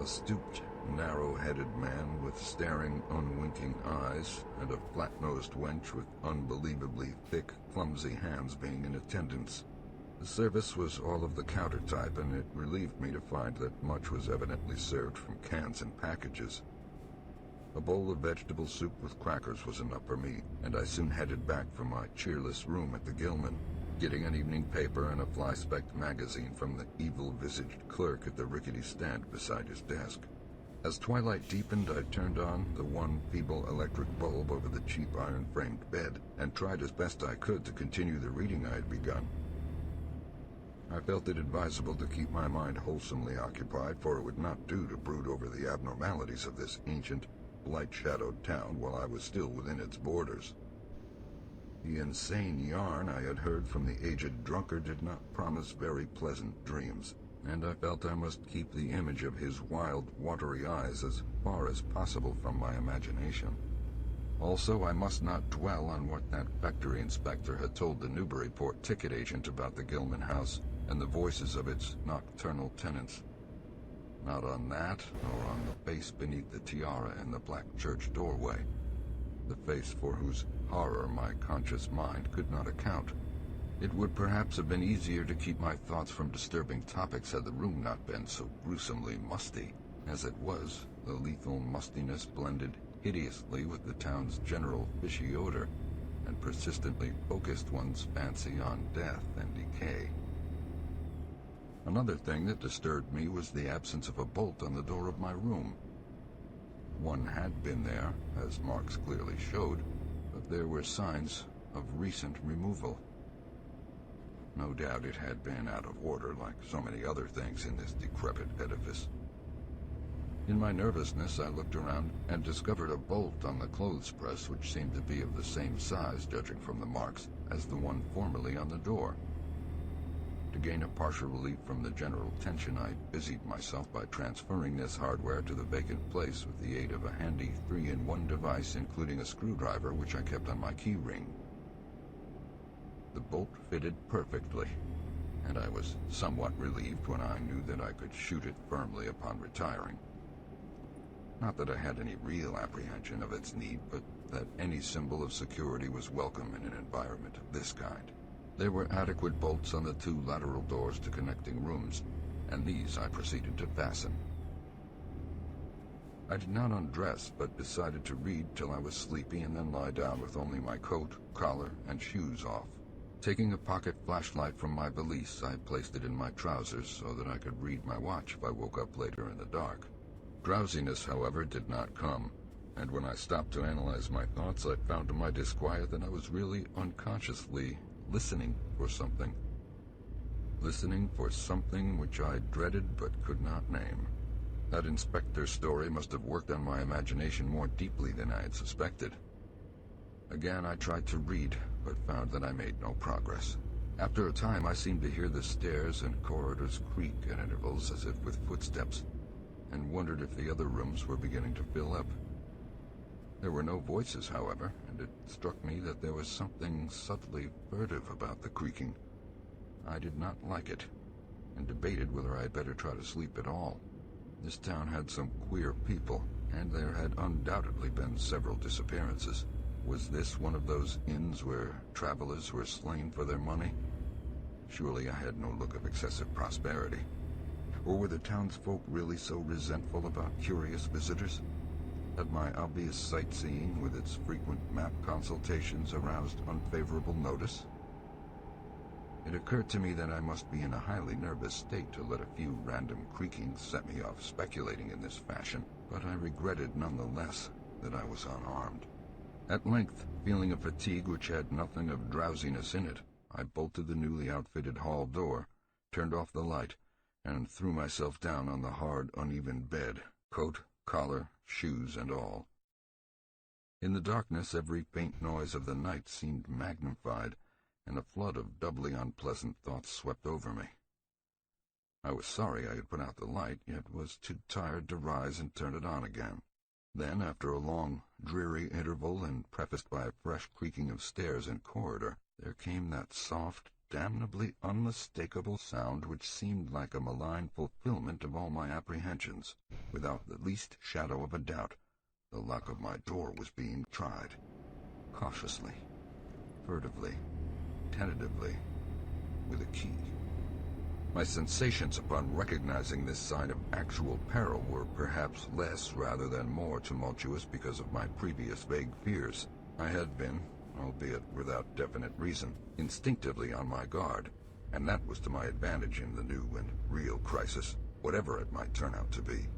A stooped, narrow-headed man with staring, unwinking eyes, and a flat-nosed wench with unbelievably thick, clumsy hands being in attendance. The service was all of the counter type, and it relieved me to find that much was evidently served from cans and packages. A bowl of vegetable soup with crackers was enough for me, and I soon headed back for my cheerless room at the Gilman, getting an evening paper and a fly-specked magazine from the evil-visaged clerk at the rickety stand beside his desk. As twilight deepened, I turned on the one feeble electric bulb over the cheap iron-framed bed and tried as best I could to continue the reading I had begun. I felt it advisable to keep my mind wholesomely occupied, for it would not do to brood over the abnormalities of this ancient, light-shadowed town while I was still within its borders. The insane yarn I had heard from the aged drunkard did not promise very pleasant dreams, and I felt I must keep the image of his wild, watery eyes as far as possible from my imagination. Also, I must not dwell on what that factory inspector had told the Newburyport ticket agent about the Gilman house and the voices of its nocturnal tenants. Not on that, nor on the face beneath the tiara in the black church doorway, the face for whose horror my conscious mind could not account. It would perhaps have been easier to keep my thoughts from disturbing topics had the room not been so gruesomely musty. As it was, the lethal mustiness blended hideously with the town's general fishy odor, and persistently focused one's fancy on death and decay. Another thing that disturbed me was the absence of a bolt on the door of my room. One had been there, as marks clearly showed, but there were signs of recent removal. No doubt it had been out of order like so many other things in this decrepit edifice. In my nervousness, I looked around and discovered a bolt on the clothes press which seemed to be of the same size, judging from the marks, as the one formerly on the door. To gain a partial relief from the general tension, I busied myself by transferring this hardware to the vacant place with the aid of a handy 3-in-1 device, including a screwdriver which I kept on my key ring. The bolt fitted perfectly, and I was somewhat relieved when I knew that I could shoot it firmly upon retiring. Not that I had any real apprehension of its need, but that any symbol of security was welcome in an environment of this kind. There were adequate bolts on the 2 lateral doors to connecting rooms, and these I proceeded to fasten. I did not undress, but decided to read till I was sleepy and then lie down with only my coat, collar, and shoes off. Taking a pocket flashlight from my valise, I placed it in my trousers so that I could read my watch if I woke up later in the dark. Drowsiness, however, did not come, and when I stopped to analyze my thoughts, I found to my disquiet that I was really unconsciously listening for something. Listening for something which I dreaded but could not name. That inspector's story must have worked on my imagination more deeply than I had suspected. Again, I tried to read, but found that I made no progress. After a time, I seemed to hear the stairs and corridors creak at intervals as if with footsteps, and wondered if the other rooms were beginning to fill up. There were no voices, however, and it struck me that there was something subtly furtive about the creaking. I did not like it, and debated whether I had better try to sleep at all. This town had some queer people, and there had undoubtedly been several disappearances. Was this one of those inns where travelers were slain for their money? Surely I had no look of excessive prosperity. Or were the townsfolk really so resentful about curious visitors? Had my obvious sightseeing with its frequent map consultations aroused unfavorable notice? It occurred to me that I must be in a highly nervous state to let a few random creakings set me off speculating in this fashion, but I regretted nonetheless that I was unarmed. At length, feeling a fatigue which had nothing of drowsiness in it, I bolted the newly outfitted hall door, turned off the light, and threw myself down on the hard, uneven bed, coat, collar, shoes, and all. In the darkness, every faint noise of the night seemed magnified, and a flood of doubly unpleasant thoughts swept over me. I was sorry I had put out the light, yet was too tired to rise and turn it on again. Then, after a long, dreary interval and prefaced by a fresh creaking of stairs and corridor, there came that soft, damnably unmistakable sound which seemed like a malign fulfillment of all my apprehensions. Without the least shadow of a doubt, the lock of my door was being tried. Cautiously, furtively, tentatively, with a key. My sensations upon recognizing this sign of actual peril were perhaps less rather than more tumultuous because of my previous vague fears. I had been, albeit without definite reason, instinctively on my guard, and that was to my advantage in the new and real crisis, whatever it might turn out to be.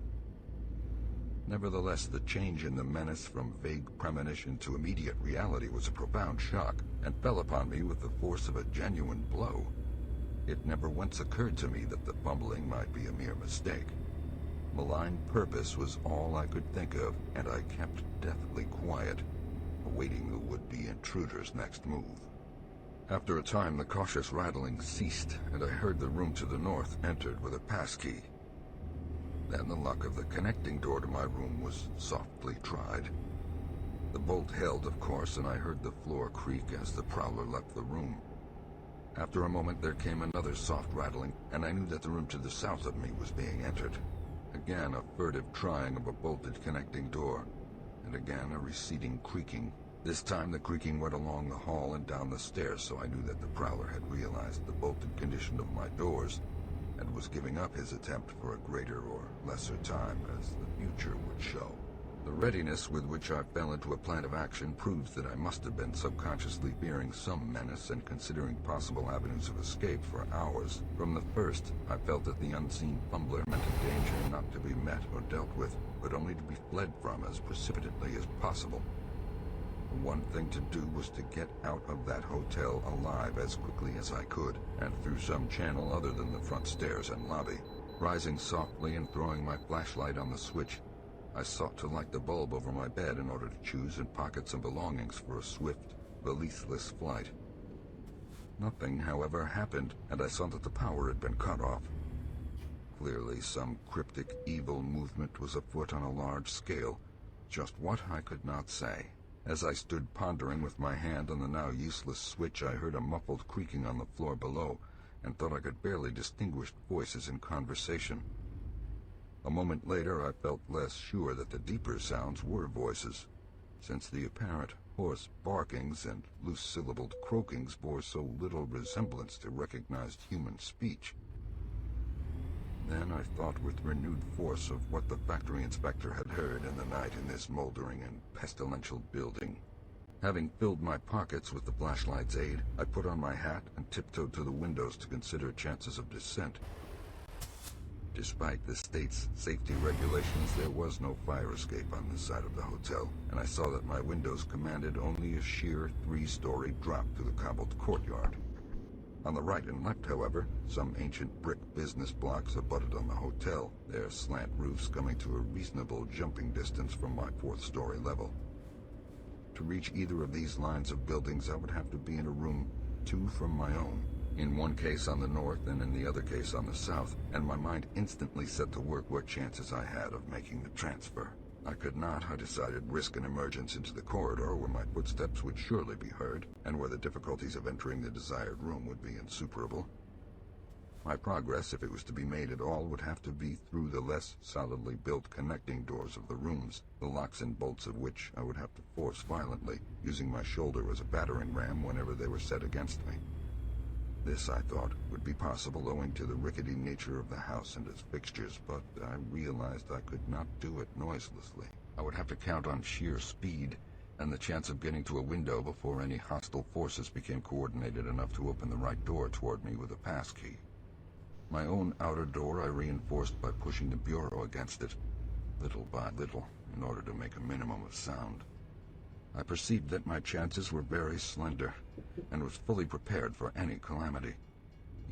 Nevertheless, the change in the menace from vague premonition to immediate reality was a profound shock, and fell upon me with the force of a genuine blow. It never once occurred to me that the fumbling might be a mere mistake. Malign purpose was all I could think of, and I kept deathly quiet, awaiting the would-be intruder's next move. After a time, the cautious rattling ceased, and I heard the room to the north entered with a passkey. Then the lock of the connecting door to my room was softly tried. The bolt held, of course, and I heard the floor creak as the prowler left the room. After a moment there came another soft rattling, and I knew that the room to the south of me was being entered. Again a furtive trying of a bolted connecting door, and again a receding creaking. This time the creaking went along the hall and down the stairs, so I knew that the prowler had realized the bolted condition of my doors, and was giving up his attempt for a greater or lesser time, as the future would show. The readiness with which I fell into a plan of action proves that I must have been subconsciously fearing some menace and considering possible avenues of escape for hours. From the first, I felt that the unseen fumbler meant a danger not to be met or dealt with, but only to be fled from as precipitately as possible. The one thing to do was to get out of that hotel alive as quickly as I could, and through some channel other than the front stairs and lobby. Rising softly and throwing my flashlight on the switch, I sought to light the bulb over my bed in order to choose and pocket some belongings for a swift, releaseless flight. Nothing, however, happened, and I saw that the power had been cut off. Clearly, some cryptic, evil movement was afoot on a large scale. Just what, I could not say. As I stood pondering with my hand on the now useless switch, I heard a muffled creaking on the floor below, and thought I could barely distinguish voices in conversation. A moment later, I felt less sure that the deeper sounds were voices, since the apparent hoarse barkings and loose-syllabled croakings bore so little resemblance to recognized human speech. Then I thought with renewed force of what the factory inspector had heard in the night in this moldering and pestilential building. Having filled my pockets with the flashlight's aid, I put on my hat and tiptoed to the windows to consider chances of descent. Despite the state's safety regulations, there was no fire escape on this side of the hotel, and I saw that my windows commanded only a sheer 3-story drop to the cobbled courtyard. On the right and left, however, some ancient brick business blocks abutted on the hotel, their slant roofs coming to a reasonable jumping distance from my 4th-story level. To reach either of these lines of buildings, I would have to be in a room 2 from my own, in one case on the north and in the other case on the south, and my mind instantly set to work what chances I had of making the transfer. I could not, I decided, risk an emergence into the corridor where my footsteps would surely be heard, and where the difficulties of entering the desired room would be insuperable. My progress, if it was to be made at all, would have to be through the less solidly built connecting doors of the rooms, the locks and bolts of which I would have to force violently, using my shoulder as a battering ram whenever they were set against me. This, I thought, would be possible owing to the rickety nature of the house and its fixtures, but I realized I could not do it noiselessly. I would have to count on sheer speed, and the chance of getting to a window before any hostile forces became coordinated enough to open the right door toward me with a passkey. My own outer door I reinforced by pushing the bureau against it, little by little, in order to make a minimum of sound. I perceived that my chances were very slender, and was fully prepared for any calamity.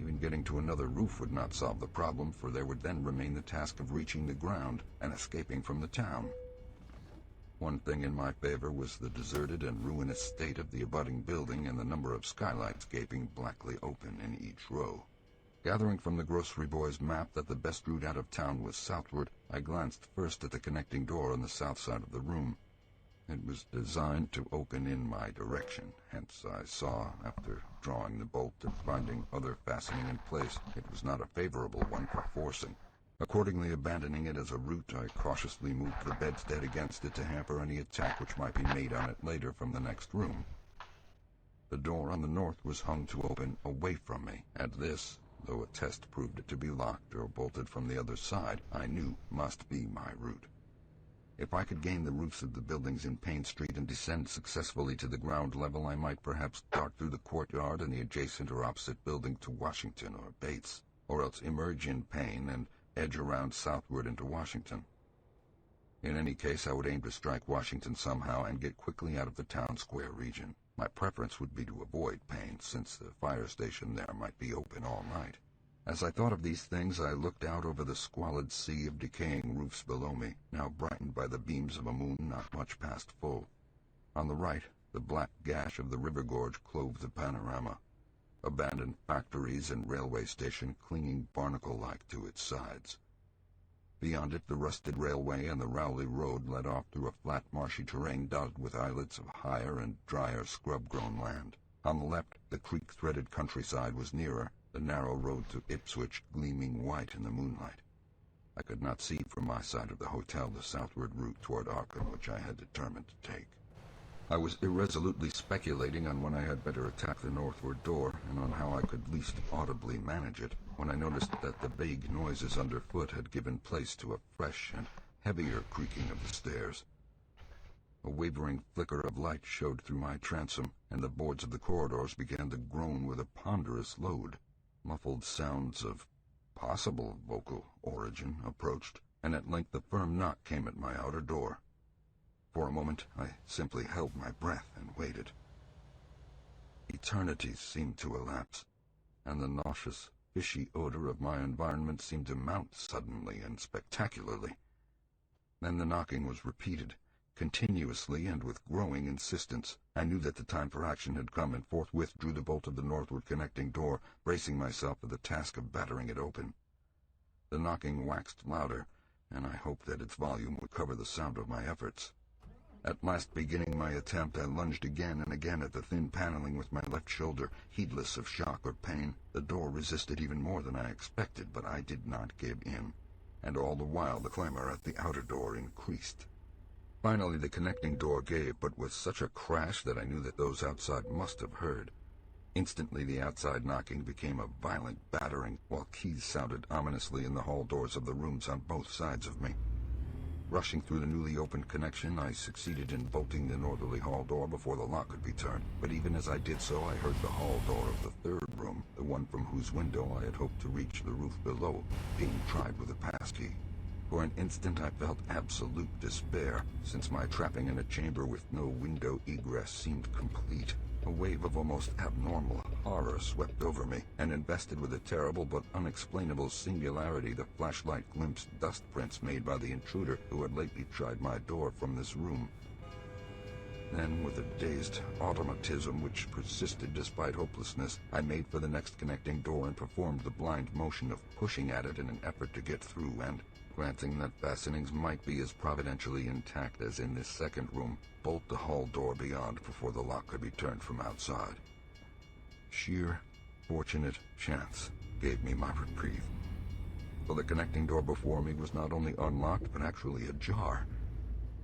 Even getting to another roof would not solve the problem, for there would then remain the task of reaching the ground and escaping from the town. One thing in my favor was the deserted and ruinous state of the abutting building and the number of skylights gaping blackly open in each row. Gathering from the grocery boy's map that the best route out of town was southward, I glanced first at the connecting door on the south side of the room. It was designed to open in my direction, hence I saw, after drawing the bolt and finding other fastening in place, it was not a favorable one for forcing. Accordingly, abandoning it as a route, I cautiously moved the bedstead against it to hamper any attack which might be made on it later from the next room. The door on the north was hung to open away from me, and this, though a test proved it to be locked or bolted from the other side, I knew must be my route. If I could gain the roofs of the buildings in Payne Street and descend successfully to the ground level, I might perhaps dart through the courtyard and the adjacent or opposite building to Washington or Bates, or else emerge in Payne and edge around southward into Washington. In any case, I would aim to strike Washington somehow and get quickly out of the town square region. My preference would be to avoid Payne, since the fire station there might be open all night. As I thought of these things, I looked out over the squalid sea of decaying roofs below me, now brightened by the beams of a moon not much past full. On the right, the black gash of the river gorge clove the panorama, abandoned factories and railway station clinging barnacle-like to its sides. Beyond it, the rusted railway and the Rowley Road led off through a flat marshy terrain dotted with islets of higher and drier scrub-grown land. On the left, the creek-threaded countryside was nearer, the narrow road to Ipswich gleaming white in the moonlight. I could not see from my side of the hotel the southward route toward Arkham which I had determined to take. I was irresolutely speculating on when I had better attack the northward door, and on how I could least audibly manage it, when I noticed that the vague noises underfoot had given place to a fresh and heavier creaking of the stairs. A wavering flicker of light showed through my transom, and the boards of the corridors began to groan with a ponderous load. Muffled sounds of possible vocal origin approached, and at length a firm knock came at my outer door. For a moment, I simply held my breath and waited. Eternities seemed to elapse, and the nauseous, fishy odor of my environment seemed to mount suddenly and spectacularly. Then the knocking was repeated, continuously and with growing insistence. I knew that the time for action had come, and forthwith drew the bolt of the northward connecting door, bracing myself for the task of battering it open. The knocking waxed louder, and I hoped that its volume would cover the sound of my efforts. At last beginning my attempt, I lunged again and again at the thin paneling with my left shoulder, heedless of shock or pain. The door resisted even more than I expected, but I did not give in, and all the while the clamor at the outer door increased. Finally the connecting door gave, but with such a crash that I knew that those outside must have heard. Instantly the outside knocking became a violent battering, while keys sounded ominously in the hall doors of the rooms on both sides of me. Rushing through the newly opened connection, I succeeded in bolting the northerly hall door before the lock could be turned, but even as I did so I heard the hall door of the third room, the one from whose window I had hoped to reach the roof below, being tried with a passkey. For an instant I felt absolute despair, since my trapping in a chamber with no window egress seemed complete. A wave of almost abnormal horror swept over me, and invested with a terrible but unexplainable singularity the flashlight glimpsed dust prints made by the intruder who had lately tried my door from this room. Then, with a dazed automatism which persisted despite hopelessness, I made for the next connecting door and performed the blind motion of pushing at it in an effort to get through, and, granting that fastenings might be as providentially intact as in this second room, bolt the hall door beyond before the lock could be turned from outside. Sheer, fortunate chance gave me my reprieve, for the connecting door before me was not only unlocked but actually ajar.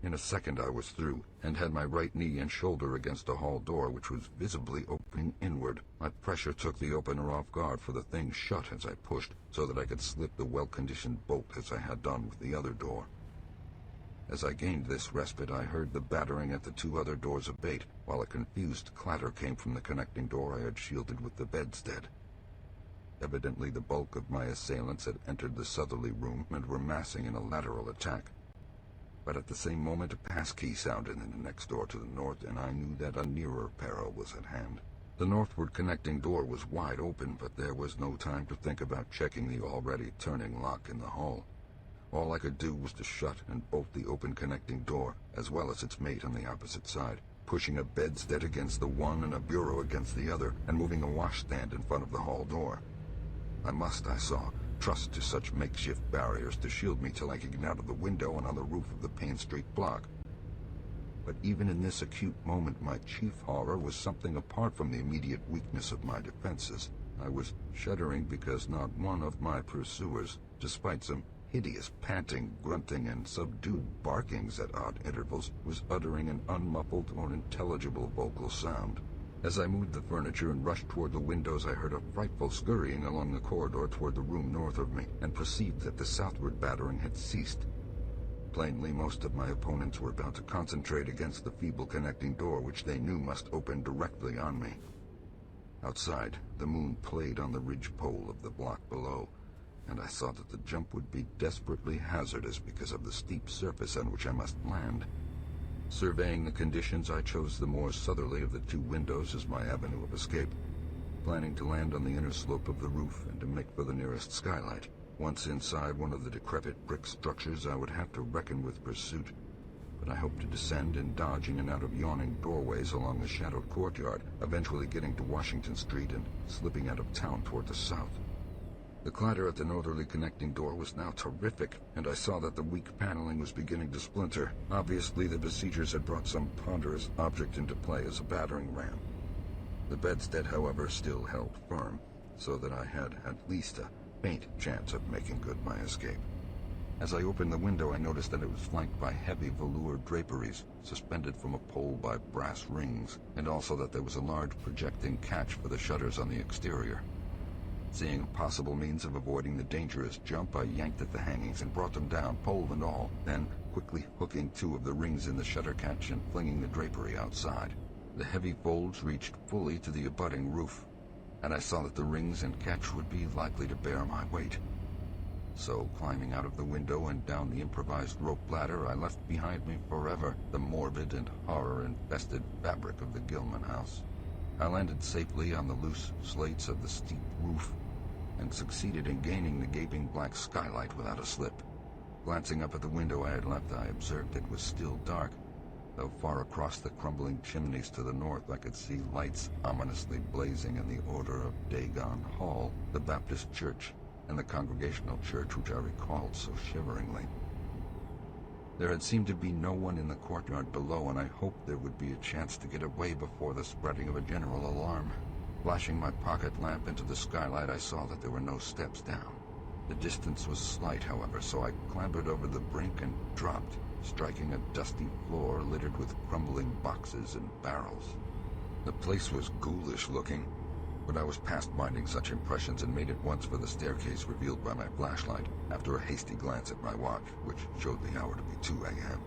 In a second I was through, and had my right knee and shoulder against a hall door which was visibly opening inward. My pressure took the opener off guard, for the thing shut as I pushed, so that I could slip the well-conditioned bolt as I had done with the other door. As I gained this respite, I heard the battering at the two other doors abate, while a confused clatter came from the connecting door I had shielded with the bedstead. Evidently the bulk of my assailants had entered the southerly room and were massing in a lateral attack. But at the same moment a passkey sounded in the next door to the north, and I knew that a nearer peril was at hand. The northward connecting door was wide open, but there was no time to think about checking the already turning lock in the hall. All I could do was to shut and bolt the open connecting door, as well as its mate on the opposite side, pushing a bedstead against the one and a bureau against the other, and moving a washstand in front of the hall door. I must, I saw, trust to such makeshift barriers to shield me till I could get out of the window and on the roof of the Payne Street block. But even in this acute moment, my chief horror was something apart from the immediate weakness of my defenses. I was shuddering because not one of my pursuers, despite some hideous panting, grunting, and subdued barkings at odd intervals, was uttering an unmuffled or intelligible vocal sound. As I moved the furniture and rushed toward the windows, I heard a frightful scurrying along the corridor toward the room north of me, and perceived that the southward battering had ceased. Plainly, most of my opponents were about to concentrate against the feeble connecting door which they knew must open directly on me. Outside, the moon played on the ridge-pole of the block below, and I saw that the jump would be desperately hazardous because of the steep surface on which I must land. Surveying the conditions, I chose the more southerly of the two windows as my avenue of escape, planning to land on the inner slope of the roof and to make for the nearest skylight. Once inside one of the decrepit brick structures, I would have to reckon with pursuit, but I hoped to descend and dodge in and out of yawning doorways along the shadowed courtyard, eventually getting to Washington Street and slipping out of town toward the south. The clatter at the northerly connecting door was now terrific, and I saw that the weak paneling was beginning to splinter. Obviously, the besiegers had brought some ponderous object into play as a battering ram. The bedstead, however, still held firm, so that I had at least a faint chance of making good my escape. As I opened the window, I noticed that it was flanked by heavy velour draperies, suspended from a pole by brass rings, and also that there was a large projecting catch for the shutters on the exterior. Seeing a possible means of avoiding the dangerous jump, I yanked at the hangings and brought them down, pole and all. Then, quickly hooking 2 of the rings in the shutter catch and flinging the drapery outside. The heavy folds reached fully to the abutting roof, and I saw that the rings and catch would be likely to bear my weight. So, climbing out of the window and down the improvised rope ladder, I left behind me forever the morbid and horror-infested fabric of the Gilman house. I landed safely on the loose slates of the steep roof and succeeded in gaining the gaping black skylight without a slip. Glancing up at the window I had left, I observed it was still dark, though far across the crumbling chimneys to the north I could see lights ominously blazing in the Order of Dagon Hall, the Baptist church, and the Congregational church which I recalled so shiveringly. There had seemed to be no one in the courtyard below, and I hoped there would be a chance to get away before the spreading of a general alarm. Flashing my pocket lamp into the skylight, I saw that there were no steps down. The distance was slight, however, so I clambered over the brink and dropped, striking a dusty floor littered with crumbling boxes and barrels. The place was ghoulish looking, but I was past minding such impressions and made at once for the staircase revealed by my flashlight, after a hasty glance at my watch, which showed the hour to be 2 a.m.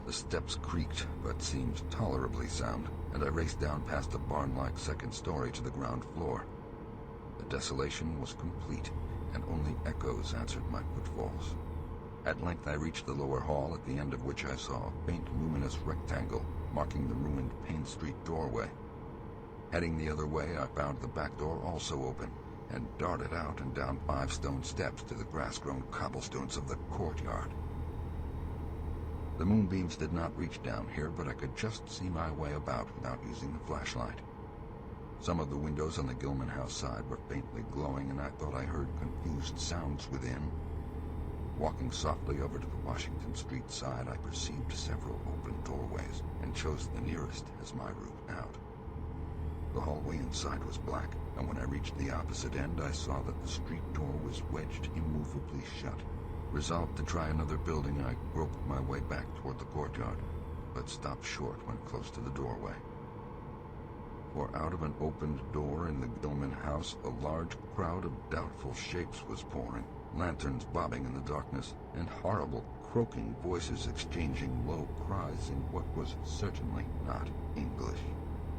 The steps creaked, but seemed tolerably sound, and I raced down past a barn-like second story to the ground floor. The desolation was complete, and only echoes answered my footfalls. At length I reached the lower hall, at the end of which I saw a faint luminous rectangle marking the ruined Payne Street doorway. Heading the other way, I found the back door also open, and darted out and down 5 stone steps to the grass-grown cobblestones of the courtyard. The moonbeams did not reach down here, but I could just see my way about without using the flashlight. Some of the windows on the Gilman house side were faintly glowing, and I thought I heard confused sounds within. Walking softly over to the Washington Street side, I perceived several open doorways, and chose the nearest as my route out. The hallway inside was black, and when I reached the opposite end, I saw that the street door was wedged immovably shut. Resolved to try another building, I groped my way back toward the courtyard, but stopped short when close to the doorway. For out of an opened door in the Gilman house, a large crowd of doubtful shapes was pouring, lanterns bobbing in the darkness, and horrible croaking voices exchanging low cries in what was certainly not English.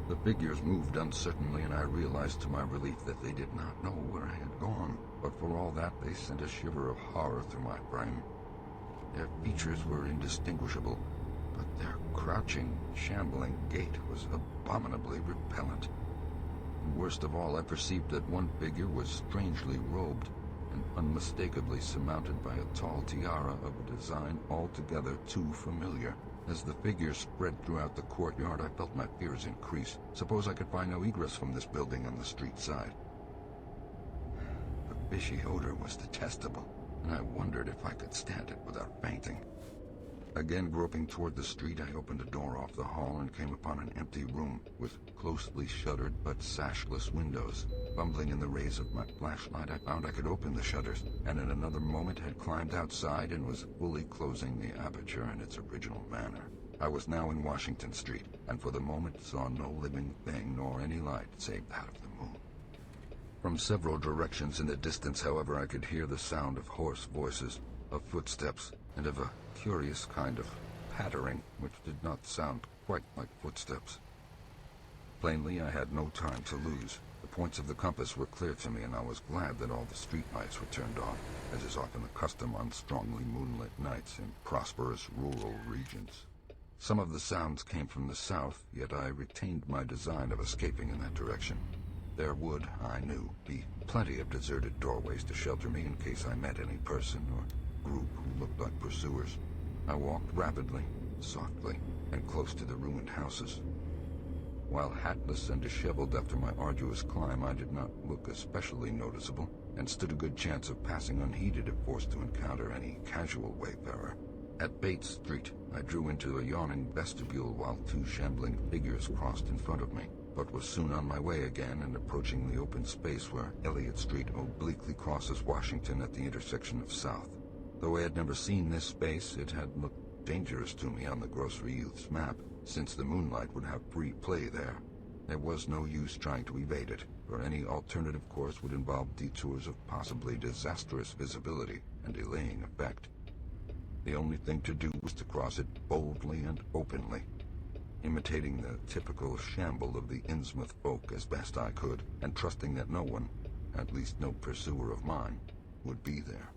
The figures moved uncertainly, and I realized to my relief that they did not know where I had gone, but for all that they sent a shiver of horror through my frame. Their features were indistinguishable, but their crouching, shambling gait was abominably repellent. And worst of all, I perceived that one figure was strangely robed, and unmistakably surmounted by a tall tiara of a design altogether too familiar. As the figures spread throughout the courtyard, I felt my fears increase. Suppose I could find no egress from this building on the street side. The fishy odor was detestable, and I wondered if I could stand it without fainting. Again groping toward the street, I opened a door off the hall and came upon an empty room with closely shuttered but sashless windows. Fumbling in the rays of my flashlight, I found I could open the shutters, and in another moment had climbed outside and was fully closing the aperture in its original manner. I was now in Washington Street, and for the moment saw no living thing nor any light save that of the moon. From several directions in the distance, however, I could hear the sound of hoarse voices, of footsteps, and of a curious kind of pattering which did not sound quite like footsteps. Plainly, I had no time to lose. The points of the compass were clear to me, and I was glad that all the street lights were turned off, as is often the custom on strongly moonlit nights in prosperous rural regions. Some of the sounds came from the south, yet I retained my design of escaping in that direction. There would, I knew, be plenty of deserted doorways to shelter me in case I met any person or group who looked like pursuers. I walked rapidly, softly, and close to the ruined houses. While hatless and disheveled after my arduous climb, I did not look especially noticeable, and stood a good chance of passing unheeded if forced to encounter any casual wayfarer. At Bates Street, I drew into a yawning vestibule while 2 shambling figures crossed in front of me, but was soon on my way again and approaching the open space where Elliott Street obliquely crosses Washington at the intersection of South. Though I had never seen this space, it had looked dangerous to me on the grocery youth's map, since the moonlight would have free play there. There was no use trying to evade it, for any alternative course would involve detours of possibly disastrous visibility and delaying effect. The only thing to do was to cross it boldly and openly, imitating the typical shamble of the Innsmouth folk as best I could, and trusting that no one, at least no pursuer of mine, would be there.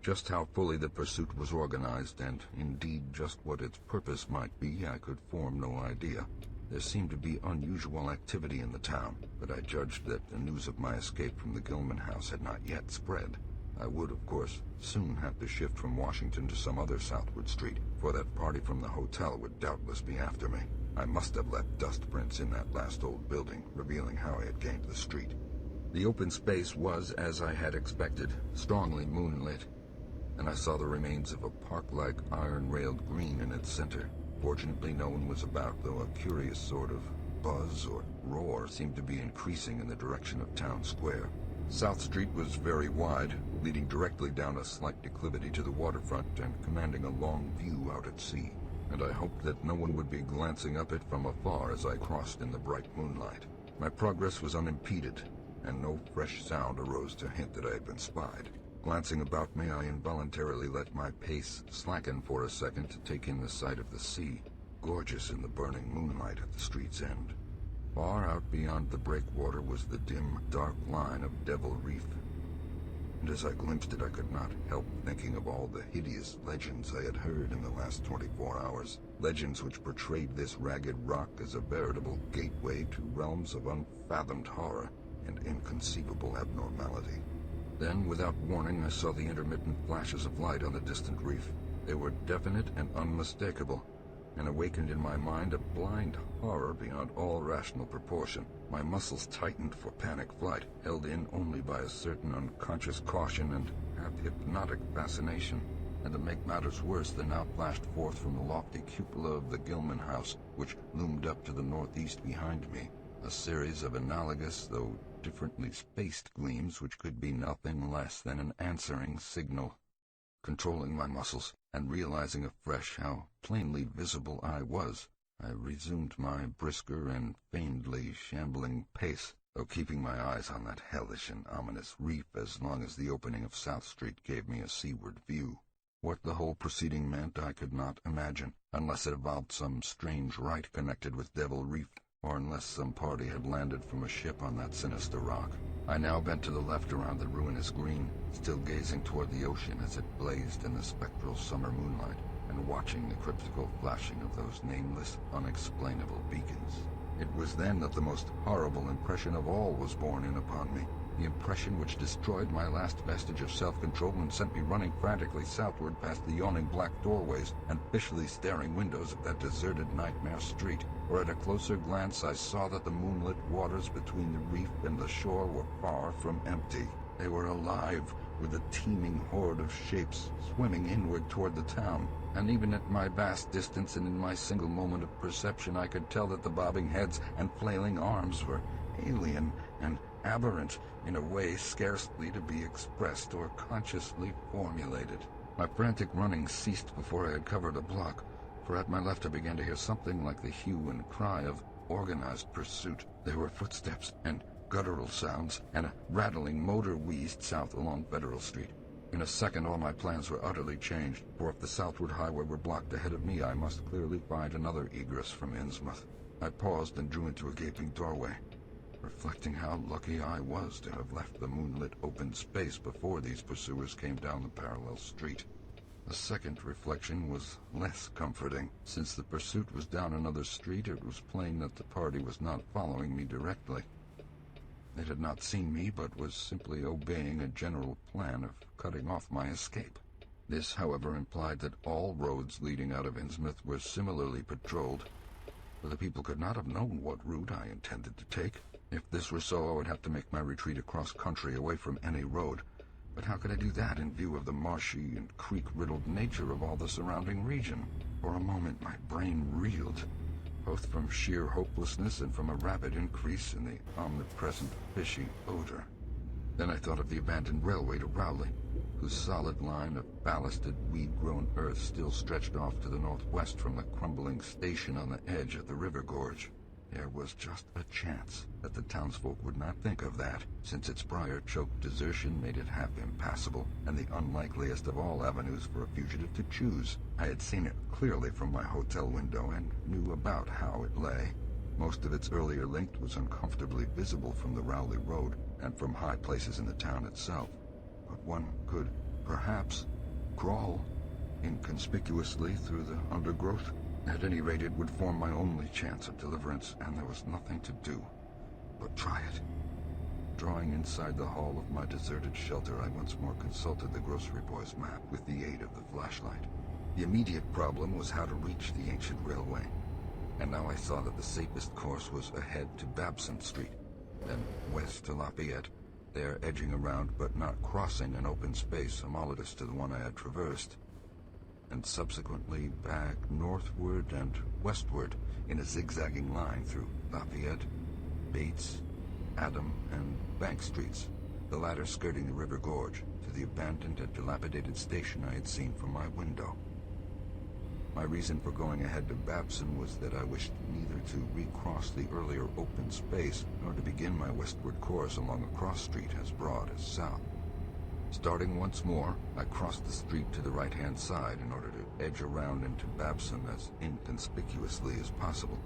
Just how fully the pursuit was organized, and indeed just what its purpose might be, I could form no idea. There seemed to be unusual activity in the town, but I judged that the news of my escape from the Gilman house had not yet spread. I would, of course, soon have to shift from Washington to some other southward street, for that party from the hotel would doubtless be after me. I must have left dust prints in that last old building, revealing how I had gained the street. The open space was, as I had expected, strongly moonlit, and I saw the remains of a park-like iron-railed green in its center. Fortunately, no one was about, though a curious sort of buzz or roar seemed to be increasing in the direction of Town Square. South Street was very wide, leading directly down a slight declivity to the waterfront and commanding a long view out at sea, and I hoped that no one would be glancing up it from afar as I crossed in the bright moonlight. My progress was unimpeded, and no fresh sound arose to hint that I had been spied. Glancing about me, I involuntarily let my pace slacken for a second to take in the sight of the sea, gorgeous in the burning moonlight at the street's end. Far out beyond the breakwater was the dim, dark line of Devil Reef, and as I glimpsed it I could not help thinking of all the hideous legends I had heard in the last 24 hours, legends which portrayed this ragged rock as a veritable gateway to realms of unfathomed horror and inconceivable abnormality. Then, without warning, I saw the intermittent flashes of light on the distant reef. They were definite and unmistakable, and awakened in my mind a blind horror beyond all rational proportion. My muscles tightened for panic flight, held in only by a certain unconscious caution and half-hypnotic fascination. And to make matters worse, there now flashed forth from the lofty cupola of the Gilman house, which loomed up to the northeast behind me, a series of analogous, though differently spaced gleams which could be nothing less than an answering signal. Controlling my muscles, and realizing afresh how plainly visible I was, I resumed my brisker and feignedly shambling pace, though keeping my eyes on that hellish and ominous reef as long as the opening of South Street gave me a seaward view. What the whole proceeding meant I could not imagine, unless it involved some strange rite connected with Devil Reef, or unless some party had landed from a ship on that sinister rock. I now bent to the left around the ruinous green, still gazing toward the ocean as it blazed in the spectral summer moonlight, and watching the cryptical flashing of those nameless, unexplainable beacons. It was then that the most horrible impression of all was borne in upon me, the impression which destroyed my last vestige of self-control and sent me running frantically southward past the yawning black doorways and fishily staring windows of that deserted nightmare street, where at a closer glance I saw that the moonlit waters between the reef and the shore were far from empty. They were alive with a teeming horde of shapes swimming inward toward the town, and even at my vast distance and in my single moment of perception I could tell that the bobbing heads and flailing arms were alien and aberrant in a way scarcely to be expressed or consciously formulated. My frantic running ceased before I had covered a block, for at my left I began to hear something like the hue and cry of organized pursuit. There were footsteps and guttural sounds, and a rattling motor wheezed south along Federal Street. In a second all my plans were utterly changed, for if the southward highway were blocked ahead of me I must clearly find another egress from Innsmouth. I paused and drew into a gaping doorway, reflecting how lucky I was to have left the moonlit open space before these pursuers came down the parallel street. A second reflection was less comforting. Since the pursuit was down another street, it was plain that the party was not following me directly. It had not seen me, but was simply obeying a general plan of cutting off my escape. This, however, implied that all roads leading out of Innsmouth were similarly patrolled, for the people could not have known what route I intended to take. If this were so, I would have to make my retreat across country away from any road. But how could I do that in view of the marshy and creek-riddled nature of all the surrounding region? For a moment my brain reeled, both from sheer hopelessness and from a rapid increase in the omnipresent fishy odor. Then I thought of the abandoned railway to Rowley, whose solid line of ballasted, weed-grown earth still stretched off to the northwest from the crumbling station on the edge of the river gorge. There was just a chance that the townsfolk would not think of that, since its prior choked desertion made it half impassable, and the unlikeliest of all avenues for a fugitive to choose. I had seen it clearly from my hotel window and knew about how it lay. Most of its earlier length was uncomfortably visible from the Rowley Road and from high places in the town itself. But one could, perhaps, crawl inconspicuously through the undergrowth. At any rate, it would form my only chance of deliverance, and there was nothing to do but try it. Drawing inside the hall of my deserted shelter, I once more consulted the grocery boy's map with the aid of the flashlight. The immediate problem was how to reach the ancient railway, and now I saw that the safest course was ahead to Babson Street, then west to Lafayette, there edging around but not crossing an open space homologous to the one I had traversed, and subsequently back northward and westward in a zigzagging line through Lafayette, Bates, Adam, and Bank Streets, the latter skirting the river gorge to the abandoned and dilapidated station I had seen from my window. My reason for going ahead to Babson was that I wished neither to recross the earlier open space nor to begin my westward course along a cross street as broad as south. Starting once more, I crossed the street to the right-hand side in order to edge around into Babson as inconspicuously as possible.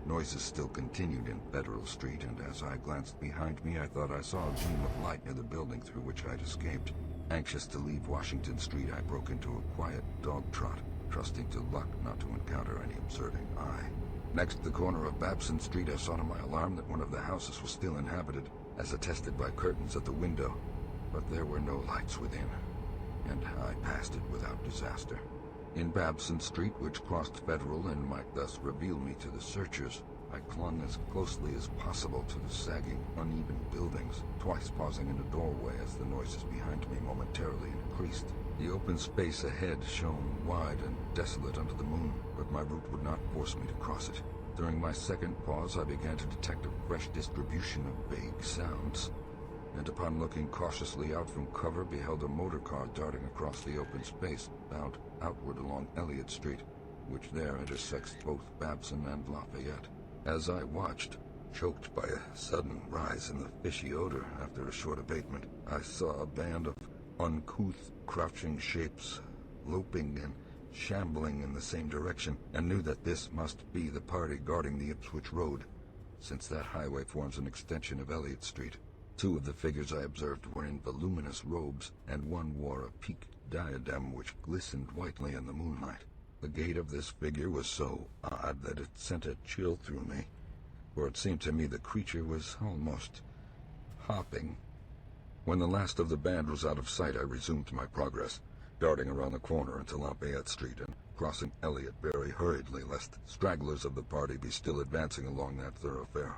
Noises still continued in Federal Street, and as I glanced behind me, I thought I saw a gleam of light near the building through which I'd escaped. Anxious to leave Washington Street, I broke into a quiet dog trot, trusting to luck not to encounter any observing eye. Next the corner of Babson Street, I saw to my alarm that one of the houses was still inhabited, as attested by curtains at the window. But there were no lights within, and I passed it without disaster. In Babson Street, which crossed Federal and might thus reveal me to the searchers, I clung as closely as possible to the sagging, uneven buildings, twice pausing in a doorway as the noises behind me momentarily increased. The open space ahead shone wide and desolate under the moon, but my route would not force me to cross it. During my second pause, I began to detect a fresh distribution of vague sounds, and upon looking cautiously out from cover, beheld a motor car darting across the open space, bound outward along Elliott Street, which there intersects both Babson and Lafayette. As I watched, choked by a sudden rise in the fishy odor after a short abatement, I saw a band of uncouth, crouching shapes, loping and shambling in the same direction, and knew that this must be the party guarding the Ipswich Road, since that highway forms an extension of Elliott Street. Two of the figures I observed were in voluminous robes, and one wore a peaked diadem which glistened whitely in the moonlight. The gait of this figure was so odd that it sent a chill through me, for it seemed to me the creature was almost hopping. When the last of the band was out of sight, I resumed my progress, darting around the corner into Lafayette Street and crossing Elliott very hurriedly, lest stragglers of the party be still advancing along that thoroughfare.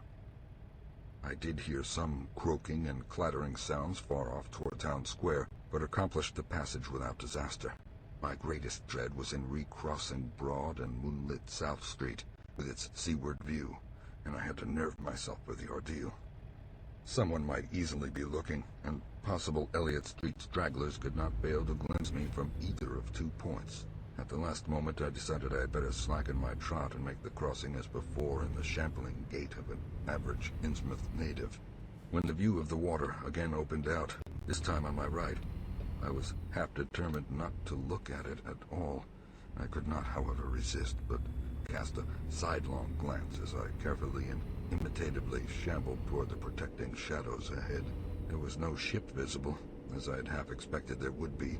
I did hear some croaking and clattering sounds far off toward Town Square, but accomplished the passage without disaster. My greatest dread was in recrossing broad and moonlit South Street, with its seaward view, and I had to nerve myself for the ordeal. Someone might easily be looking, and possible Elliott Street stragglers could not fail to glimpse me from either of 2 points. At the last moment, I decided I had better slacken my trot and make the crossing as before in the shambling gait of an average Innsmouth native. When the view of the water again opened out, this time on my right, I was half determined not to look at it at all. I could not, however, resist, but cast a sidelong glance as I carefully and imitatively shambled toward the protecting shadows ahead. There was no ship visible, as I had half expected there would be.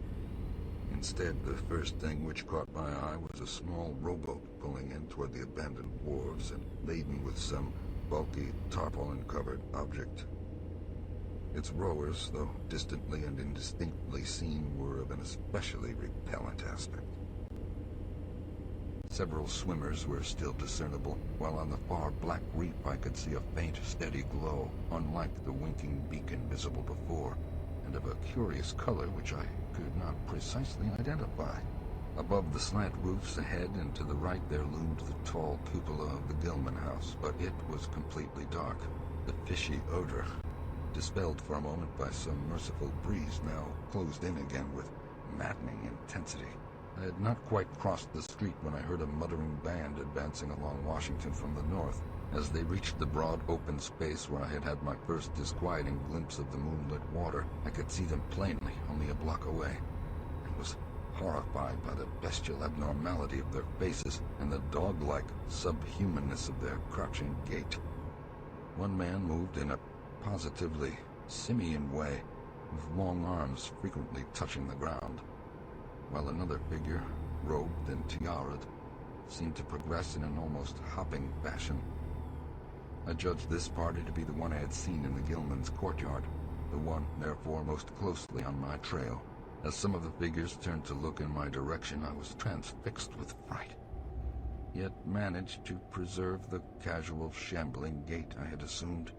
Instead, the first thing which caught my eye was a small rowboat pulling in toward the abandoned wharves and laden with some bulky, tarpaulin-covered object. Its rowers, though distantly and indistinctly seen, were of an especially repellent aspect. Several swimmers were still discernible, while on the far black reef I could see a faint, steady glow, unlike the winking beacon visible before, and of a curious color which I could not precisely identify. Above the slant roofs ahead and to the right there loomed the tall cupola of the Gilman house, but it was completely dark. The fishy odor, dispelled for a moment by some merciful breeze, now closed in again with maddening intensity. I had not quite crossed the street when I heard a muttering band advancing along Washington from the north. As they reached the broad open space where I had had my first disquieting glimpse of the moonlit water, I could see them plainly, only a block away, and was horrified by the bestial abnormality of their faces and the dog-like subhumanness of their crouching gait. One man moved in a positively simian way, with long arms frequently touching the ground, while another figure, robed and tiaraed, seemed to progress in an almost hopping fashion. I judged this party to be the one I had seen in the Gilman's courtyard, the one, therefore, most closely on my trail. As some of the figures turned to look in my direction, I was transfixed with fright, yet managed to preserve the casual, shambling gait I had assumed.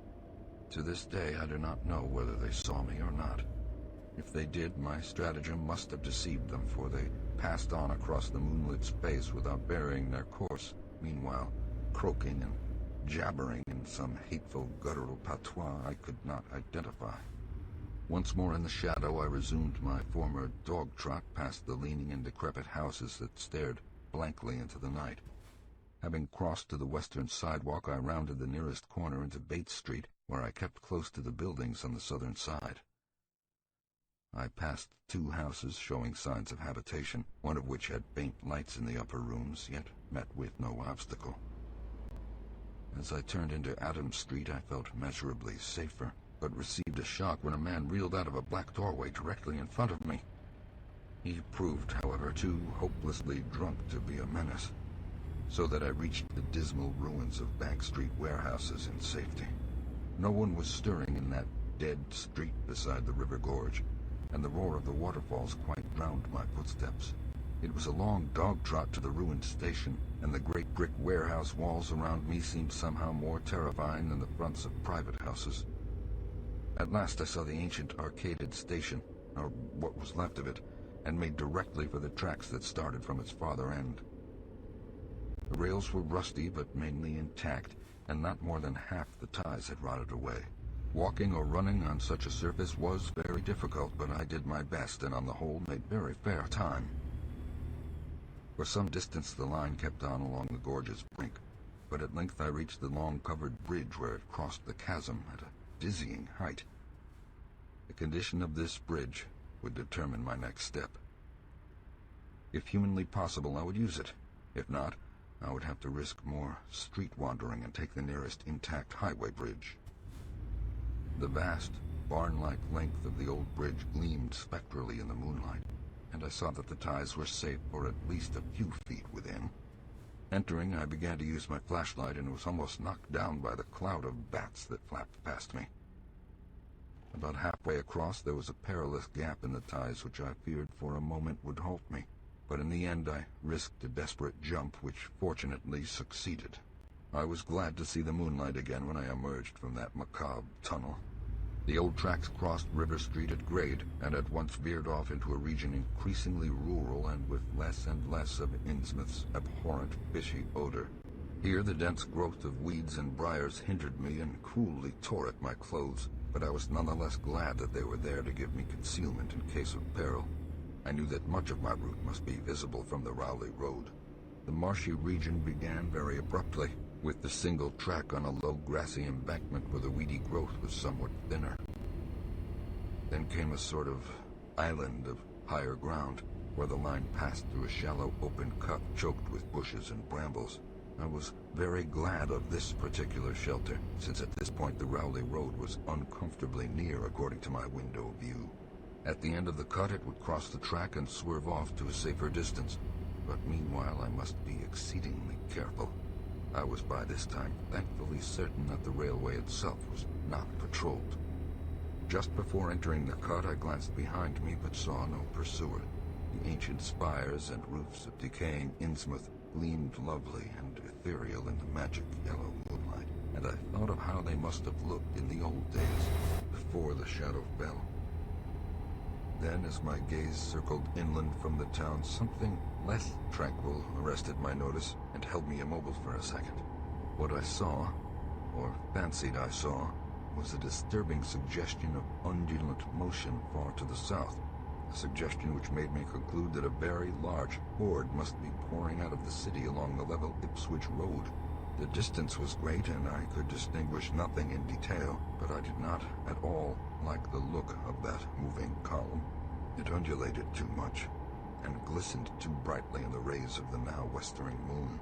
To this day, I do not know whether they saw me or not. If they did, my stratagem must have deceived them, for they passed on across the moonlit space without varying their course, meanwhile croaking and jabbering in some hateful guttural patois I could not identify. Once more in the shadow, I resumed my former dog trot past the leaning and decrepit houses that stared blankly into the night. Having crossed to the western sidewalk, I rounded the nearest corner into Bates Street, where I kept close to the buildings on the southern side. I passed two houses showing signs of habitation, one of which had faint lights in the upper rooms, yet met with no obstacle. As I turned into Adams Street, I felt measurably safer, but received a shock when a man reeled out of a black doorway directly in front of me. He proved, however, too hopelessly drunk to be a menace, so that I reached the dismal ruins of Bank Street warehouses in safety. No one was stirring in that dead street beside the river gorge, and the roar of the waterfalls quite drowned my footsteps. It was a long dog trot to the ruined station, and the great brick warehouse walls around me seemed somehow more terrifying than the fronts of private houses. At last I saw the ancient arcaded station, or what was left of it, and made directly for the tracks that started from its farther end. The rails were rusty but mainly intact, and not more than half the ties had rotted away. Walking or running on such a surface was very difficult, but I did my best and on the whole made very fair time. For some distance the line kept on along the gorge's brink, but at length I reached the long covered bridge where it crossed the chasm at a dizzying height. The condition of this bridge would determine my next step. If humanly possible, I would use it. If not, I would have to risk more street wandering and take the nearest intact highway bridge. The vast, barn-like length of the old bridge gleamed spectrally in the moonlight, and I saw that the ties were safe for at least a few feet within. Entering, I began to use my flashlight and was almost knocked down by the cloud of bats that flapped past me. About halfway across, there was a perilous gap in the ties which I feared for a moment would halt me, but in the end I risked a desperate jump which fortunately succeeded. I was glad to see the moonlight again when I emerged from that macabre tunnel. The old tracks crossed River Street at grade, and at once veered off into a region increasingly rural and with less and less of Innsmouth's abhorrent fishy odor. Here the dense growth of weeds and briars hindered me and cruelly tore at my clothes, but I was nonetheless glad that they were there to give me concealment in case of peril. I knew that much of my route must be visible from the Rowley Road. The marshy region began very abruptly, with the single track on a low grassy embankment where the weedy growth was somewhat thinner. Then came a sort of island of higher ground, where the line passed through a shallow open cut choked with bushes and brambles. I was very glad of this particular shelter, since at this point the Rowley Road was uncomfortably near according to my window view. At the end of the cut it would cross the track and swerve off to a safer distance, but meanwhile I must be exceedingly careful. I was by this time thankfully certain that the railway itself was not patrolled. Just before entering the cut I glanced behind me but saw no pursuer. The ancient spires and roofs of decaying Innsmouth gleamed lovely and ethereal in the magic yellow moonlight, and I thought of how they must have looked in the old days, before the shadow fell. Then, as my gaze circled inland from the town, something less tranquil arrested my notice and held me immobile for a second. What I saw, or fancied I saw, was a disturbing suggestion of undulant motion far to the south, a suggestion which made me conclude that a very large horde must be pouring out of the city along the level Ipswich Road. The distance was great, and I could distinguish nothing in detail, but I did not at all like the look of that moving column. It undulated too much, and glistened too brightly in the rays of the now westering moon.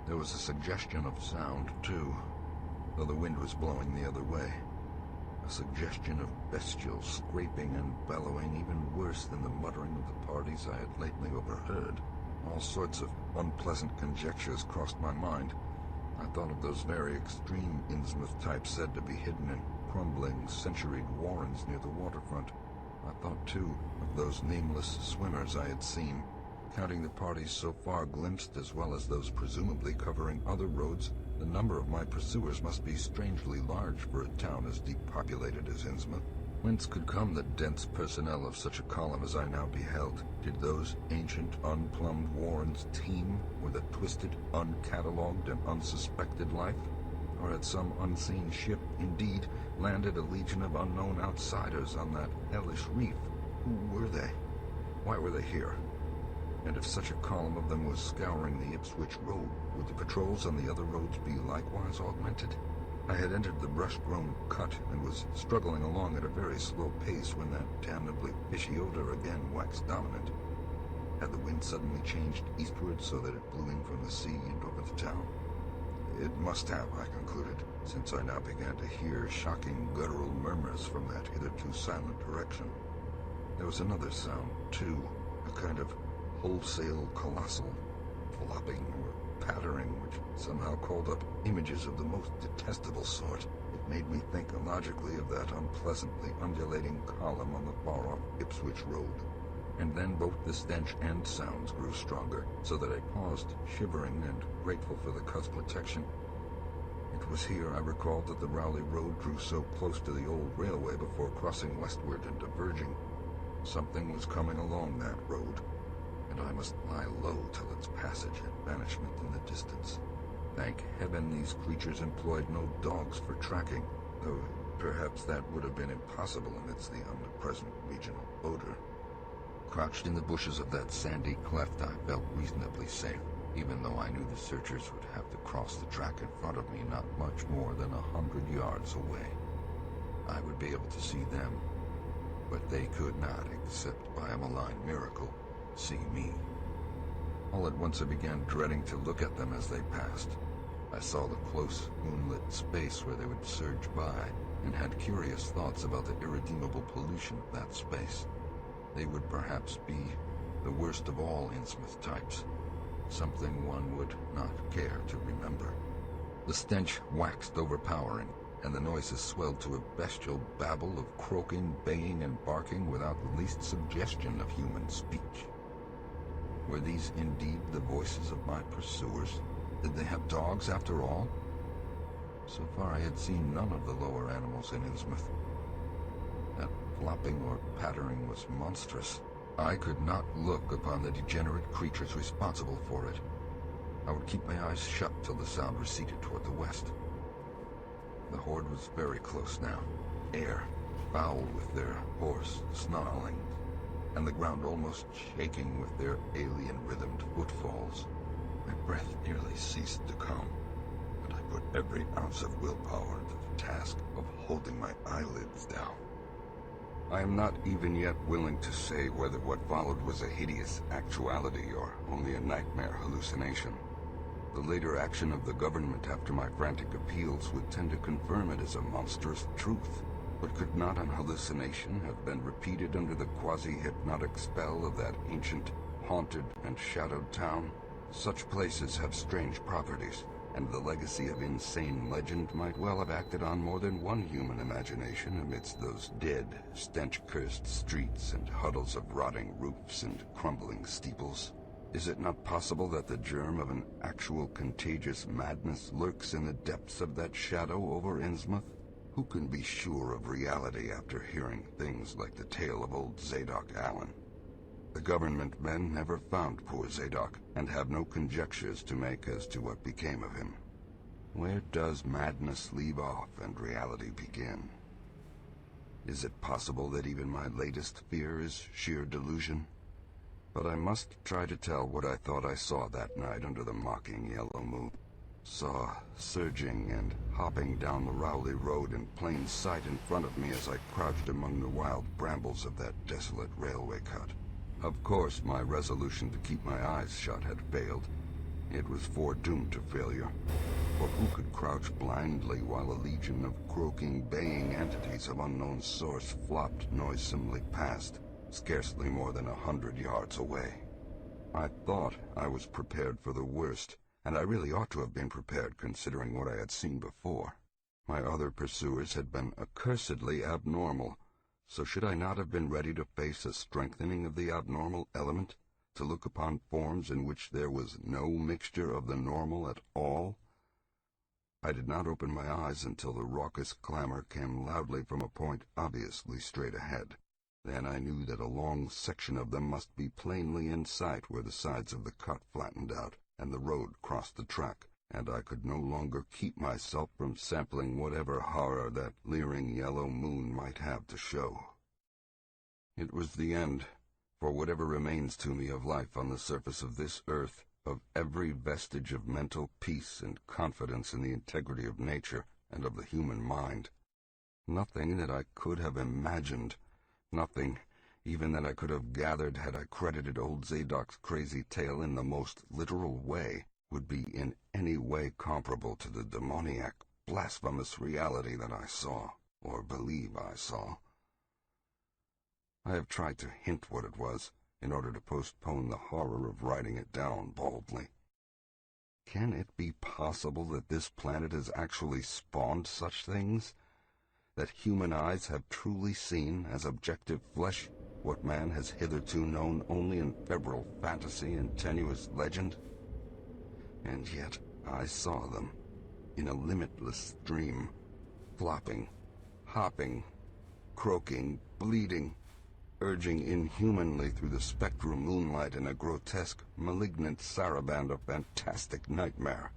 There was a suggestion of sound, too, though the wind was blowing the other way. A suggestion of bestial scraping and bellowing, even worse than the muttering of the parties I had lately overheard. All sorts of unpleasant conjectures crossed my mind. I thought of those very extreme Innsmouth types said to be hidden in crumbling, centuried warrens near the waterfront. I thought, too, of those nameless swimmers I had seen. Counting the parties so far glimpsed, as well as those presumably covering other roads, the number of my pursuers must be strangely large for a town as deep populated as Innsmouth. Whence could come the dense personnel of such a column as I now beheld? Did those ancient, unplumbed warrens teem with a twisted, uncatalogued, and unsuspected life? Or had some unseen ship, indeed, landed a legion of unknown outsiders on that hellish reef? Who were they? Why were they here? And if such a column of them was scouring the Ipswich Road, would the patrols on the other roads be likewise augmented? I had entered the brush-grown cut and was struggling along at a very slow pace when that damnably fishy odor again waxed dominant. Had the wind suddenly changed eastward so that it blew in from the sea and over the town? It must have, I concluded, since I now began to hear shocking guttural murmurs from that hitherto silent direction. There was another sound, too, a kind of wholesale, colossal flopping or pattering, which somehow called up images of the most detestable sort. It made me think illogically of that unpleasantly undulating column on the far-off Ipswich Road. And then both the stench and sounds grew stronger, so that I paused, shivering and grateful for the cut's protection. It was here I recalled that the Rowley Road drew so close to the old railway before crossing westward and diverging. Something was coming along that road, and I must lie low till its passage and vanishment in the distance. Thank heaven these creatures employed no dogs for tracking, though perhaps that would have been impossible amidst the omnipresent regional odor. Crouched in the bushes of that sandy cleft, I felt reasonably safe, even though I knew the searchers would have to cross the track in front of me not much more than 100 yards away. I would be able to see them, but they could not, except by a malign miracle, see me. All at once I began dreading to look at them as they passed. I saw the close, moonlit space where they would surge by, and had curious thoughts about the irredeemable pollution of that space. They would perhaps be the worst of all Innsmouth types, something one would not care to remember. The stench waxed overpowering, and the noises swelled to a bestial babble of croaking, baying, and barking without the least suggestion of human speech. Were these indeed the voices of my pursuers? Did they have dogs after all? So far I had seen none of the lower animals in Innsmouth. That flopping or pattering was monstrous. I could not look upon the degenerate creatures responsible for it. I would keep my eyes shut till the sound receded toward the west. The horde was very close now, air foul with their hoarse snarling, and the ground almost shaking with their alien-rhythmed footfalls. My breath nearly ceased to come, and I put every ounce of willpower into the task of holding my eyelids down. I am not even yet willing to say whether what followed was a hideous actuality or only a nightmare hallucination. The later action of the government after my frantic appeals would tend to confirm it as a monstrous truth. But could not an hallucination have been repeated under the quasi-hypnotic spell of that ancient, haunted, and shadowed town? Such places have strange properties, and the legacy of insane legend might well have acted on more than one human imagination amidst those dead, stench-cursed streets and huddles of rotting roofs and crumbling steeples. Is it not possible that the germ of an actual contagious madness lurks in the depths of that shadow over Innsmouth? Who can be sure of reality after hearing things like the tale of old Zadok Allen? The government men never found poor Zadok, and have no conjectures to make as to what became of him. Where does madness leave off and reality begin? Is it possible that even my latest fear is sheer delusion? But I must try to tell what I thought I saw that night under the mocking yellow moon. saw surging and hopping down the Rowley Road in plain sight in front of me as I crouched among the wild brambles of that desolate railway cut. Of course, my resolution to keep my eyes shut had failed. It was foredoomed to failure. For who could crouch blindly while a legion of croaking, baying entities of unknown source flopped noisomely past, scarcely more than 100 yards away? I thought I was prepared for the worst, and I really ought to have been prepared considering what I had seen before. My other pursuers had been accursedly abnormal, so should I not have been ready to face a strengthening of the abnormal element, to look upon forms in which there was no mixture of the normal at all? I did not open my eyes until the raucous clamor came loudly from a point obviously straight ahead. Then I knew that a long section of them must be plainly in sight where the sides of the cut flattened out and the road crossed the track, and I could no longer keep myself from sampling whatever horror that leering yellow moon might have to show. It was the end, for whatever remains to me of life on the surface of this earth, of every vestige of mental peace and confidence in the integrity of nature and of the human mind. Nothing that I could have imagined, nothing even that I could have gathered had I credited old Zadok's crazy tale in the most literal way, would be in any way comparable to the demoniac, blasphemous reality that I saw, or believe I saw. I have tried to hint what it was, in order to postpone the horror of writing it down baldly. Can it be possible that this planet has actually spawned such things? That human eyes have truly seen, as objective flesh, what man has hitherto known only in febrile fantasy and tenuous legend? And yet I saw them, in a limitless stream, flopping, hopping, croaking, bleeding, urging inhumanly through the spectral moonlight in a grotesque, malignant saraband of fantastic nightmare.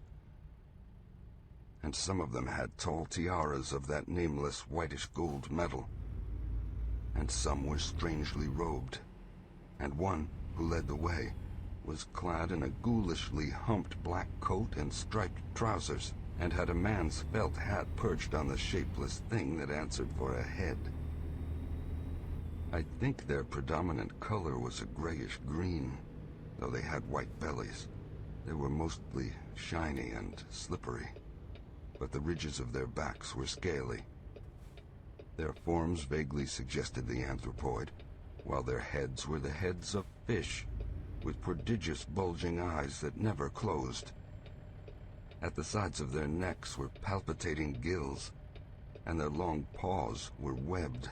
And some of them had tall tiaras of that nameless whitish gold metal, and some were strangely robed, and one, who led the way, was clad in a ghoulishly humped black coat and striped trousers, and had a man's felt hat perched on the shapeless thing that answered for a head. I think their predominant color was a grayish-green, though they had white bellies. They were mostly shiny and slippery, but the ridges of their backs were scaly. Their forms vaguely suggested the anthropoid, while their heads were the heads of fish, with prodigious bulging eyes that never closed. At the sides of their necks were palpitating gills, and their long paws were webbed.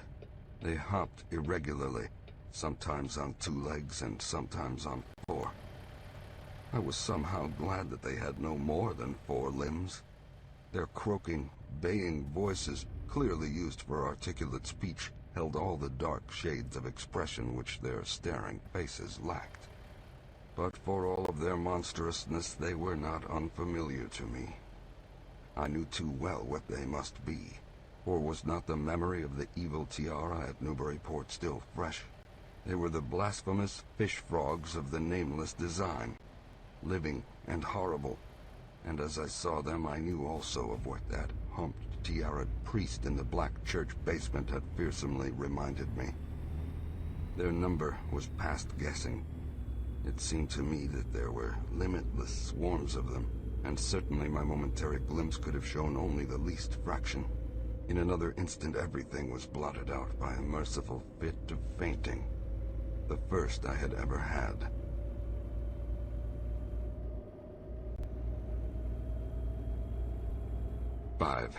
They hopped irregularly, sometimes on 2 legs and sometimes on 4. I was somehow glad that they had no more than 4 limbs. Their croaking, baying voices, clearly used for articulate speech, held all the dark shades of expression which their staring faces lacked. But for all of their monstrousness, they were not unfamiliar to me. I knew too well what they must be, for was not the memory of the evil tiara at Newburyport still fresh? They were the blasphemous fish frogs of the nameless design, living and horrible, and as I saw them I knew also of what that humped tiaraed priest in the black church basement had fearsomely reminded me. Their number was past guessing. It seemed to me that there were limitless swarms of them, and certainly my momentary glimpse could have shown only the least fraction. In another instant everything was blotted out by a merciful fit of fainting, the first I had ever had. Five.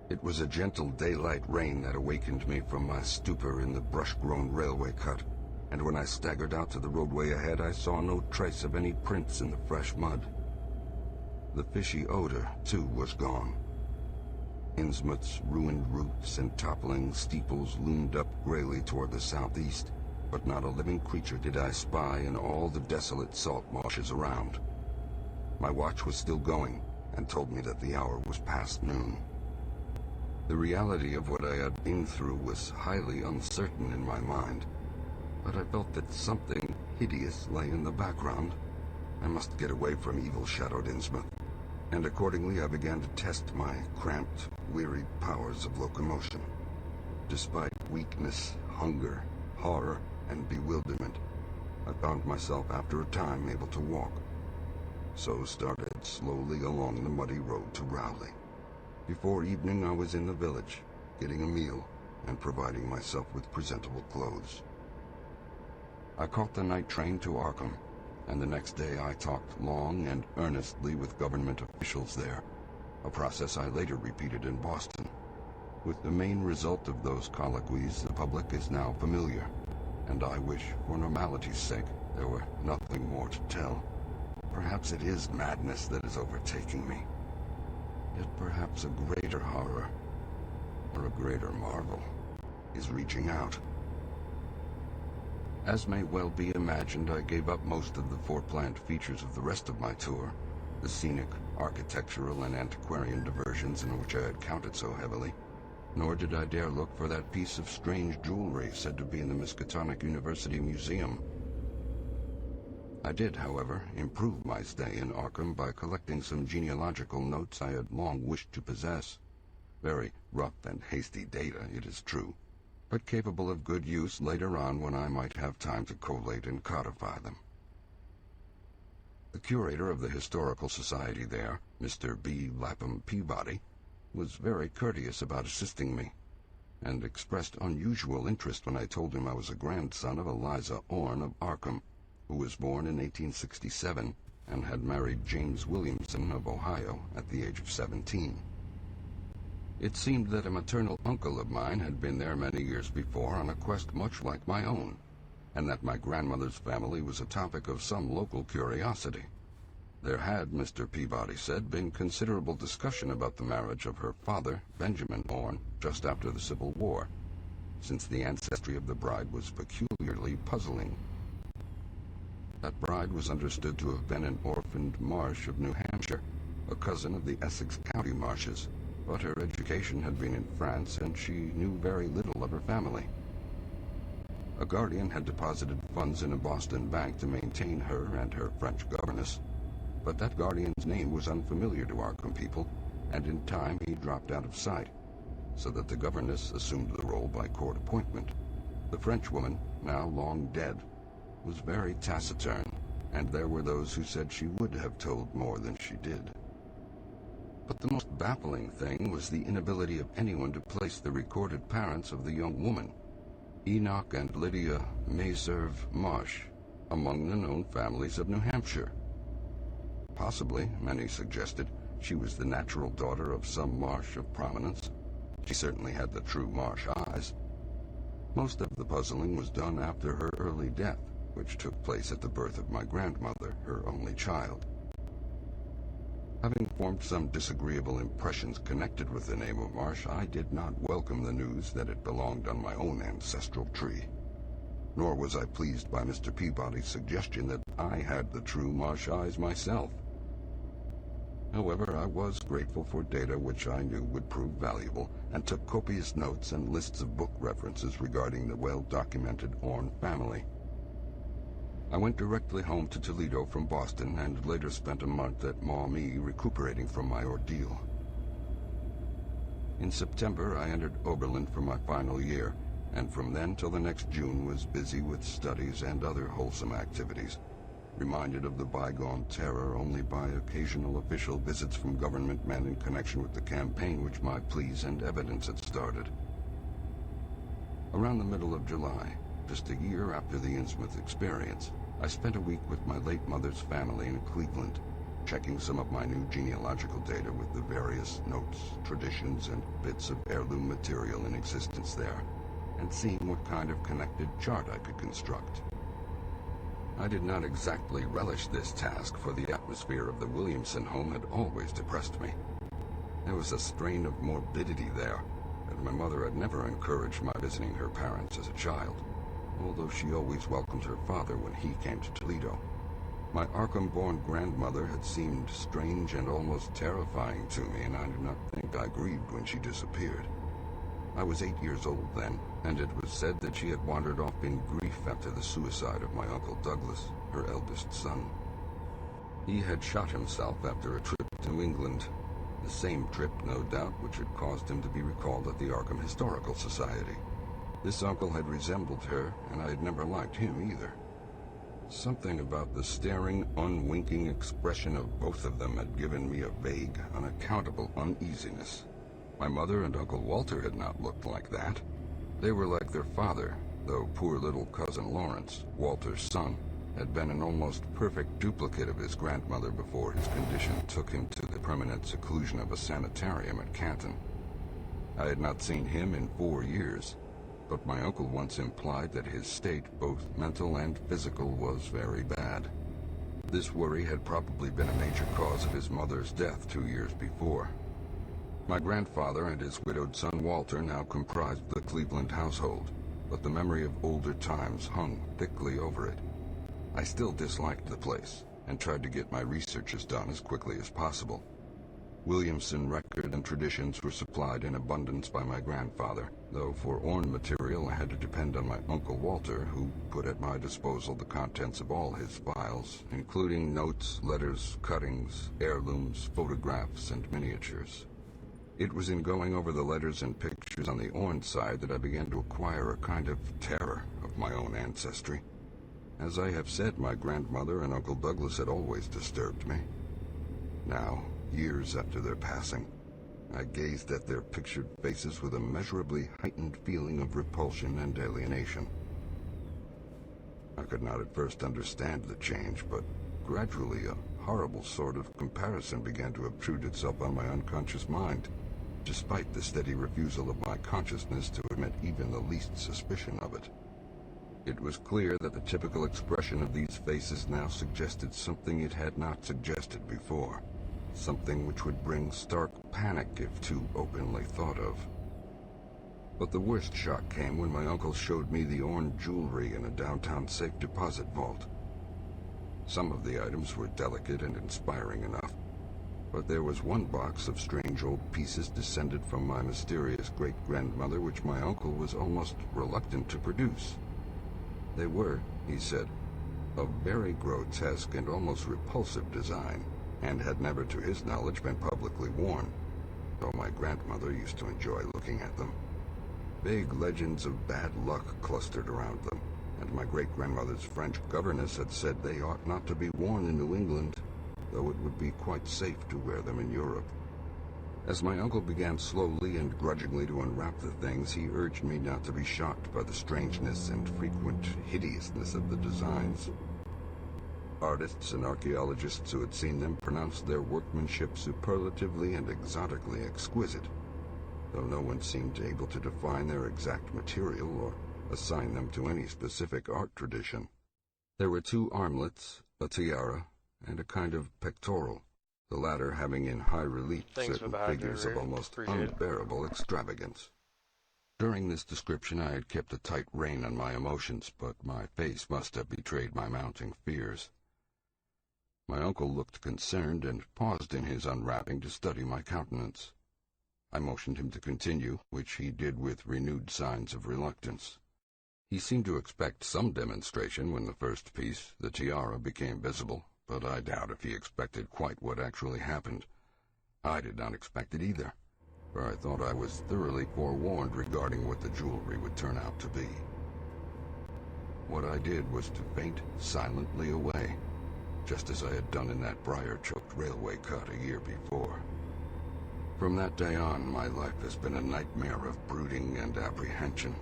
It was a gentle daylight rain that awakened me from my stupor in the brush-grown railway cut, and when I staggered out to the roadway ahead I saw no trace of any prints in the fresh mud. The fishy odor, too, was gone. Innsmouth's ruined roofs and toppling steeples loomed up grayly toward the southeast, but not a living creature did I spy in all the desolate salt marshes around. My watch was still going, and told me that the hour was past noon. The reality of what I had been through was highly uncertain in my mind, but I felt that something hideous lay in the background. I must get away from evil Shadowed Innsmouth, and accordingly I began to test my cramped, wearied powers of locomotion. Despite weakness, hunger, horror, and bewilderment, I found myself after a time able to walk. So started slowly along the muddy road to Rowley. Before evening I was in the village, getting a meal and providing myself with presentable clothes. I caught the night train to Arkham, and the next day I talked long and earnestly with government officials there, a process I later repeated in Boston. With the main result of those colloquies, the public is now familiar, and I wish, for normality's sake, there were nothing more to tell. Perhaps it is madness that is overtaking me. Yet perhaps a greater horror, or a greater marvel, is reaching out. As may well be imagined, I gave up most of the foreplanned features of the rest of my tour, the scenic, architectural, and antiquarian diversions in which I had counted so heavily, nor did I dare look for that piece of strange jewelry said to be in the Miskatonic University Museum. I did, however, improve my stay in Arkham by collecting some genealogical notes I had long wished to possess. Very rough and hasty data, it is true, but capable of good use later on when I might have time to collate and codify them. The curator of the Historical Society there, Mr. B. Lapham Peabody, was very courteous about assisting me, and expressed unusual interest when I told him I was a grandson of Eliza Orne of Arkham, who was born in 1867 and had married James Williamson of Ohio at the age of 17. It seemed that a maternal uncle of mine had been there many years before on a quest much like my own, and that my grandmother's family was a topic of some local curiosity. There had, Mr. Peabody said, been considerable discussion about the marriage of her father, Benjamin Orne, just after the Civil War, since the ancestry of the bride was peculiarly puzzling. That bride was understood to have been an orphaned Marsh of New Hampshire, a cousin of the Essex County Marshes, but her education had been in France and she knew very little of her family. A guardian had deposited funds in a Boston bank to maintain her and her French governess, but that guardian's name was unfamiliar to Arkham people, and in time he dropped out of sight, so that the governess assumed the role by court appointment. The Frenchwoman, now long dead, was very taciturn, and there were those who said she would have told more than she did. But the most baffling thing was the inability of anyone to place the recorded parents of the young woman, Enoch and Lydia Mayserve Marsh, among the known families of New Hampshire. Possibly, many suggested, she was the natural daughter of some Marsh of prominence. She certainly had the true Marsh eyes. Most of the puzzling was done after her early death, which took place at the birth of my grandmother, her only child. Having formed some disagreeable impressions connected with the name of Marsh, I did not welcome the news that it belonged on my own ancestral tree. Nor was I pleased by Mr. Peabody's suggestion that I had the true Marsh eyes myself. However, I was grateful for data which I knew would prove valuable, and took copious notes and lists of book references regarding the well-documented Orne family. I went directly home to Toledo from Boston and later spent a month at Maumee recuperating from my ordeal. In September, I entered Oberlin for my final year, and from then till the next June was busy with studies and other wholesome activities, reminded of the bygone terror only by occasional official visits from government men in connection with the campaign which my pleas and evidence had started. Around the middle of July, just a year after the Innsmouth experience, I spent a week with my late mother's family in Cleveland, checking some of my new genealogical data with the various notes, traditions, and bits of heirloom material in existence there, and seeing what kind of connected chart I could construct. I did not exactly relish this task, for the atmosphere of the Williamson home had always depressed me. There was a strain of morbidity there, and my mother had never encouraged my visiting her parents as a child, although she always welcomed her father when he came to Toledo. My Arkham-born grandmother had seemed strange and almost terrifying to me, and I do not think I grieved when she disappeared. I was 8 years old then, and it was said that she had wandered off in grief after the suicide of my Uncle Douglas, her eldest son. He had shot himself after a trip to England. The same trip, no doubt, which had caused him to be recalled at the Arkham Historical Society. This uncle had resembled her, and I had never liked him either. Something about the staring, unwinking expression of both of them had given me a vague, unaccountable uneasiness. My mother and Uncle Walter had not looked like that. They were like their father, though poor little cousin Lawrence, Walter's son, had been an almost perfect duplicate of his grandmother before his condition took him to the permanent seclusion of a sanitarium at Canton. I had not seen him in 4 years, but my uncle once implied that his state, both mental and physical, was very bad. This worry had probably been a major cause of his mother's death 2 years before. My grandfather and his widowed son Walter now comprised the Cleveland household, but the memory of older times hung thickly over it. I still disliked the place, and tried to get my researches done as quickly as possible. Williamson record and traditions were supplied in abundance by my grandfather, though for Orne material I had to depend on my Uncle Walter, who put at my disposal the contents of all his files, including notes, letters, cuttings, heirlooms, photographs, and miniatures. It was in going over the letters and pictures on the Orne side that I began to acquire a kind of terror of my own ancestry. As I have said, my grandmother and Uncle Douglas had always disturbed me. Now, years after their passing, I gazed at their pictured faces with a measurably heightened feeling of repulsion and alienation. I could not at first understand the change, but gradually a horrible sort of comparison began to obtrude itself on my unconscious mind, despite the steady refusal of my consciousness to admit even the least suspicion of it. It was clear that the typical expression of these faces now suggested something it had not suggested before. Something which would bring stark panic if too openly thought of. But the worst shock came when my uncle showed me the Orne jewelry in a downtown safe deposit vault. Some of the items were delicate and inspiring enough, but there was one box of strange old pieces descended from my mysterious great-grandmother which my uncle was almost reluctant to produce. They were, he said, of very grotesque and almost repulsive design, and had never to his knowledge been publicly worn, though my grandmother used to enjoy looking at them. Vague legends of bad luck clustered around them, and my great-grandmother's French governess had said they ought not to be worn in New England, though it would be quite safe to wear them in Europe. As my uncle began slowly and grudgingly to unwrap the things, he urged me not to be shocked by the strangeness and frequent hideousness of the designs. Artists and archaeologists who had seen them pronounced their workmanship superlatively and exotically exquisite, though no one seemed able to define their exact material or assign them to any specific art tradition. There were 2 armlets, a tiara, and a kind of pectoral, the latter having in high relief certain figures of almost unbearable extravagance. During this description I had kept a tight rein on my emotions, but my face must have betrayed my mounting fears. My uncle looked concerned and paused in his unwrapping to study my countenance. I motioned him to continue, which he did with renewed signs of reluctance. He seemed to expect some demonstration when the first piece, the tiara, became visible, but I doubt if he expected quite what actually happened. I did not expect it either, for I thought I was thoroughly forewarned regarding what the jewelry would turn out to be. What I did was to faint silently away, just as I had done in that briar-choked railway cut a year before. From that day on, my life has been a nightmare of brooding and apprehension,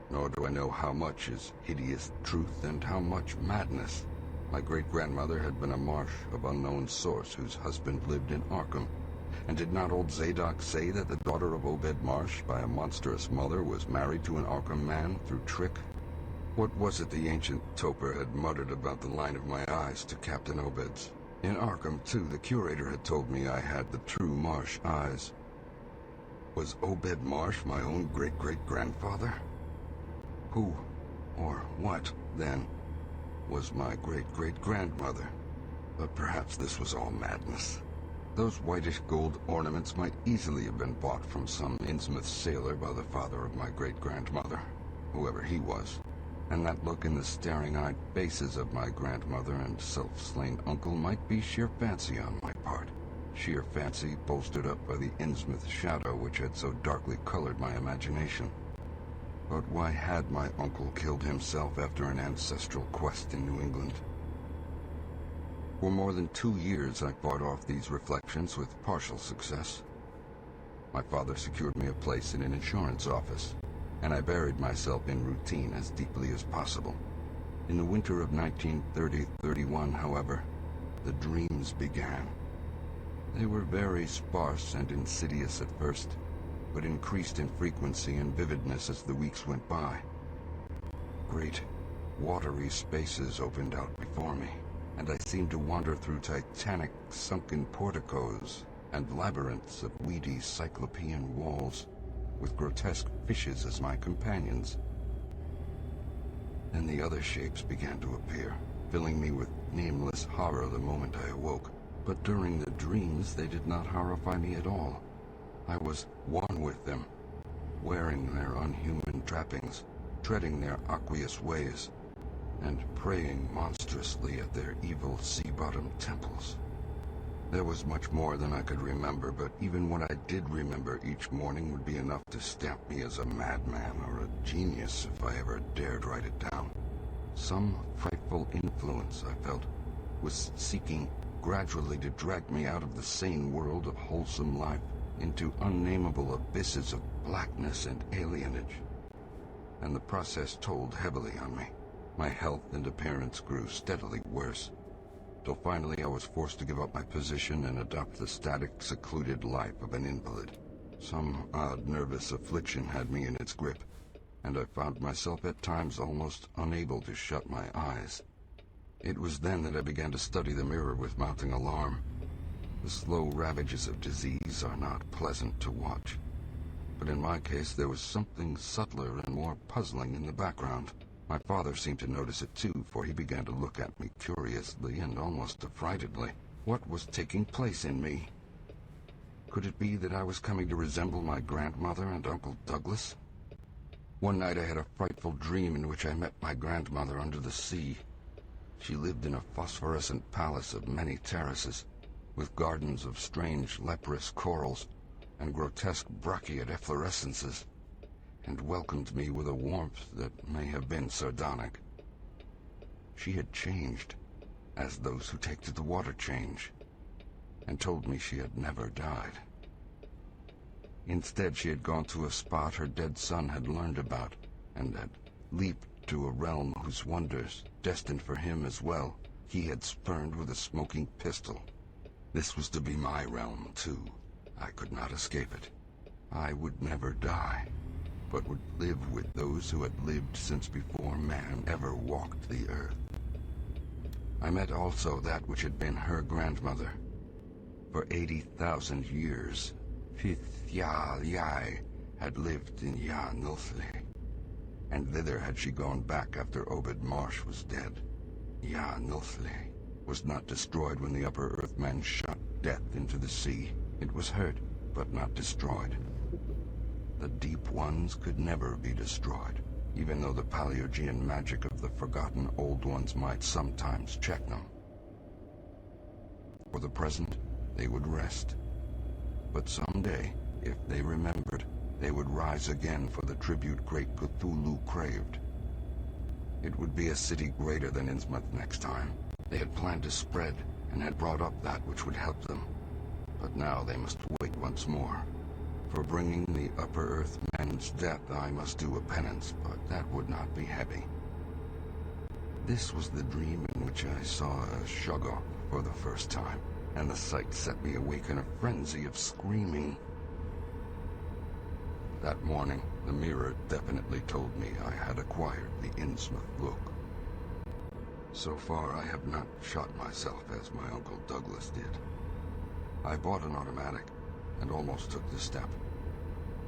nor do I know how much is hideous truth and how much madness. My great-grandmother had been a Marsh of unknown source whose husband lived in Arkham, and did not old Zadok say that the daughter of Obed Marsh by a monstrous mother was married to an Arkham man through trick? What was it the ancient toper had muttered about the line of my eyes to Captain Obed's? In Arkham, too, the curator had told me I had the true Marsh eyes. Was Obed Marsh my own great-great-grandfather? Who, or what, then, was my great-great-grandmother? But perhaps this was all madness. Those whitish gold ornaments might easily have been bought from some Innsmouth sailor by the father of my great-grandmother, whoever he was. And that look in the staring-eyed faces of my grandmother and self-slain uncle might be sheer fancy on my part. Sheer fancy bolstered up by the Innsmouth shadow which had so darkly colored my imagination. But why had my uncle killed himself after an ancestral quest in New England? For more than 2 years I fought off these reflections with partial success. My father secured me a place in an insurance office, and I buried myself in routine as deeply as possible. In the winter of 1930-31, however, the dreams began. They were very sparse and insidious at first, but increased in frequency and vividness as the weeks went by. Great, watery spaces opened out before me, and I seemed to wander through titanic, sunken porticos and labyrinths of weedy cyclopean walls, with grotesque fishes as my companions. Then the other shapes began to appear, filling me with nameless horror the moment I awoke. But during the dreams, they did not horrify me at all. I was one with them, wearing their unhuman trappings, treading their aqueous ways, and praying monstrously at their evil sea-bottom temples. There was much more than I could remember, but even what I did remember each morning would be enough to stamp me as a madman or a genius if I ever dared write it down. Some frightful influence, I felt, was seeking gradually to drag me out of the sane world of wholesome life into unnameable abysses of blackness and alienage. And the process told heavily on me. My health and appearance grew steadily worse, till finally I was forced to give up my position and adopt the static, secluded life of an invalid. Some odd nervous affliction had me in its grip, and I found myself at times almost unable to shut my eyes. It was then that I began to study the mirror with mounting alarm. The slow ravages of disease are not pleasant to watch, but in my case there was something subtler and more puzzling in the background. My father seemed to notice it too, for he began to look at me curiously and almost affrightedly. What was taking place in me? Could it be that I was coming to resemble my grandmother and Uncle Douglas? One night I had a frightful dream in which I met my grandmother under the sea. She lived in a phosphorescent palace of many terraces, with gardens of strange leprous corals and grotesque brachiate efflorescences, and welcomed me with a warmth that may have been sardonic. She had changed, as those who take to the water change, and told me she had never died. Instead, she had gone to a spot her dead son had learned about, and had leaped to a realm whose wonders, destined for him as well, he had spurned with a smoking pistol. This was to be my realm, too. I could not escape it. I would never die, but would live with those who had lived since before man ever walked the earth. I met also that which had been her grandmother. For 80,000 years, Fithya had lived in Nilfle, and thither had she gone back after Obed Marsh was dead. Nilfle was not destroyed when the Upper Earthmen shot death into the sea. It was hurt, but not destroyed. The Deep Ones could never be destroyed, even though the Paleogean magic of the Forgotten Old Ones might sometimes check them. For the present, they would rest. But someday, if they remembered, they would rise again for the tribute great Cthulhu craved. It would be a city greater than Innsmouth next time. They had planned to spread, and had brought up that which would help them. But now they must wait once more. For bringing the Upper Earth men's death, I must do a penance, but that would not be heavy. This was the dream in which I saw a Shoggoth for the first time, and the sight set me awake in a frenzy of screaming. That morning, the mirror definitely told me I had acquired the Innsmouth look. So far, I have not shot myself as my Uncle Douglas did. I bought an automatic, and almost took the step.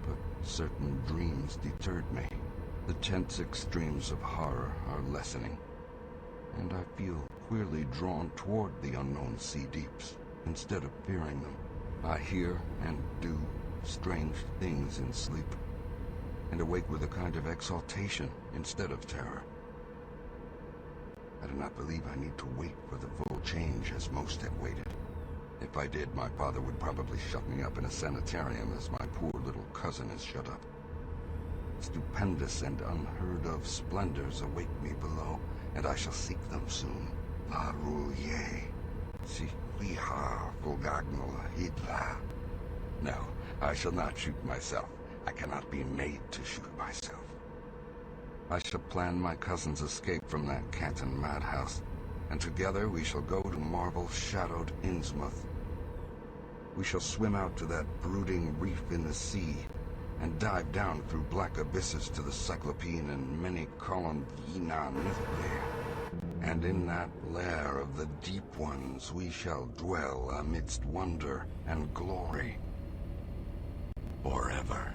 But certain dreams deterred me. The tense extremes of horror are lessening, and I feel queerly drawn toward the unknown sea deeps, instead of fearing them. I hear and do strange things in sleep, and awake with a kind of exaltation instead of terror. I do not believe I need to wait for the full change as most have waited. If I did, my father would probably shut me up in a sanitarium as my poor little cousin is shut up. Stupendous and unheard-of splendors await me below, and I shall seek them soon. La Roulier, si liha fulgagnol hidla. No, I shall not shoot myself. I cannot be made to shoot myself. I shall plan my cousin's escape from that Canton madhouse, and together we shall go to marble-shadowed Innsmouth. We shall swim out to that brooding reef in the sea, and dive down through black abysses to the Cyclopean and many-columned Yinan myth-lair. And in that lair of the deep ones we shall dwell amidst wonder and glory. Forever.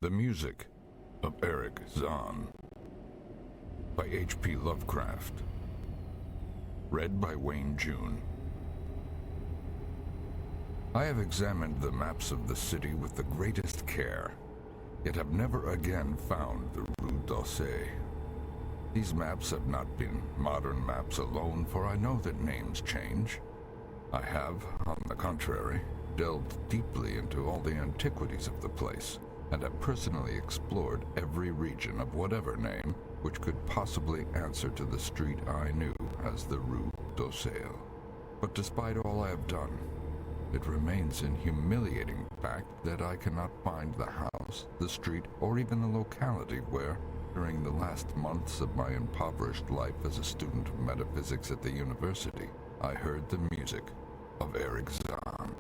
The Music of Eric Zahn by H.P. Lovecraft. Read by Wayne June. I have examined the maps of the city with the greatest care, yet have never again found the Rue d'Orsay. These maps have not been modern maps alone, for I know that names change. I have, on the contrary, delved deeply into all the antiquities of the place, and have personally explored every region of whatever name which could possibly answer to the street I knew as the Rue d'Orsay. But despite all I have done, it remains an humiliating fact that I cannot find the house, the street, or even the locality where, during the last months of my impoverished life as a student of metaphysics at the university, I heard the music of Eric Zahn.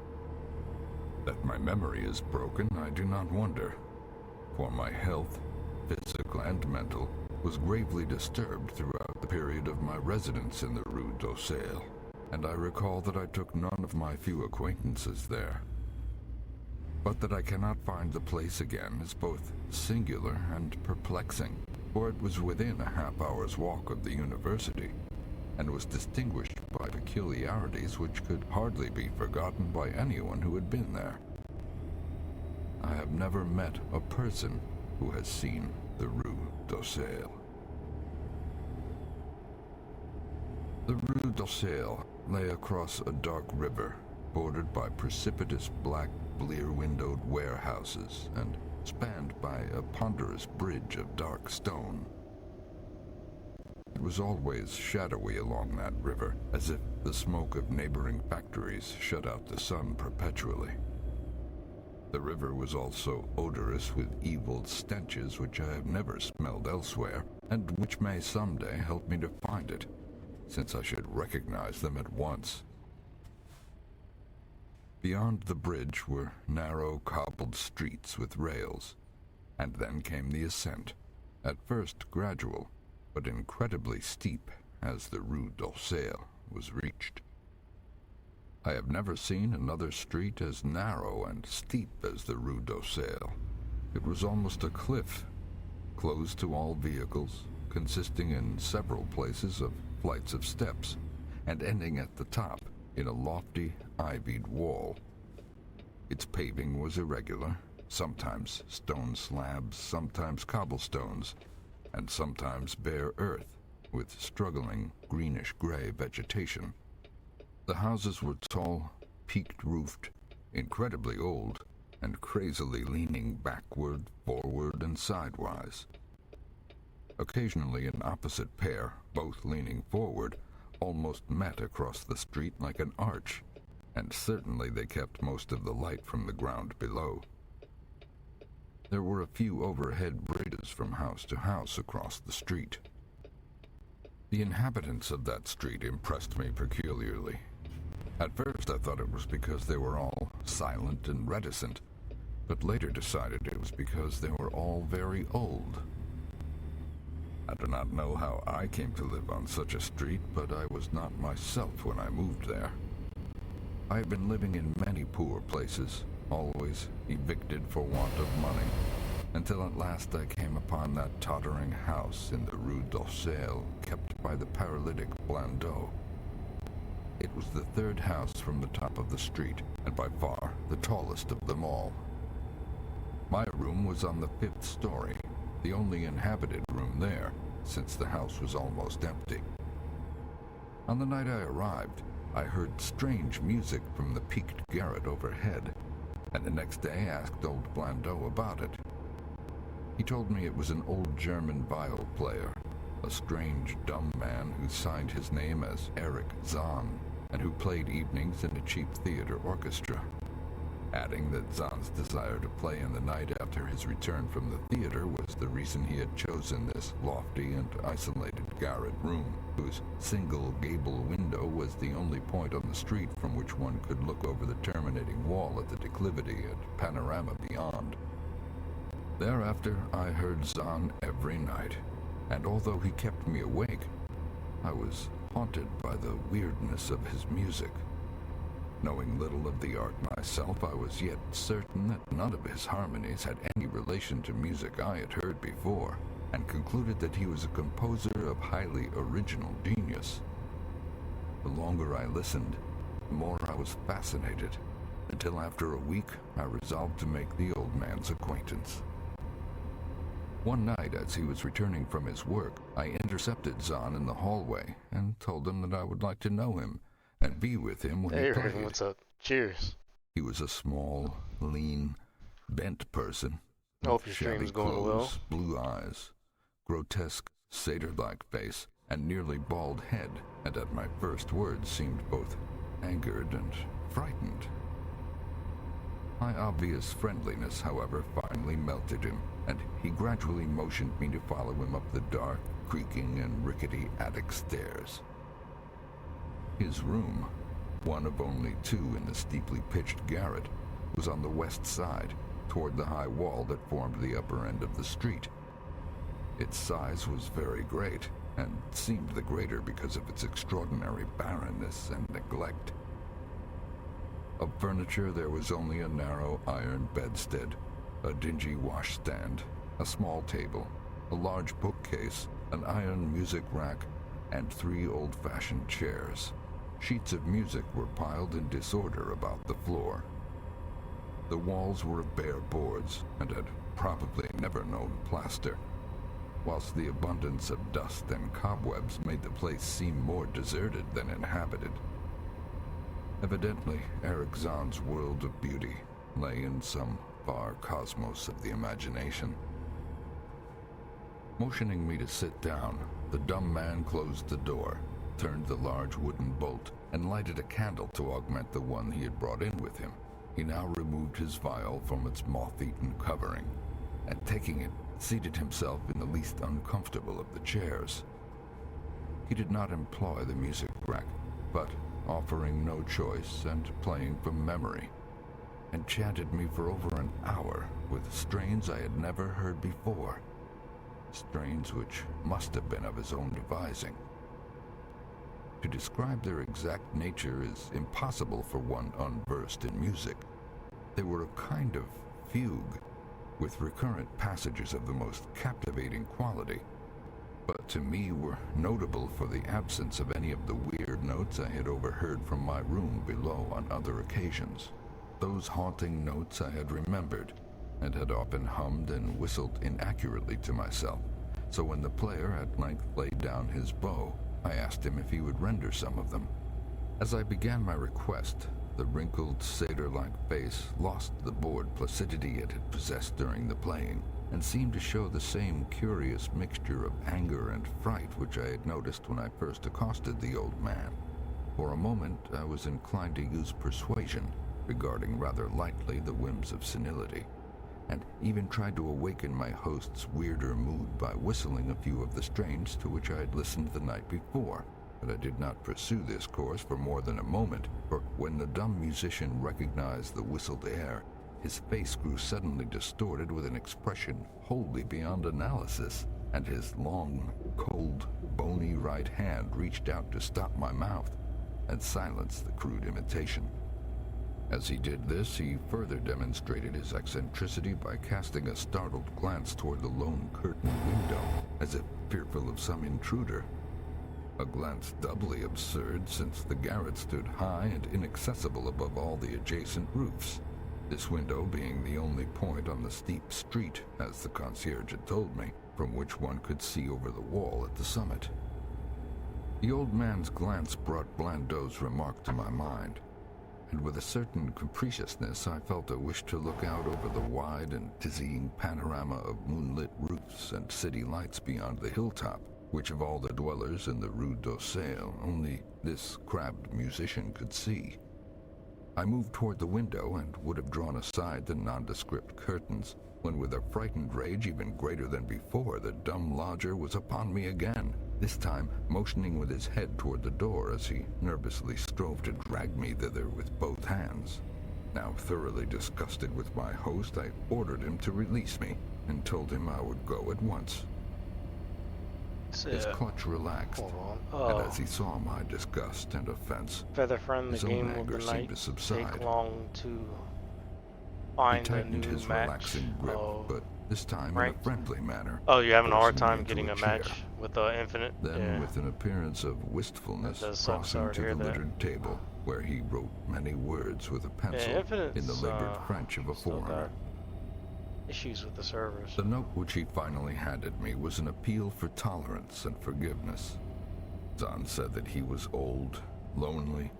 That my memory is broken, I do not wonder, for my health, physical and mental, was gravely disturbed throughout the period of my residence in the Rue d'Orsay, and I recall that I took none of my few acquaintances there. But that I cannot find the place again is both singular and perplexing, for it was within a half-hour's walk of the university, and was distinguished by peculiarities which could hardly be forgotten by anyone who had been there. I have never met a person who has seen the Rue d'Orsay. The Rue d'Orsay lay across a dark river, bordered by precipitous black, blear-windowed warehouses, and spanned by a ponderous bridge of dark stone. It was always shadowy along that river, as if the smoke of neighboring factories shut out the sun perpetually. The river was also odorous with evil stenches which I have never smelled elsewhere, and which may someday help me to find it, since I should recognize them at once. Beyond the bridge were narrow cobbled streets with rails, and then came the ascent, at first gradual, but incredibly steep as the Rue d'Orsay was reached. I have never seen another street as narrow and steep as the Rue d'Orsay. It was almost a cliff, closed to all vehicles, consisting in several places of flights of steps, and ending at the top in a lofty, ivied wall. Its paving was irregular, sometimes stone slabs, sometimes cobblestones, and sometimes bare earth, with struggling greenish-gray vegetation. The houses were tall, peaked-roofed, incredibly old, and crazily leaning backward, forward, and sidewise. Occasionally an opposite pair, both leaning forward, almost met across the street like an arch, and certainly they kept most of the light from the ground below. There were a few overhead bridges from house to house across the street. The inhabitants of that street impressed me peculiarly. At first I thought it was because they were all silent and reticent, but later decided it was because they were all very old. I do not know how I came to live on such a street, but I was not myself when I moved there. I have been living in many poor places, always evicted for want of money, until at last I came upon that tottering house in the Rue d'Orsay kept by the paralytic Blandot. It was the third house from the top of the street, and by far the tallest of them all. My room was on the 5th story, the only inhabited room there, since the house was almost empty. On the night I arrived, I heard strange music from the peaked garret overhead, and the next day asked old Blandot about it. He told me it was an old German viol player, a strange, dumb man who signed his name as Eric Zahn, and who played evenings in a cheap theater orchestra, adding that Zahn's desire to play in the night after his return from the theater was the reason he had chosen this lofty and isolated garret room, whose single gable window was the only point on the street from which one could look over the terminating wall at the declivity and panorama beyond. Thereafter, I heard Zahn every night, and although he kept me awake, I was haunted by the weirdness of his music. Knowing little of the art myself, I was yet certain that none of his harmonies had any relation to music I had heard before, and concluded that he was a composer of highly original genius. The longer I listened, the more I was fascinated, until after a week I resolved to make the old man's acquaintance. One night, as he was returning from his work, I intercepted Zahn in the hallway and told him that I would like to know him and be with him when he played. Hey, what's up? Cheers. He was a small, lean, bent person. I hope with your shabby stream's going clothes, blue eyes, grotesque, satyr-like face, and nearly bald head, and at my first words seemed both angered and frightened. My obvious friendliness, however, finally melted him, and he gradually motioned me to follow him up the dark, creaking, and rickety attic stairs. His room, one of only two in the steeply pitched garret, was on the west side, toward the high wall that formed the upper end of the street. Its size was very great, and seemed the greater because of its extraordinary barrenness and neglect. Of furniture there was only a narrow iron bedstead, a dingy washstand, a small table, a large bookcase, an iron music rack, and 3 old-fashioned chairs. Sheets of music were piled in disorder about the floor. The walls were of bare boards and had probably never known plaster, whilst the abundance of dust and cobwebs made the place seem more deserted than inhabited. Evidently, Eric Zahn's world of beauty lay in some far cosmos of the imagination. Motioning me to sit down, the dumb man closed the door, turned the large wooden bolt, and lighted a candle to augment the one he had brought in with him. He now removed his viol from its moth-eaten covering, and taking it, seated himself in the least uncomfortable of the chairs. He did not employ the music rack, but, offering no choice and playing from memory, enchanted me for over an hour with strains I had never heard before, strains which must have been of his own devising. To describe their exact nature is impossible for one unversed in music. They were a kind of fugue, with recurrent passages of the most captivating quality, but to me were notable for the absence of any of the weird notes I had overheard from my room below on other occasions. Those haunting notes I had remembered, and had often hummed and whistled inaccurately to myself, so when the player at length laid down his bow, I asked him if he would render some of them. As I began my request, the wrinkled, satyr-like face lost the bored placidity it had possessed during the playing, and seemed to show the same curious mixture of anger and fright which I had noticed when I first accosted the old man. For a moment I was inclined to use persuasion, regarding rather lightly the whims of senility, and even tried to awaken my host's weirder mood by whistling a few of the strains to which I had listened the night before. But I did not pursue this course for more than a moment, for when the dumb musician recognized the whistled air, his face grew suddenly distorted with an expression wholly beyond analysis, and his long, cold, bony right hand reached out to stop my mouth and silence the crude imitation. As he did this, he further demonstrated his eccentricity by casting a startled glance toward the lone curtained window, as if fearful of some intruder. A glance doubly absurd, since the garret stood high and inaccessible above all the adjacent roofs, this window being the only point on the steep street, as the concierge had told me, from which one could see over the wall at the summit. The old man's glance brought Blandot's remark to my mind, and with a certain capriciousness I felt a wish to look out over the wide and dizzying panorama of moonlit roofs and city lights beyond the hilltop, which of all the dwellers in the Rue d'Orsay only this crabbed musician could see. I moved toward the window and would have drawn aside the nondescript curtains, when with a frightened rage even greater than before, the dumb lodger was upon me again, this time motioning with his head toward the door as he nervously strove to drag me thither with both hands. Now thoroughly disgusted with my host, I ordered him to release me and told him I would go at once. His clutch relaxed, and as he saw my disgust and offense, Feather friend, the his own game of anger the seemed night to subside. take long to He find a tightened new his match. relaxing grip, but this time ranked. in a friendly manner. Oh, you're having a hard forcing me time into getting a chair. match with Infinite? Then, Yeah. with an appearance of wistfulness, That does suck. crossing Sorry to to the hear that. littered table, where he wrote many words with a pencil in Infinite's, the labored French of a still foreigner. got issues with the servers. The note which he finally handed me was an appeal for tolerance and forgiveness. Zahn said that he was old, lonely,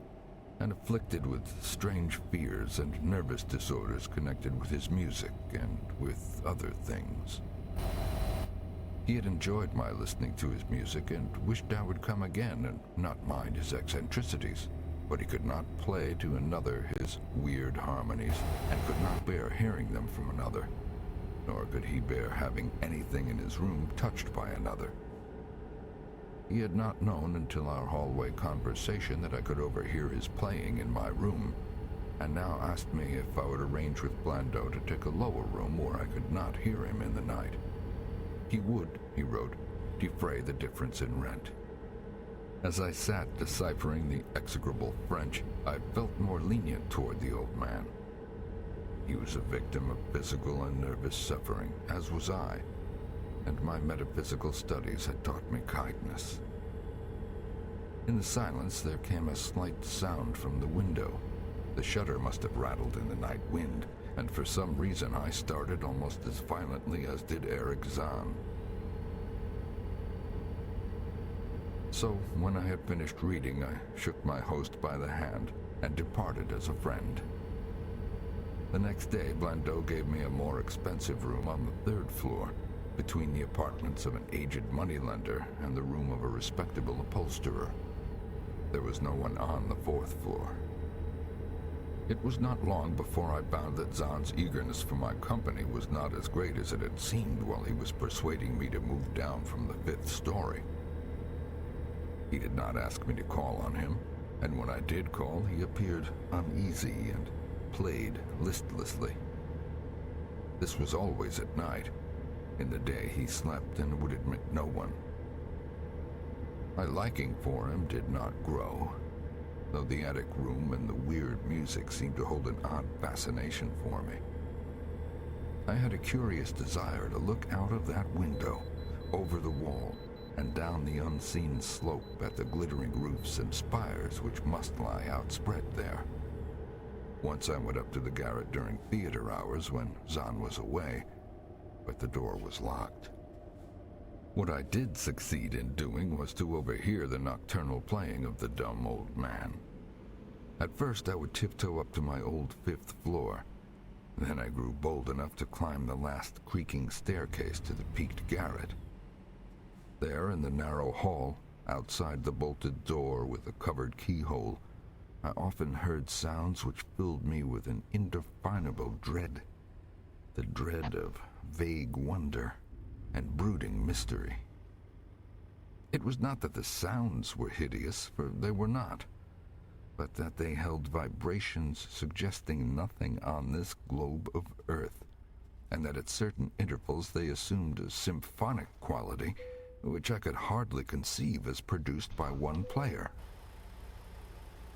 and afflicted with strange fears and nervous disorders connected with his music and with other things. He had enjoyed my listening to his music and wished I would come again and not mind his eccentricities, but he could not play to another his weird harmonies and could not bear hearing them from another, nor could he bear having anything in his room touched by another. He had not known until our hallway conversation that I could overhear his playing in my room, and now asked me if I would arrange with Blandot to take a lower room where I could not hear him in the night. He would, he wrote, defray the difference in rent. As I sat deciphering the execrable French, I felt more lenient toward the old man. He was a victim of physical and nervous suffering, as was I, and my metaphysical studies had taught me kindness. In the silence there came a slight sound from the window. The shutter must have rattled in the night wind, and for some reason I started almost as violently as did Eric Zahn. So, when I had finished reading, I shook my host by the hand and departed as a friend. The next day, Blandot gave me a more expensive room on the 3rd floor, between the apartments of an aged moneylender and the room of a respectable upholsterer. There was no one on the 4th floor. It was not long before I found that Zahn's eagerness for my company was not as great as it had seemed while he was persuading me to move down from the 5th story. He did not ask me to call on him, and when I did call, he appeared uneasy and played listlessly. This was always at night. In the day he slept and would admit no one. My liking for him did not grow, though the attic room and the weird music seemed to hold an odd fascination for me. I had a curious desire to look out of that window, over the wall, and down the unseen slope at the glittering roofs and spires which must lie outspread there. Once I went up to the garret during theater hours when Zahn was away, but the door was locked. What I did succeed in doing was to overhear the nocturnal playing of the dumb old man. At first I would tiptoe up to my old 5th floor. Then I grew bold enough to climb the last creaking staircase to the peaked garret. There in the narrow hall, outside the bolted door with a covered keyhole, I often heard sounds which filled me with an indefinable dread. the dread of vague wonder and brooding mystery. It was not that the sounds were hideous, for they were not, but that they held vibrations suggesting nothing on this globe of Earth, and that at certain intervals they assumed a symphonic quality which I could hardly conceive as produced by one player.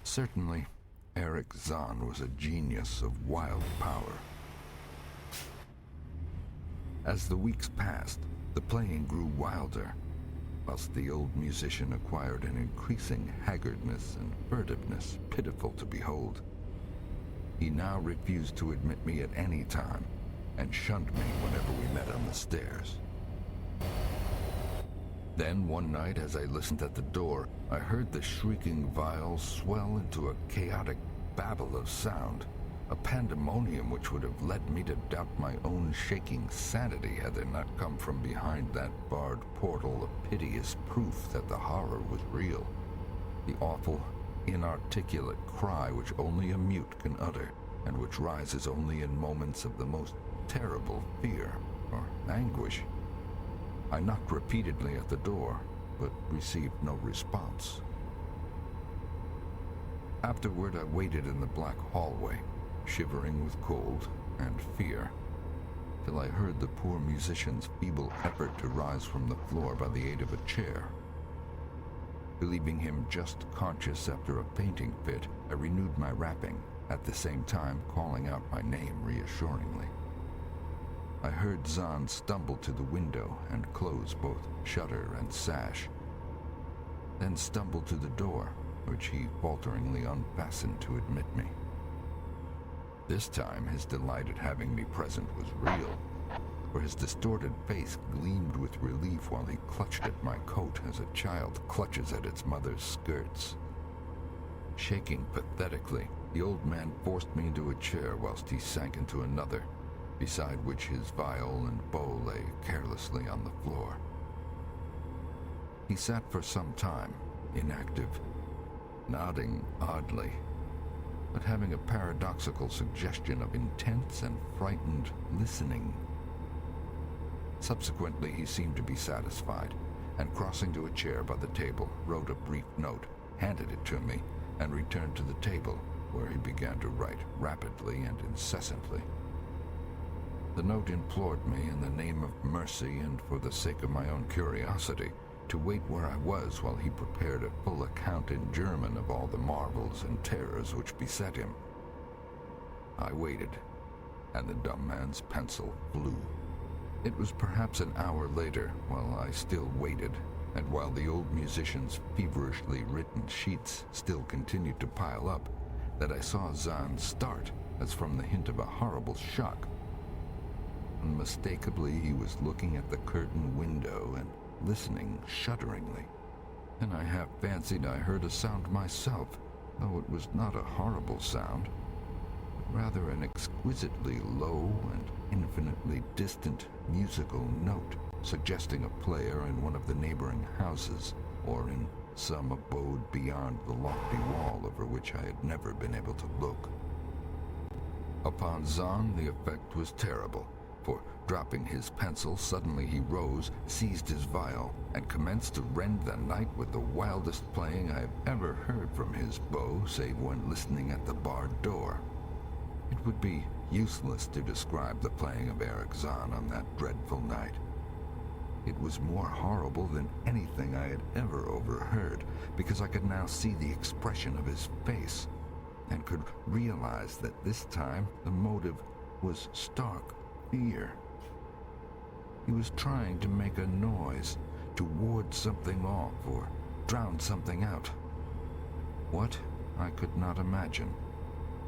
Certainly, Eric Zahn was a genius of wild power. As the weeks passed, the playing grew wilder, whilst the old musician acquired an increasing haggardness and furtiveness pitiful to behold. He now refused to admit me at any time, and shunned me whenever we met on the stairs. Then one night, as I listened at the door, I heard the shrieking viol swell into a chaotic babble of sound, a pandemonium which would have led me to doubt my own shaking sanity had there not come from behind that barred portal a piteous proof that the horror was real. The awful, inarticulate cry which only a mute can utter, and which rises only in moments of the most terrible fear or anguish. I knocked repeatedly at the door, but received no response. Afterward, I waited in the black hallway, shivering with cold and fear, till I heard the poor musician's feeble effort to rise from the floor by the aid of a chair. Believing him just conscious after a fainting fit, I renewed my rapping, at the same time calling out my name reassuringly. I heard Zahn stumble to the window and close both shutter and sash, then stumble to the door, which he falteringly unfastened to admit me. This time his delight at having me present was real, for his distorted face gleamed with relief while he clutched at my coat as a child clutches at its mother's skirts. Shaking pathetically, the old man forced me into a chair whilst he sank into another, beside which his viol and bow lay carelessly on the floor. He sat for some time, inactive, nodding oddly, but having a paradoxical suggestion of intense and frightened listening. Subsequently, he seemed to be satisfied, and crossing to a chair by the table, wrote a brief note, handed it to me, and returned to the table, where he began to write rapidly and incessantly. The note implored me, in the name of mercy and for the sake of my own curiosity, to wait where I was while he prepared a full account in German of all the marvels and terrors which beset him. I waited, and the dumb man's pencil flew. It was perhaps an hour later, while I still waited, and while the old musician's feverishly written sheets still continued to pile up, that I saw Zahn start, as from the hint of a horrible shock. Unmistakably, he was looking at the curtained window and listening shudderingly, and I half fancied I heard a sound myself, though it was not a horrible sound, but rather an exquisitely low and infinitely distant musical note, suggesting a player in one of the neighboring houses, or in some abode beyond the lofty wall over which I had never been able to look. Upon Zahn, the effect was terrible, for dropping his pencil, suddenly he rose, seized his viol, and commenced to rend the night with the wildest playing I have ever heard from his bow, save when listening at the barred door. It would be useless to describe the playing of Eric Zahn on that dreadful night. It was more horrible than anything I had ever overheard, because I could now see the expression of his face, and could realize that this time the motive was stark fear. He was trying to make a noise, to ward something off or drown something out. What, I could not imagine,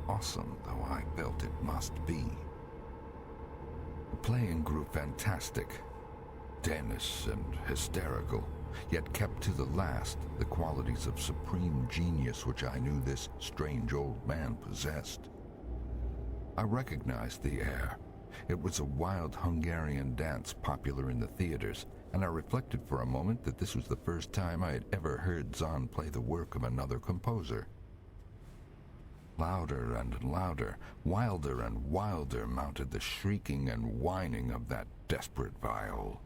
awesome though I felt it must be. The playing grew fantastic, dense and hysterical, yet kept to the last the qualities of supreme genius which I knew this strange old man possessed. I recognized the air. It was a wild Hungarian dance popular in the theaters, and I reflected for a moment that this was the first time I had ever heard Zahn play the work of another composer. Louder and louder, wilder and wilder mounted the shrieking and whining of that desperate viol.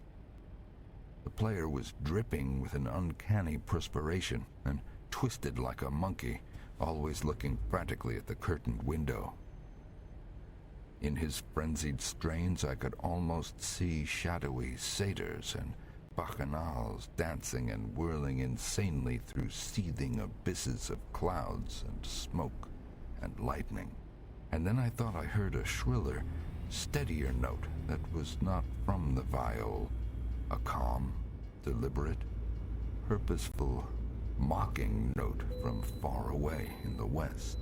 The player was dripping with an uncanny perspiration and twisted like a monkey, always looking frantically at the curtained window. In his frenzied strains, I could almost see shadowy satyrs and bacchanals dancing and whirling insanely through seething abysses of clouds and smoke and lightning. And then I thought I heard a shriller, steadier note that was not from the viol, a calm, deliberate, purposeful, mocking note from far away in the west.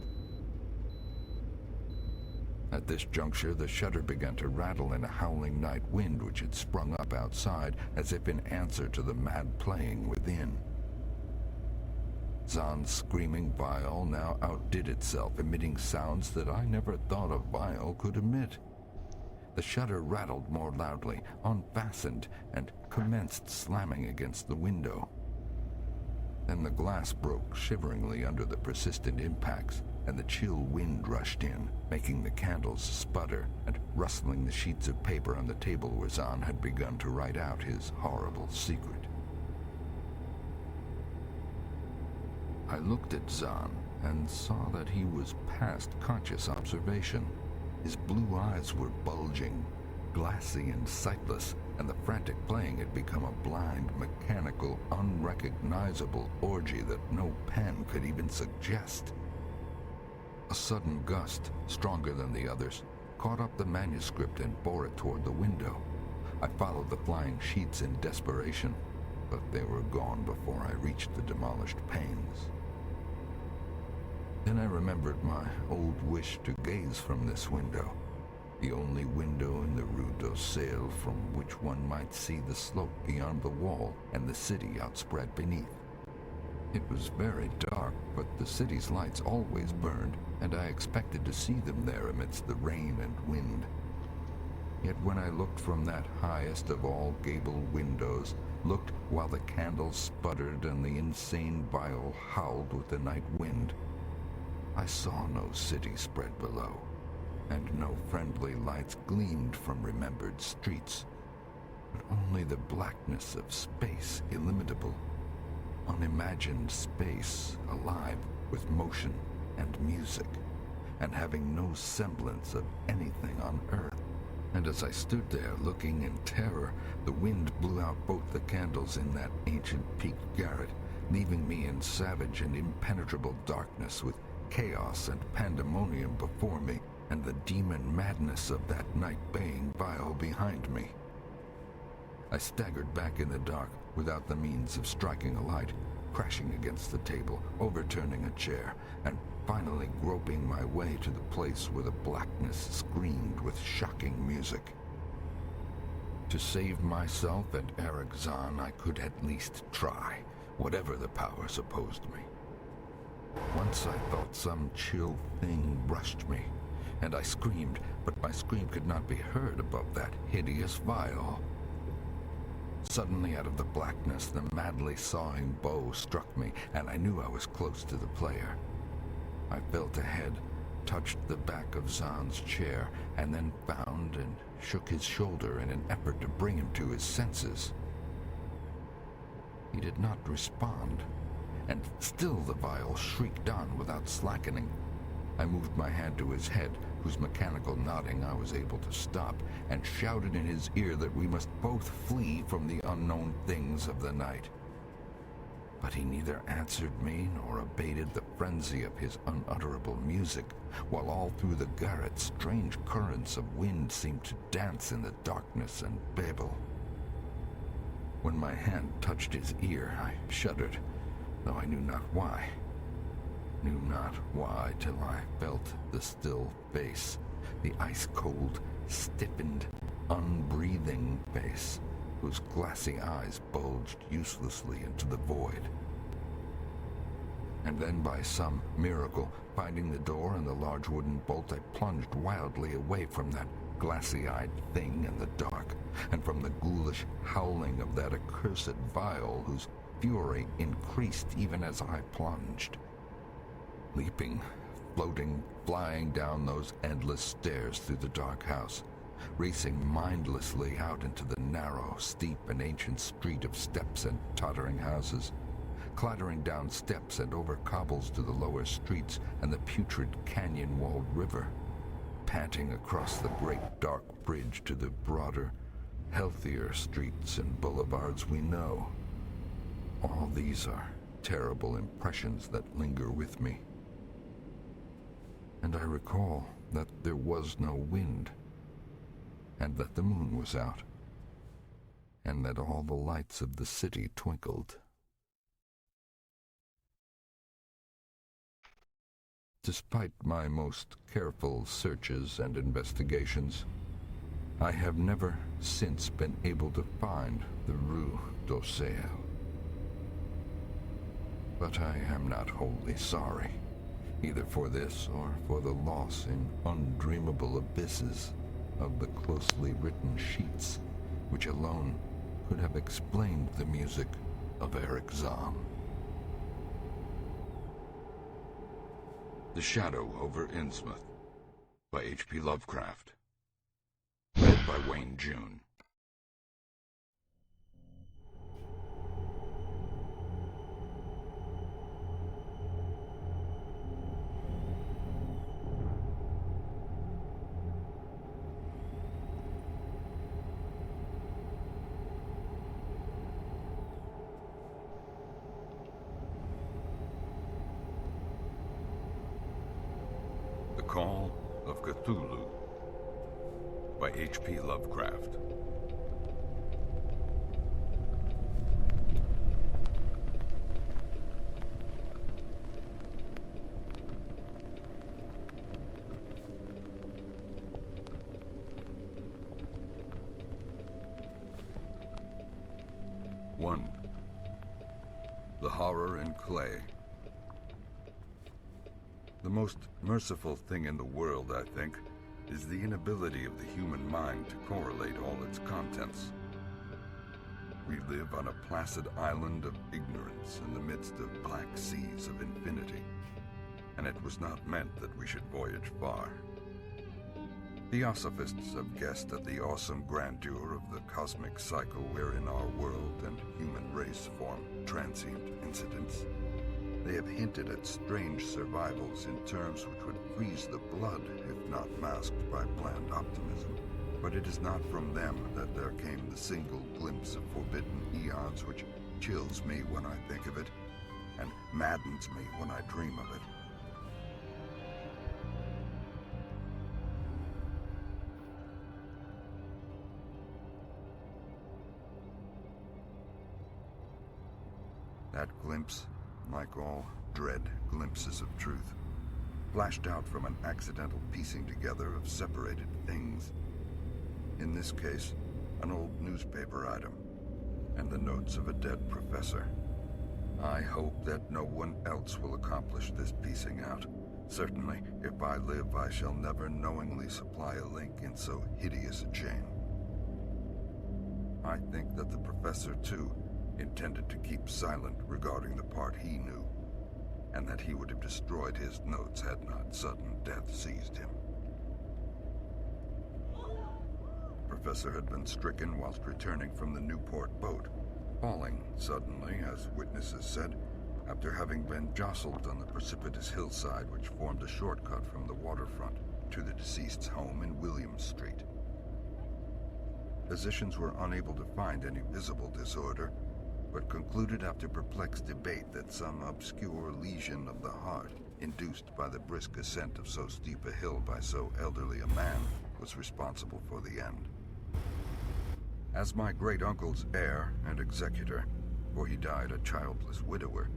At this juncture, the shutter began to rattle in a howling night wind which had sprung up outside as if in answer to the mad playing within. Zahn's screaming viol now outdid itself, emitting sounds that I never thought a viol could emit. The shutter rattled more loudly, unfastened, and commenced slamming against the window. Then the glass broke shiveringly under the persistent impacts, and the chill wind rushed in, making the candles sputter and rustling the sheets of paper on the table where Zahn had begun to write out his horrible secret. I looked at Zahn and saw that he was past conscious observation. His blue eyes were bulging, glassy and sightless, and the frantic playing had become a blind, mechanical, unrecognizable orgy that no pen could even suggest. A sudden gust, stronger than the others, caught up the manuscript and bore it toward the window. I followed the flying sheets in desperation, but they were gone before I reached the demolished panes. Then I remembered my old wish to gaze from this window, the only window in the Rue d'Orsay from which one might see the slope beyond the wall and the city outspread beneath. It was very dark, but the city's lights always burned, and I expected to see them there amidst the rain and wind. Yet when I looked from that highest of all gable windows, looked while the candles sputtered and the insane viol howled with the night wind, I saw no city spread below, and no friendly lights gleamed from remembered streets, but only the blackness of space illimitable, unimagined space alive with motion and music, and having no semblance of anything on earth. And as I stood there looking in terror, the wind blew out both the candles in that ancient peaked garret, leaving me in savage and impenetrable darkness with chaos and pandemonium before me, and the demon madness of that night-baying viol behind me. I staggered back in the dark without the means of striking a light, crashing against the table, overturning a chair, and finally groping my way to the place where the blackness screamed with shocking music. To save myself and Eric Zahn, I could at least try, whatever the powers opposed me. Once I thought some chill thing brushed me, and I screamed, but my scream could not be heard above that hideous viol. Suddenly, out of the blackness, the madly sawing bow struck me, and I knew I was close to the player. I felt ahead, touched the back of Zahn's chair, and then found and shook his shoulder in an effort to bring him to his senses. He did not respond, and still the viol shrieked on without slackening. I moved my hand to his head, whose mechanical nodding I was able to stop, and shouted in his ear that we must both flee from the unknown things of the night. But he neither answered me nor abated the frenzy of his unutterable music, while all through the garret strange currents of wind seemed to dance in the darkness and babble. When my hand touched his ear, I shuddered, though I knew not why. Knew not why till I felt the still face, the ice-cold, stiffened, unbreathing face, whose glassy eyes bulged uselessly into the void. And then by some miracle, finding the door and the large wooden bolt, I plunged wildly away from that glassy-eyed thing in the dark, and from the ghoulish howling of that accursed viol whose fury increased even as I plunged. Leaping, floating, flying down those endless stairs through the dark house, racing mindlessly out into the narrow, steep, and ancient street of steps and tottering houses, clattering down steps and over cobbles to the lower streets and the putrid canyon-walled river, panting across the great dark bridge to the broader, healthier streets and boulevards we know. All these are terrible impressions that linger with me. And I recall that there was no wind, and that the moon was out, and that all the lights of the city twinkled. Despite my most careful searches and investigations, I have never since been able to find the Rue d'Orsay. But I am not wholly sorry, either for this or for the loss in undreamable abysses of the closely written sheets, which alone could have explained the music of Eric Zahm. The Shadow over Innsmouth by H.P. Lovecraft. Read by Wayne June. The Call of Cthulhu by H.P. Lovecraft. One. The Horror in Clay. The most merciful thing in the world, I think, is the inability of the human mind to correlate all its contents. We live on a placid island of ignorance in the midst of black seas of infinity, and it was not meant that we should voyage far. Theosophists have guessed at the awesome grandeur of the cosmic cycle wherein our world and human race form transient incidents. They have hinted at strange survivals in terms which would freeze the blood if not masked by bland optimism. But it is not from them that there came the single glimpse of forbidden eons which chills me when I think of it, and maddens me when I dream of it. That glimpse, like all dread glimpses of truth, flashed out from an accidental piecing together of separated things. In this case, an old newspaper item, and the notes of a dead professor. I hope that no one else will accomplish this piecing out. Certainly, if I live, I shall never knowingly supply a link in so hideous a chain. I think that the professor, too, intended to keep silent regarding the part he knew, and that he would have destroyed his notes had not sudden death seized him. The professor had been stricken whilst returning from the Newport boat, falling suddenly, as witnesses said, after having been jostled on the precipitous hillside which formed a shortcut from the waterfront to the deceased's home in Williams Street. Physicians were unable to find any visible disorder, but concluded after perplexed debate that some obscure lesion of the heart, induced by the brisk ascent of so steep a hill by so elderly a man, was responsible for the end. As my great-uncle's heir and executor, for he died a childless widower,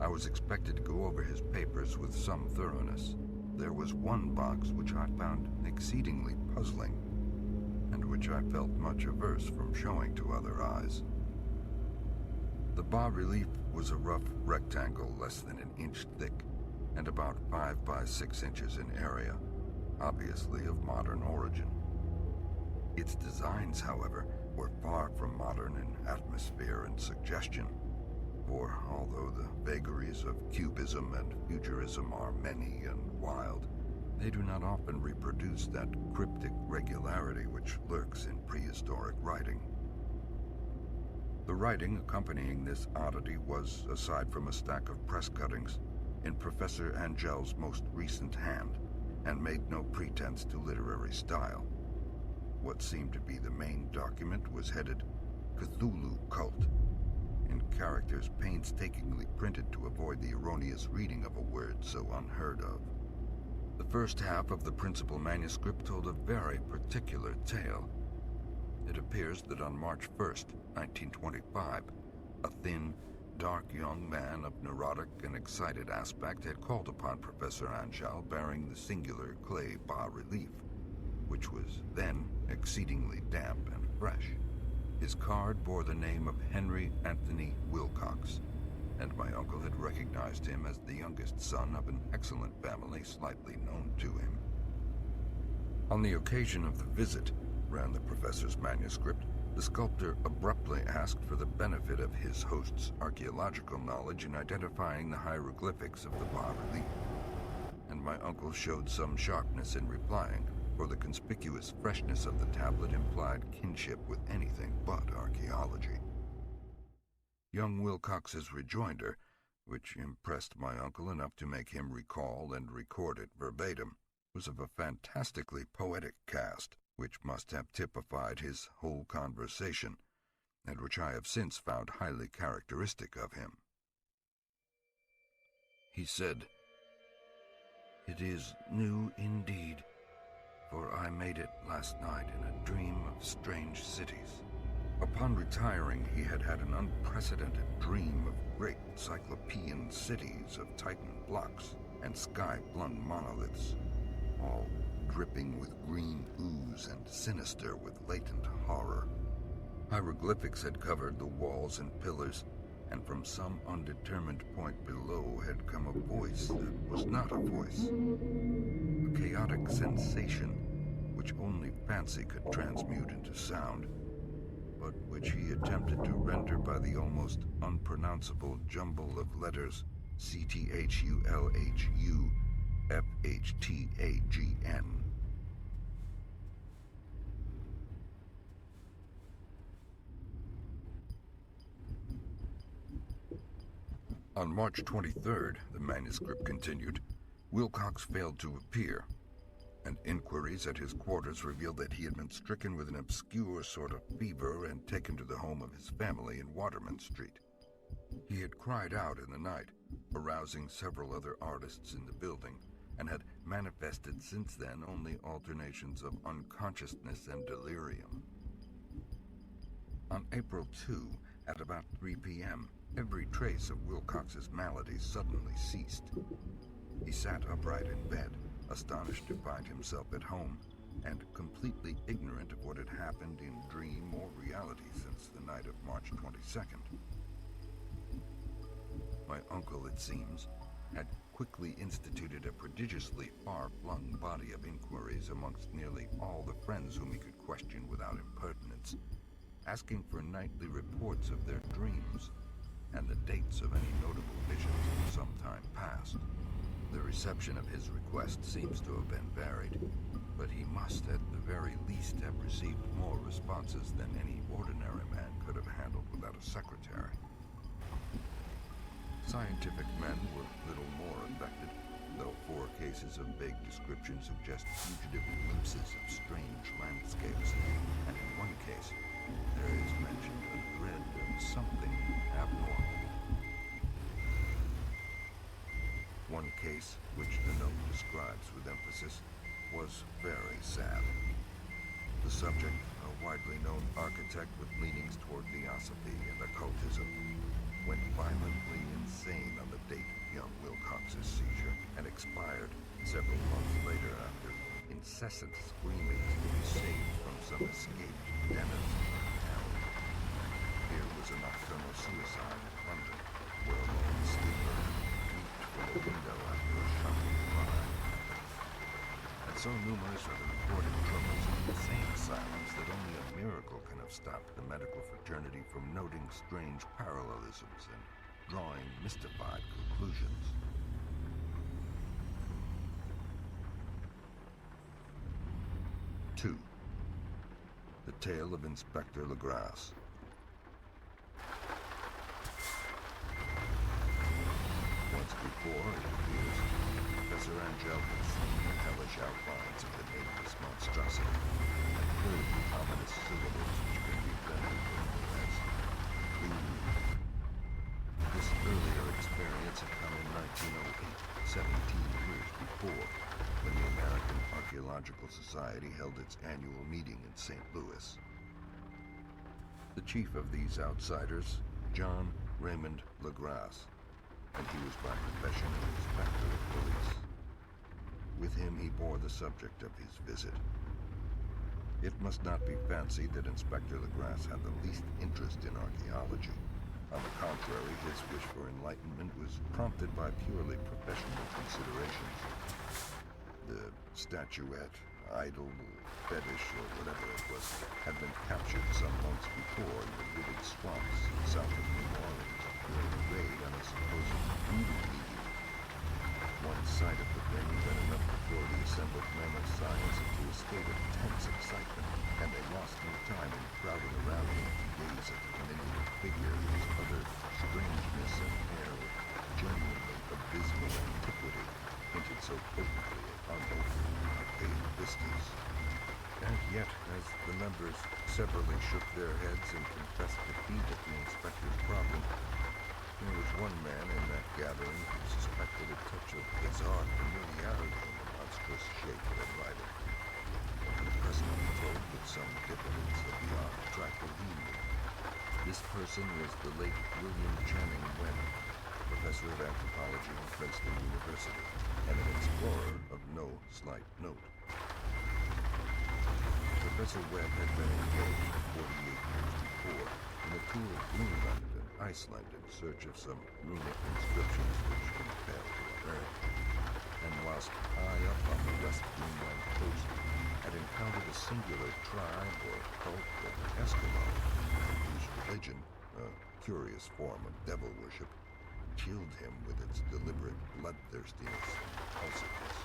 I was expected to go over his papers with some thoroughness. There was one box which I found exceedingly puzzling, and which I felt much averse from showing to other eyes. The bas-relief was a rough rectangle less than an inch thick, and about 5 by 6 inches in area, obviously of modern origin. Its designs, however, were far from modern in atmosphere and suggestion. For although the vagaries of cubism and futurism are many and wild, they do not often reproduce that cryptic regularity which lurks in prehistoric writing. The writing accompanying this oddity was, aside from a stack of press cuttings, in Professor Angel's most recent hand, and made no pretense to literary style. What seemed to be the main document was headed Cthulhu Cult, in characters painstakingly printed to avoid the erroneous reading of a word so unheard of. The first half of the principal manuscript told a very particular tale. It appears that on March 1st, 1925, a thin, dark young man of neurotic and excited aspect had called upon Professor Angel bearing the singular clay bas-relief, which was then exceedingly damp and fresh. His card bore the name of Henry Anthony Wilcox, and my uncle had recognized him as the youngest son of an excellent family slightly known to him. On the occasion of the visit, ran the professor's manuscript, the sculptor abruptly asked for the benefit of his host's archaeological knowledge in identifying the hieroglyphics of the bas-relief, and my uncle showed some sharpness in replying, for the conspicuous freshness of the tablet implied kinship with anything but archaeology. Young Wilcox's rejoinder, which impressed my uncle enough to make him recall and record it verbatim, was of a fantastically poetic cast, which must have typified his whole conversation, and which I have since found highly characteristic of him. He said, "It is new indeed, for I made it last night in a dream of strange cities." Upon retiring, he had had an unprecedented dream of great cyclopean cities of Titan blocks and sky-flung monoliths, all dripping with green ooze and sinister with latent horror. Hieroglyphics had covered the walls and pillars, and from some undetermined point below had come a voice that was not a voice. A chaotic sensation which only fancy could transmute into sound, but which he attempted to render by the almost unpronounceable jumble of letters CTHULHU FHTAGN. On March 23rd, the manuscript continued, Wilcox failed to appear, and inquiries at his quarters revealed that he had been stricken with an obscure sort of fever and taken to the home of his family in Waterman Street. He had cried out in the night, arousing several other artists in the building, and had manifested since then only alternations of unconsciousness and delirium. On April 2, at about 3 p.m., every trace of Wilcox's malady suddenly ceased. He sat upright in bed, astonished to find himself at home, and completely ignorant of what had happened in dream or reality since the night of March 22nd. My uncle, it seems, had quickly instituted a prodigiously far-flung body of inquiries amongst nearly all the friends whom he could question without impertinence, asking for nightly reports of their dreams and the dates of any notable visions in some time past. The reception of his request seems to have been varied, but he must at the very least have received more responses than any ordinary man could have handled without a secretary. Scientific men were little more affected, though 4 cases of vague description suggest fugitive glimpses of strange landscapes, and in one case, there is mentioned a dread of something abnormal. One case, which the note describes with emphasis, was very sad. The subject, a widely known architect with leanings toward theosophy and occultism, went violently insane on the date of young Wilcox's seizure and expired several months later after incessant screamings to be saved from some escaped denizen of town. Here was a nocturnal suicide in London, where a lone sleeper leaped from a window after a shocking cry. And so numerous are the reported troubles of insane asylums that only a miracle can have stopped the medical fraternity from noting strange parallelisms and drawing mystified conclusions. Two. The Tale of Inspector Legrasse. Once before, it appears, Professor Angel had seen the hellish outlines of the nameless monstrosity and heard the ominous syllables which can be rendered as voodoo. This earlier experience had come in 1908, 17 years before, when the American Archaeological Society held its annual meeting in St. Louis. The chief of these outsiders, John Raymond Legrasse, and he was by profession an inspector of police. With him he bore the subject of his visit. It must not be fancied that Inspector Legrasse had the least interest in archaeology. On the contrary, his wish for enlightenment was prompted by purely professional considerations. The statuette, idol, fetish, or whatever it was, had been captured some months before in the wooded swamps south of New Orleans during a raid on a supposed voodoo meeting. One sight of the thing led enough to throw the assembled men of science into a state of tense excitement, and they lost no time in crowding around him to gaze at the diminutive figure whose utter strangeness and air of genuinely abysmal antiquity hinted so potently at unopened arcade vistas. And yet, as the members severally shook their heads and confessed defeat at the inspector's problem, there was one man in that gathering who suspected a touch of bizarre familiarity in the monstrous shape that rider, and could presently told with some diffidence of the odd trifle he knew. This person was the late William Channing Webb, professor of anthropology at Princeton University, and an explorer of no slight note. Professor Webb had been engaged 48 years before in a tour of Greenland and Iceland in search of some runic inscriptions which he failed to unearth, and whilst high up on the West Greenland coast had encountered a singular tribe or cult of Eskimo, whose religion, a curious form of devil worship, chilled him with its deliberate bloodthirstiness and impulsiveness.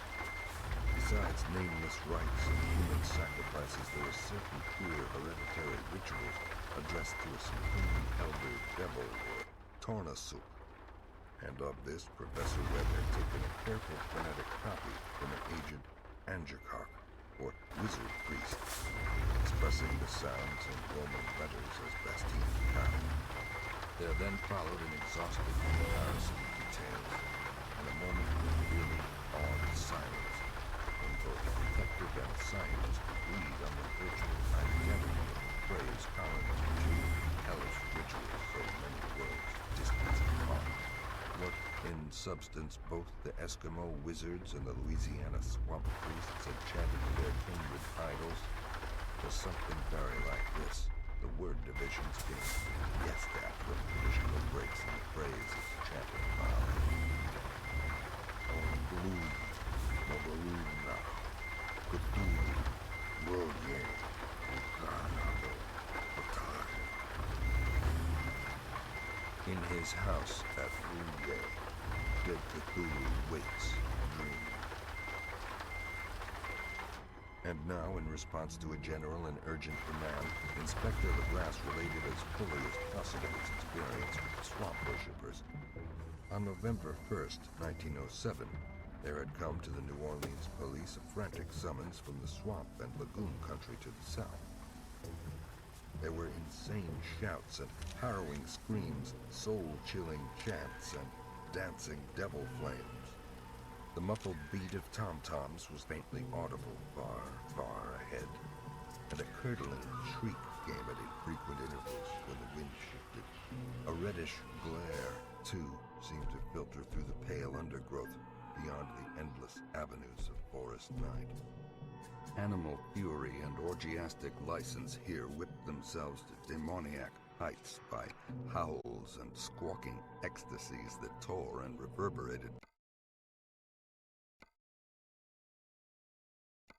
Besides nameless rites and human sacrifices, there were certain queer hereditary rituals addressed to a supreme elder devil or Tornasuk, and of this Professor Webb had taken a careful phonetic copy from an aged Angekok, or wizard priest, expressing the sounds in Roman letters as best he could count. There then followed an exhaustive comparison of details, and a moment of really awed silence, when both detective and scientist agreed on the virtual identity of the phrase common to two hellish rituals so many worlds distance apart. What, in substance, both the Eskimo wizards and the Louisiana swamp priests had chanted to their kindred idols was something very like this. The word divisions being guessed at from traditional breaks in the phrase is chanted aloud. Onglu, Mobaluna, Cthulhu, Rodye, Ukanado, Otai. In his house at Rodye, dead Cthulhu waits, dreaming. And now, in response to a general and urgent demand, Inspector Legrasse related as fully as possible his experience with the swamp worshippers. On November 1st, 1907, there had come to the New Orleans police a frantic summons from the swamp and lagoon country to the south. There were insane shouts and harrowing screams, soul-chilling chants, and dancing devil flames. The muffled beat of tom-toms was faintly audible far, far ahead, and a curdling shriek came at infrequent intervals when the wind shifted. A reddish glare, too, seemed to filter through the pale undergrowth beyond the endless avenues of forest night. Animal fury and orgiastic license here whipped themselves to demoniac heights by howls and squawking ecstasies that tore and reverberated